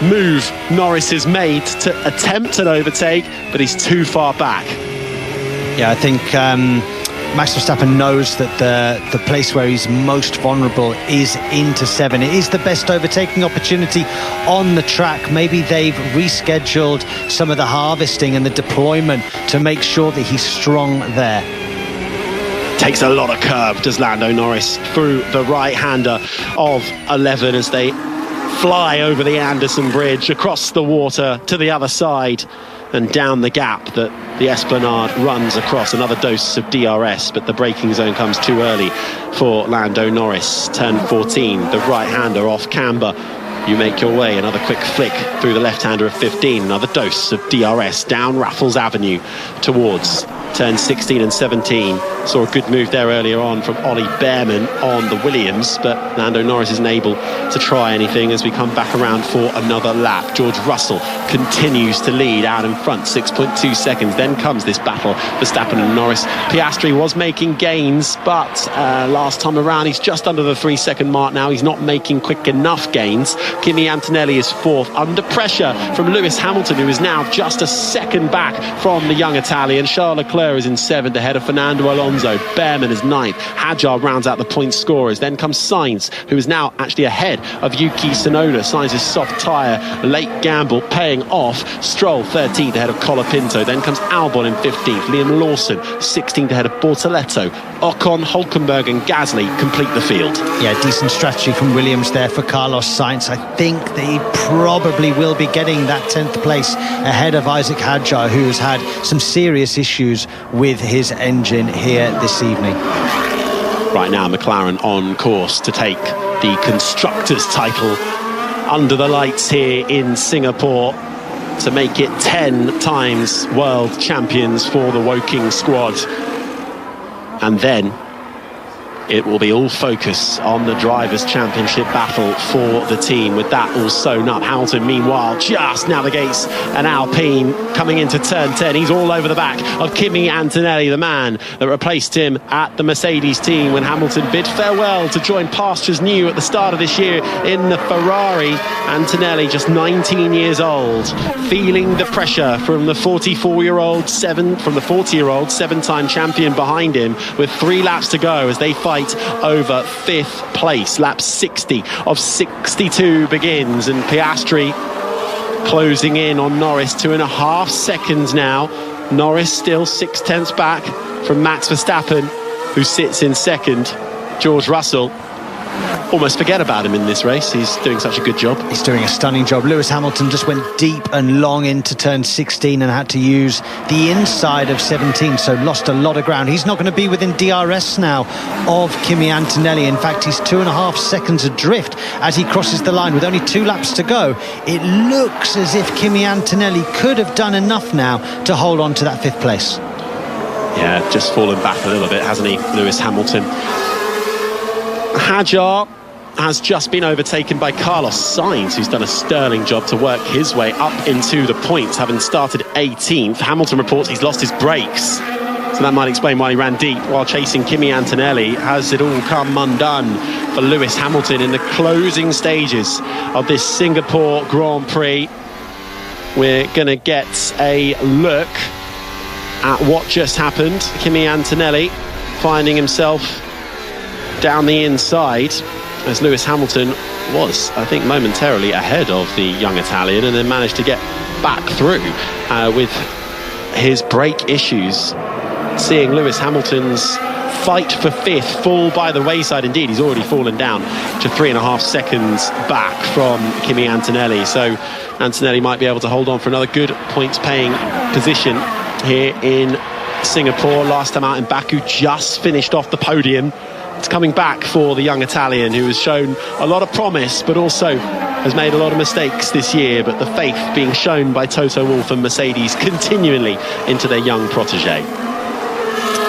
move Norris has made to attempt an overtake, but he's too far back. Yeah, I think Max Verstappen knows that the place where he's most vulnerable is into 7. It is the best overtaking opportunity on the track. Maybe they've rescheduled some of the harvesting and the deployment to make sure that he's strong there. Takes a lot of curb, does Lando Norris, through the right-hander of 11 as they fly over the Anderson Bridge, across the water to the other side and down the gap that the Esplanade runs across. Another dose of DRS, but the braking zone comes too early for Lando Norris. Turn 14, the right-hander off camber. You make your way, another quick flick through the left-hander of 15, another dose of DRS down Raffles Avenue towards turn 16 and 17. Saw a good move there earlier on from Ollie Behrman on the Williams, but Lando Norris isn't able to try anything as we come back around for another lap. George Russell continues to lead out in front, 6.2 seconds. Then comes this battle, Verstappen and Norris. Piastri was making gains, but last time around he's just under the 3-second mark now. He's not making quick enough gains. Kimi Antonelli is 4th, under pressure from Lewis Hamilton, who is now just a second back from the young Italian. Charles Leclerc is in 7th ahead of Fernando Alonso. Behrman is 9th. Hadjar rounds out the point scorers. Then comes Sainz, who is now actually ahead of Yuki Tsunoda. Sainz's soft tyre, late gamble paying off. Stroll 13th ahead of Colapinto. Then comes Albon in 15th. Liam Lawson 16th ahead of Bortoletto. Ocon, Hulkenberg and Gasly complete the field. Yeah, decent strategy from Williams there for Carlos Sainz. I think that he probably will be getting that 10th place ahead of Isaac Hadjar, who has had some serious issues with his engine here this evening. Right now, McLaren on course to take the Constructors' title under the lights here in Singapore, to make it 10 times world champions for the Woking squad. And then it will be all focus on the Drivers' Championship battle for the team. With that all sewn up, Hamilton, meanwhile, just navigates an Alpine coming into turn 10. He's all over the back of Kimi Antonelli, the man that replaced him at the Mercedes team when Hamilton bid farewell to join pastures new at the start of this year in the Ferrari. Antonelli, just 19 years old, feeling the pressure from the 40-year-old 7-time champion behind him, with 3 laps to go as they fight over 5th place. Lap 60 of 62 begins, and Piastri closing in on Norris, 2.5 seconds now. Norris still 0.6 back from Max Verstappen, who sits in 2nd. George Russell, almost forget about him in this race. He's doing such a good job. He's doing a stunning job. Lewis Hamilton just went deep and long into turn 16 and had to use the inside of 17, so lost a lot of ground. He's not going to be within DRS now of Kimi Antonelli. In fact, he's 2.5 seconds adrift as he crosses the line with only 2 laps to go. It looks as if Kimi Antonelli could have done enough now to hold on to that 5th place. Yeah, just fallen back a little bit, hasn't he, Lewis Hamilton? Hadjar has just been overtaken by Carlos Sainz, who's done a sterling job to work his way up into the points, having started 18th. Hamilton reports he's lost his brakes, so that might explain why he ran deep while chasing Kimi Antonelli. Has it all come undone for Lewis Hamilton in the closing stages of this Singapore Grand Prix? We're going to get a look at what just happened. Kimi Antonelli finding himself down the inside, as Lewis Hamilton was, I think, momentarily ahead of the young Italian, and then managed to get back through with his brake issues. Seeing Lewis Hamilton's fight for 5th fall by the wayside. Indeed, he's already fallen down to 3.5 seconds back from Kimi Antonelli, so Antonelli might be able to hold on for another good points-paying position here in Singapore. Last time out in Baku, just finished off the podium. It's coming back for the young Italian, who has shown a lot of promise but also has made a lot of mistakes this year, but the faith being shown by Toto Wolff and Mercedes continually into their young protege.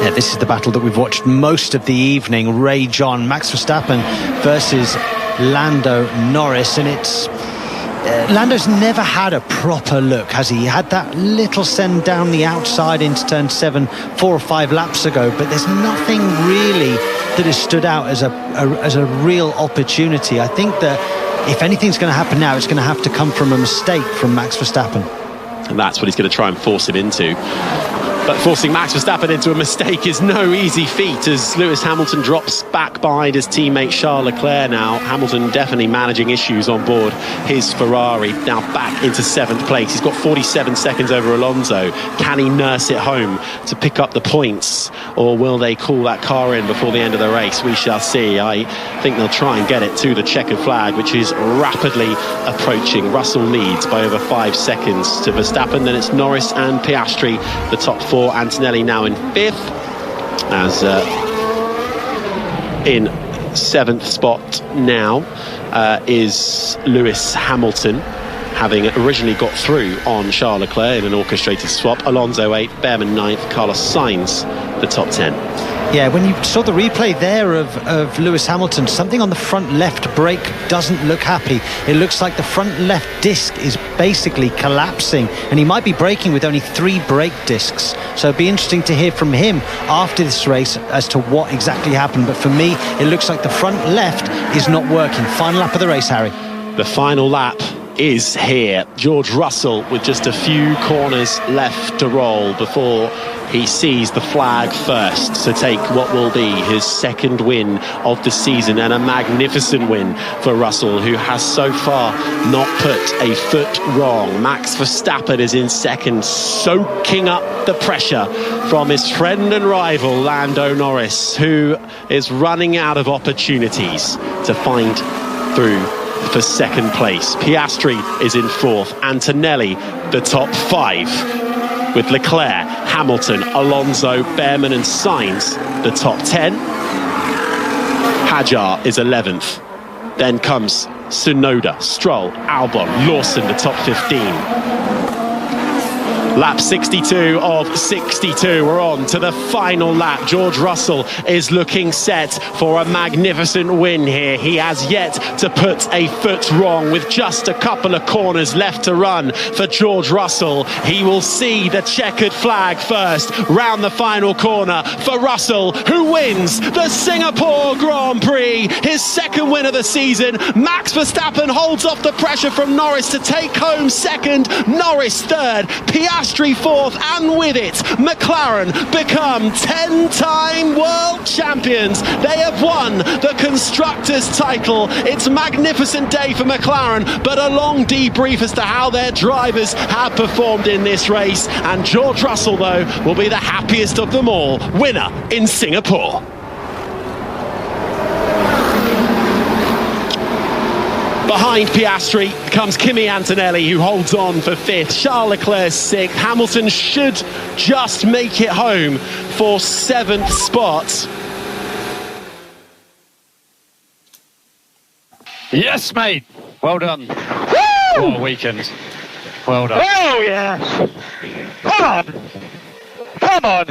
Yeah, this is the battle that we've watched most of the evening. Ray John, Max Verstappen versus Lando Norris, and it's Lando's never had a proper look, has he? He had that little send down the outside into turn 7 4 or 5 laps ago, but there's nothing really that has stood out as a real opportunity. I think that if anything's going to happen now, it's going to have to come from a mistake from Max Verstappen. And that's what he's going to try and force him into. But forcing Max Verstappen into a mistake is no easy feat, as Lewis Hamilton drops back behind his teammate Charles Leclerc now. Hamilton definitely managing issues on board his Ferrari, now back into 7th place. He's got 47 seconds over Alonso. Can he nurse it home to pick up the points, or will they call that car in before the end of the race? We shall see. I think they'll try and get it to the checkered flag, which is rapidly approaching. Russell leads by over 5 seconds to Verstappen. Then it's Norris and Piastri, the top 4. Antonelli now in 5th, as in 7th spot now is Lewis Hamilton, having originally got through on Charles Leclerc in an orchestrated swap. Alonso 8th, Behrman 9th, Carlos Sainz the top 10. Yeah, when you saw the replay there of Lewis Hamilton, something on the front left brake doesn't look happy. It looks like the front left disc is basically collapsing, and he might be braking with only 3 brake discs. So it'd be interesting to hear from him after this race as to what exactly happened. But for me, it looks like the front left is not working. Final lap of the race, Harry. The final lap is here. George Russell with just a few corners left to roll before he sees the flag first to take what will be his 2nd win of the season, and a magnificent win for Russell, who has so far not put a foot wrong. Max Verstappen is in 2nd, soaking up the pressure from his friend and rival Lando Norris, who is running out of opportunities to find through for 2nd place. Piastri is in 4th. Antonelli the top 5, with Leclerc, Hamilton, Alonso, Behrman and Sainz the top 10. Hadjar is 11th. Then comes Tsunoda, Stroll, Albon, Lawson the top 15. Lap 62 of 62. We're on to the final lap. George Russell is looking set for a magnificent win here. He has yet to put a foot wrong, with just a couple of corners left to run for George Russell. He will see the checkered flag first round the final corner for Russell, who wins the Singapore Grand Prix, his 2nd win of the season. Max Verstappen holds off the pressure from Norris to take home 2nd, Norris 3rd, Piastri 4th, and with it, McLaren become 10-time world champions. They have won the Constructors' title. It's a magnificent day for McLaren, but a long debrief as to how their drivers have performed in this race. And George Russell, though, will be the happiest of them all, winner in Singapore. Behind Piastri comes Kimi Antonelli, who holds on for 5th. Charles Leclerc 6th. Hamilton should just make it home for 7th spot. Yes, mate. Well done. Woo! What a weekend. Well done. Oh, yeah. Come on.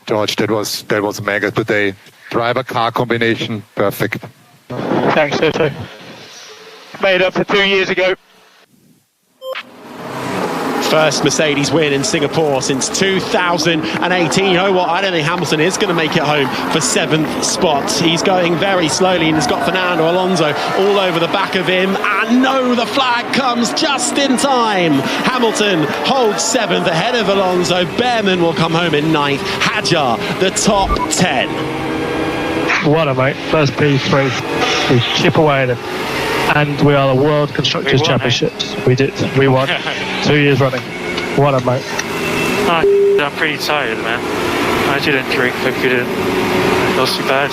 George, that was mega today. Driver-car combination, perfect. Thanks, Toto. Made up for 2 years ago. First Mercedes win in Singapore since 2018. You know what? I don't think Hamilton is going to make it home for 7th spot. He's going very slowly, and he's got Fernando Alonso all over the back of him. And no, the flag comes just in time. Hamilton holds 7th ahead of Alonso. Behrman will come home in 9th. Hadjar, the top 10. What a mate. First P3. We chip away at him. And we are the World Constructors Championships. We did. We won 2 years running. What a mate. I'm pretty tired, man. I didn't drink, I couldn't. Not too bad.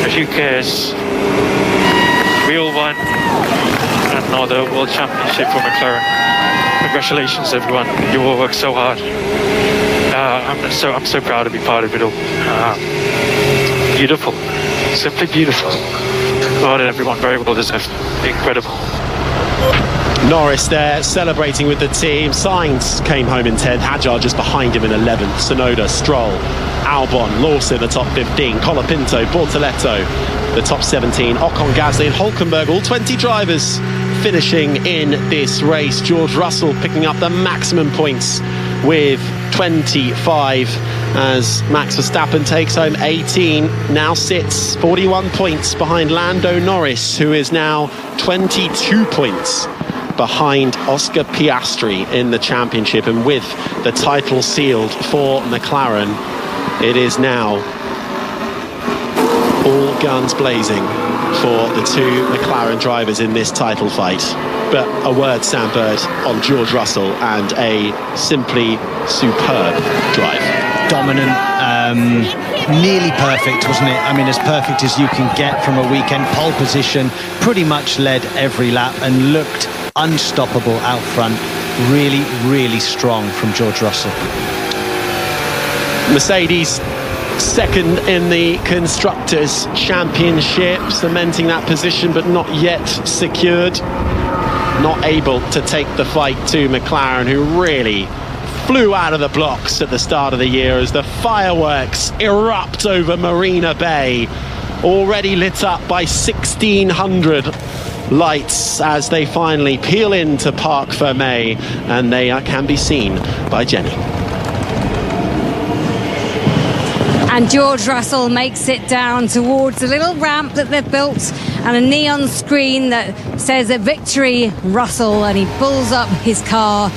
But who cares? We all won another World Championship for McLaren. Congratulations, everyone. You all worked so hard. I'm so proud to be part of it all. Beautiful. Simply beautiful. Well done, everyone. Very well deserved. Incredible. Norris there celebrating with the team. Sainz came home in 10th, Hadjar just behind him in 11th, Tsunoda, Stroll, Albon, Lawson the top 15, Colapinto, Bortoletto the top 17, Ocon, Gasly and Hülkenberg, all 20 drivers finishing in this race. George Russell picking up the maximum points with 25 as Max Verstappen takes home 18, now sits 41 points behind Lando Norris, who is now 22 points behind Oscar Piastri in the championship. And with the title sealed for McLaren, it is now all guns blazing for the two McLaren drivers in this title fight. But a word, Sam Bird, on George Russell and a simply superb drive. Dominant, nearly perfect, wasn't it? I mean, as perfect as you can get from a weekend. Pole position, pretty much led every lap and looked unstoppable out front. Really, really strong from George Russell. Mercedes second in the Constructors' Championship, cementing that position but not yet secured. Not able to take the fight to McLaren, who really flew out of the blocks at the start of the year as the fireworks erupt over Marina Bay, already lit up by 1,600 lights as they finally peel into Parc Fermé, and they can be seen by Jenny. And George Russell makes it down towards a little ramp that they've built and a neon screen that says Victory Russell, and he pulls up his car.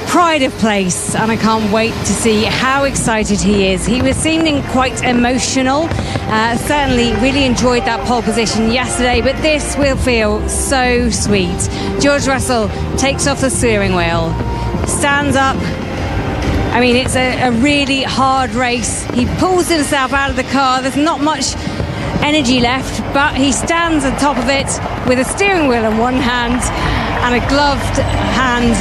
Pride of place, and I can't wait to see how excited he is. He was seeming quite emotional, certainly really enjoyed that pole position yesterday, but this will feel so sweet. George Russell takes off the steering wheel, stands up. I mean, it's a really hard race. He pulls himself out of the car. There's not much energy left, but he stands on top of it with a steering wheel in one hand and a gloved hand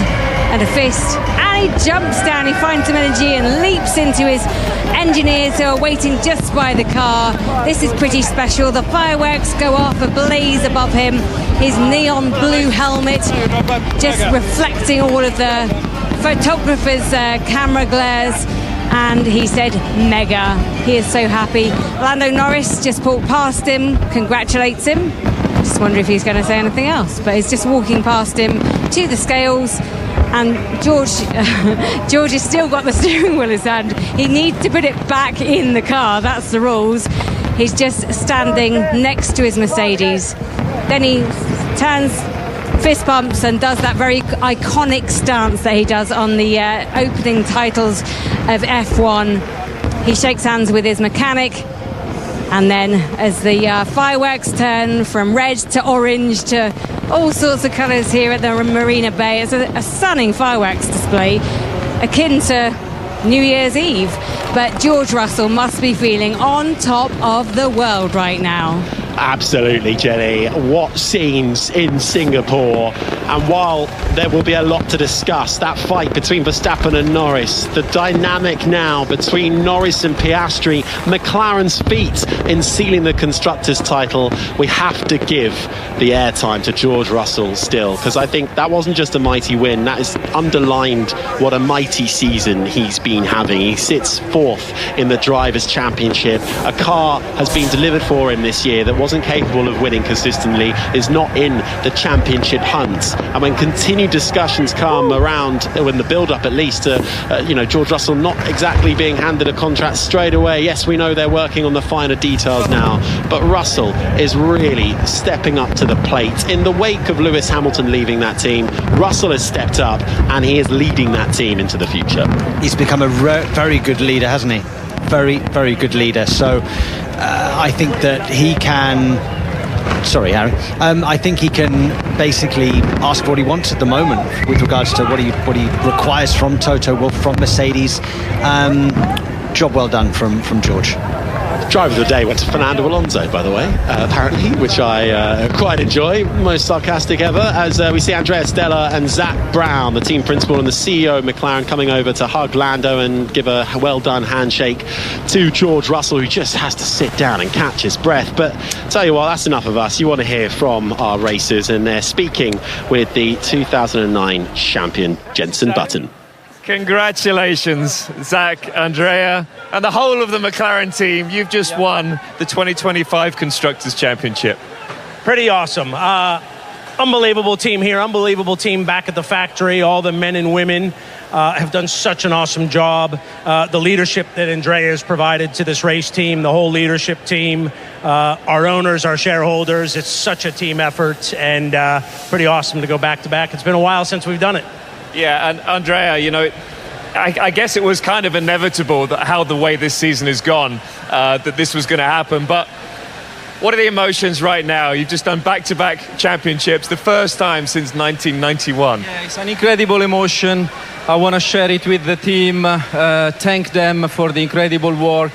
and a fist, and he jumps down, he finds some energy and leaps into his engineers who are waiting just by the car. This is pretty special. The fireworks go off ablaze above him, his neon blue helmet just reflecting all of the photographers' camera glares, and he said mega. He is so happy. Lando Norris just walked past him, congratulates him. Just wonder if he's going to say anything else, but he's just walking past him to the scales. And George has still got the steering wheel in his hand. He needs to put it back in the car. That's the rules. He's just standing next to his Mercedes. Then he turns, fist bumps, and does that very iconic stance that he does on the opening titles of F1. He shakes hands with his mechanic. And then as the fireworks turn from red to orange to all sorts of colours here at the Marina Bay, it's a stunning fireworks display, akin to New Year's Eve. But George Russell must be feeling on top of the world right now. Absolutely, Jenny. What scenes in Singapore. And while there will be a lot to discuss, that fight between Verstappen and Norris, the dynamic now between Norris and Piastri, McLaren's feat in sealing the Constructors' title, we have to give the airtime to George Russell still, because I think that wasn't just a mighty win, that has underlined what a mighty season he's been having. He sits fourth in the Drivers' Championship. A car has been delivered for him this year that wasn't capable of winning consistently, is not in the championship hunt. And when continued discussions come around, when the build-up at least to George Russell not exactly being handed a contract straight away, yes, we know they're working on the finer details now, but Russell is really stepping up to the plate. In the wake of Lewis Hamilton leaving that team, Russell has stepped up and he is leading that team into the future. He's become a very good leader, hasn't he? Very, very good leader. So I think that he can... Sorry, Harry. I think he can basically ask for what he wants at the moment with regards to what he requires from Toto Wolff, from Mercedes. Job well done from George. Driver of the day went to Fernando Alonso, by the way, apparently, which I quite enjoy. Most sarcastic ever, as we see Andrea Stella and Zach Brown, the team principal and the CEO of McLaren, coming over to hug Lando and give a well-done handshake to George Russell, who just has to sit down and catch his breath. But tell you what, that's enough of us. You want to hear from our racers, and they're speaking with the 2009 champion, Jenson Button. Congratulations, Zach, Andrea, and the whole of the McLaren team. You've just won the 2025 Constructors' Championship. Pretty awesome. Unbelievable team here, unbelievable team back at the factory. All the men and women have done such an awesome job. The leadership that Andrea has provided to this race team, the whole leadership team, our owners, our shareholders, it's such a team effort, and pretty awesome to go back to back. It's been a while since we've done it. Yeah, and Andrea, you know, I guess it was kind of inevitable that how the way this season has gone, that this was going to happen. But what are the emotions right now? You've just done back-to-back championships, the first time since 1991. Yeah, it's an incredible emotion. I want to share it with the team, thank them for the incredible work.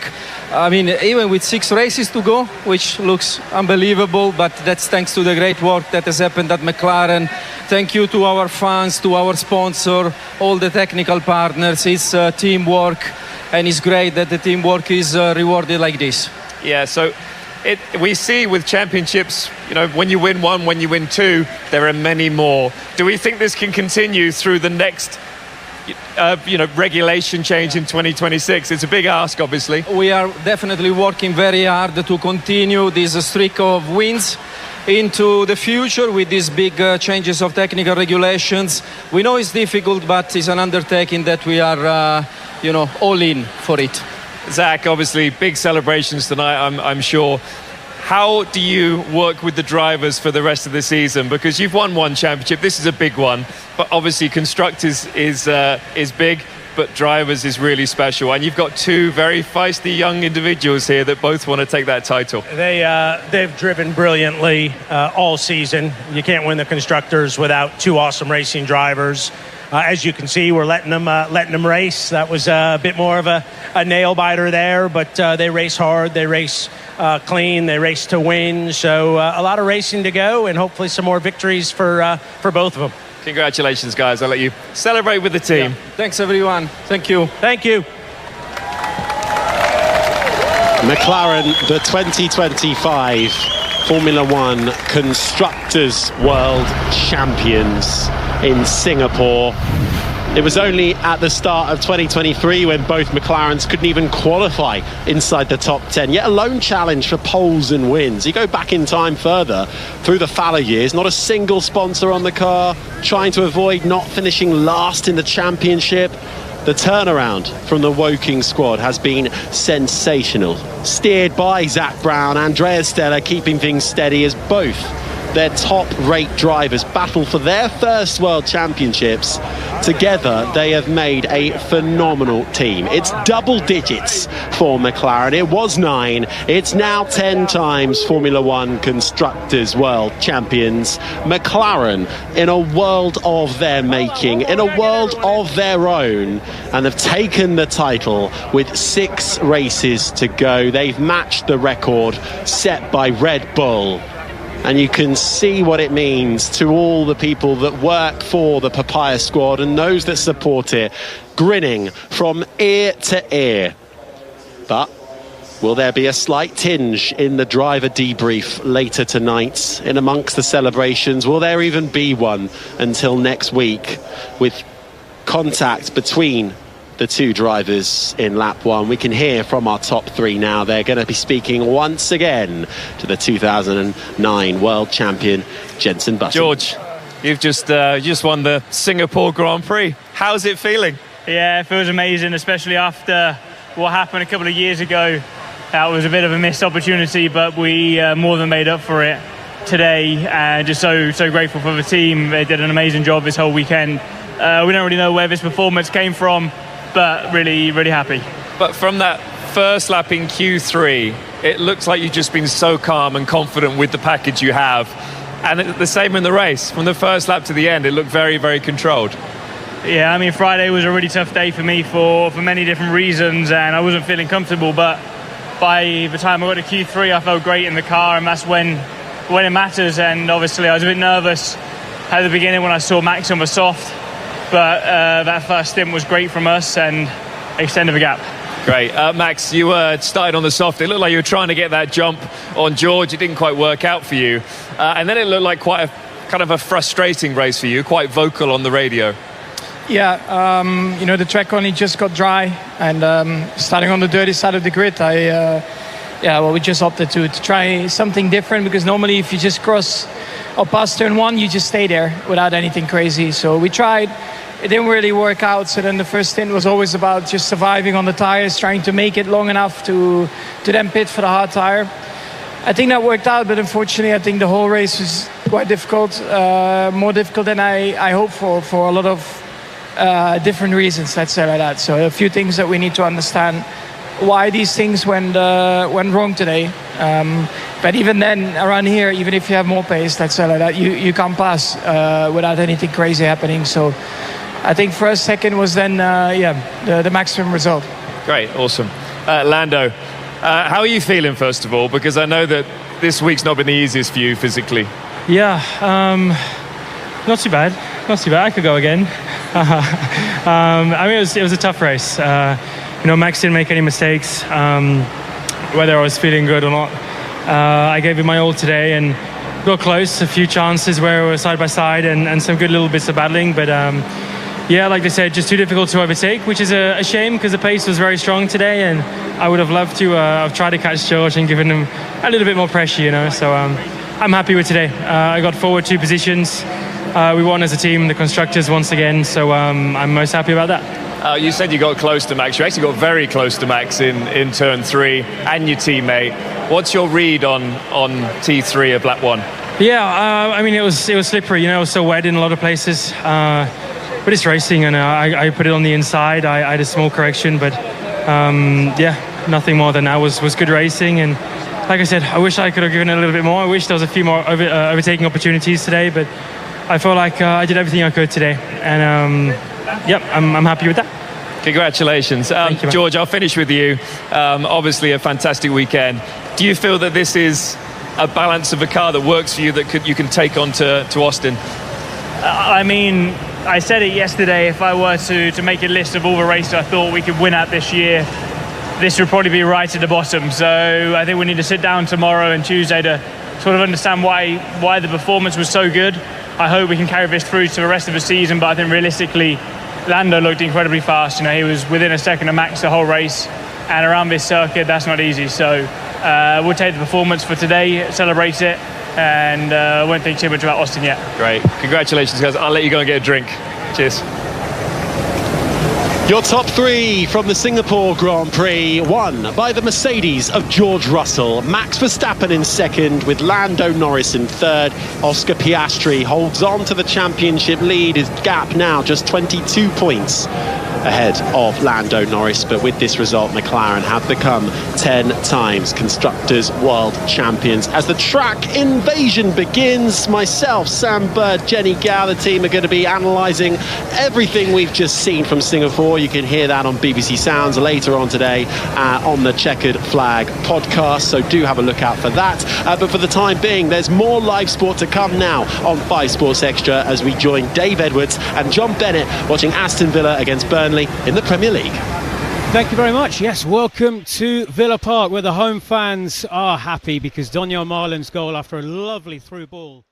I mean, even with 6 races to go, which looks unbelievable, but that's thanks to the great work that has happened at McLaren. Thank you to our fans, to our sponsor, all the technical partners. It's teamwork, and it's great that the teamwork is rewarded like this. Yeah, so we see with championships, you know, when you win one, when you win 2, there are many more. Do we think this can continue through the next regulation change in 2026? It's a big ask, obviously. We are definitely working very hard to continue this streak of wins into the future with these big changes of technical regulations. We know it's difficult, but it's an undertaking that we are, all in for it. Zach, obviously, big celebrations tonight, I'm sure. How do you work with the drivers for the rest of the season? Because you've won one championship, this is a big one, but obviously Constructors is big, but drivers is really special. And you've got 2 very feisty young individuals here that both want to take that title. They've driven brilliantly all season. You can't win the Constructors without 2 awesome racing drivers. As you can see, we're letting them race. That was a bit more of a nail biter there, but they race hard, they race clean, they race to win. So a lot of racing to go, and hopefully some more victories for both of them. Congratulations, guys. I'll let you celebrate with the team. Yeah. Thanks, everyone. Thank you. Thank you. McLaren, the 2025 Formula One Constructors World Champions in Singapore. It was only at the start of 2023 when both McLarens couldn't even qualify inside the top 10, yet alone challenge for poles and wins. You go back in time further through the Fowler years, not a single sponsor on the car, trying to avoid not finishing last in the championship. The turnaround from the Woking squad has been sensational. Steered by Zach Brown, Andrea Stella keeping things steady as both their top-rate drivers battle for their first World Championships. Together, they have made a phenomenal team. It's double digits for McLaren. It was 9. It's now 10 times Formula One Constructors World Champions. McLaren, in a world of their making, in a world of their own, and have taken the title with 6 races to go. They've matched the record set by Red Bull. And you can see what it means to all the people that work for the Papaya squad and those that support it, grinning from ear to ear. But will there be a slight tinge in the driver debrief later tonight in amongst the celebrations? Will there even be one until next week, with contact between the 2 drivers in lap 1? We can hear from our top 3 now. They're going to be speaking once again to the 2009 world champion Jenson Button. George, you've just won the Singapore Grand Prix. How's it feeling? Yeah, it feels amazing, especially after what happened a couple of years ago. That was a bit of a missed opportunity, but we more than made up for it today. And just so grateful for the team. They did an amazing job this whole weekend. We don't really know where this performance came from, but really, really happy. But from that first lap in Q3, it looks like you've just been so calm and confident with the package you have. And the same in the race. From the first lap to the end, it looked very, very controlled. Yeah, I mean, Friday was a really tough day for me for many different reasons, and I wasn't feeling comfortable. But by the time I got to Q3, I felt great in the car, and that's when it matters. And obviously I was a bit nervous at the beginning when I saw Max on the soft, but that first stint was great from us and extended the gap. Great. Max, you started on the soft. It looked like you were trying to get that jump on George. It didn't quite work out for you. And then it looked like quite a kind of a frustrating race for you, quite vocal on the radio. Yeah, the track only just got dry, and starting on the dirty side of the grid, we just opted to try something different, because normally if you just cross or pass turn one, you just stay there without anything crazy. So we tried. It didn't really work out. So then the first stint was always about just surviving on the tires, trying to make it long enough to then pit for the hard tire. I think that worked out, but unfortunately I think the whole race was quite difficult, more difficult than I hoped for a lot of different reasons, let's say like that. So a few things that we need to understand why these things went wrong today. But even then, around here, even if you have more pace, let's say like that, you can't pass without anything crazy happening. So I think for us, second was then the maximum result. Great, awesome. Lando, how are you feeling, first of all? Because I know that this week's not been the easiest for you physically. Yeah, not too bad. Not too bad. I could go again. I mean, it was a tough race. Max didn't make any mistakes, whether I was feeling good or not. I gave it my all today and got close. A few chances where we were side by side and some good little bits of battling. But like they said, just too difficult to overtake, which is a shame because the pace was very strong today. And I would have loved to have tried to catch George and given him a little bit more pressure, So I'm happy with today. I got forward 2 positions. We won as a team, the constructors once again, so I'm most happy about that. You said you got close to Max. You actually got very close to Max in turn 3 and your teammate. What's your read on T3 of lap 1? Yeah, I mean, it was slippery, it was so wet in a lot of places. But it's racing, and I put it on the inside. I had a small correction, but nothing more than that. Was good racing, and like I said, I wish I could have given it a little bit more. I wish there was a few more overtaking opportunities today, but I feel like I did everything I could today, and I'm happy with that. Congratulations. Thank you, George, I'll finish with you. Obviously a fantastic weekend. Do you feel that this is a balance of a car that works for you, that you can take on to Austin? I mean, I said it yesterday, if I were to make a list of all the races I thought we could win at this year, this would probably be right at the bottom. So I think we need to sit down tomorrow and Tuesday to sort of understand why the performance was so good. I hope we can carry this through to the rest of the season, but I think realistically, Lando looked incredibly fast. He was within a second of Max the whole race, and around this circuit, that's not easy. So we'll take the performance for today, celebrate it, and won't think too much about Austin yet. Great. Congratulations, guys. I'll let you go and get a drink. Cheers. Your top 3 from the Singapore Grand Prix, won by the Mercedes of George Russell. Max Verstappen in second, with Lando Norris in third. Oscar Piastri holds on to the championship lead. His gap now just 22 points ahead of Lando Norris, but with this result, McLaren have become 10 times Constructors' World Champions. As the track invasion begins, myself, Sam Bird, Jenny Gow, the team are going to be analysing everything we've just seen from Singapore. You can hear that on BBC Sounds later on today on the Checkered Flag podcast, so do have a look out for that. But for the time being, there's more live sport to come now on 5 Sports Extra as we join Dave Edwards and John Bennett watching Aston Villa against Burnley in the Premier League. Thank you very much. Yes, welcome to Villa Park, where the home fans are happy because Donyell Marlin's goal after a lovely through ball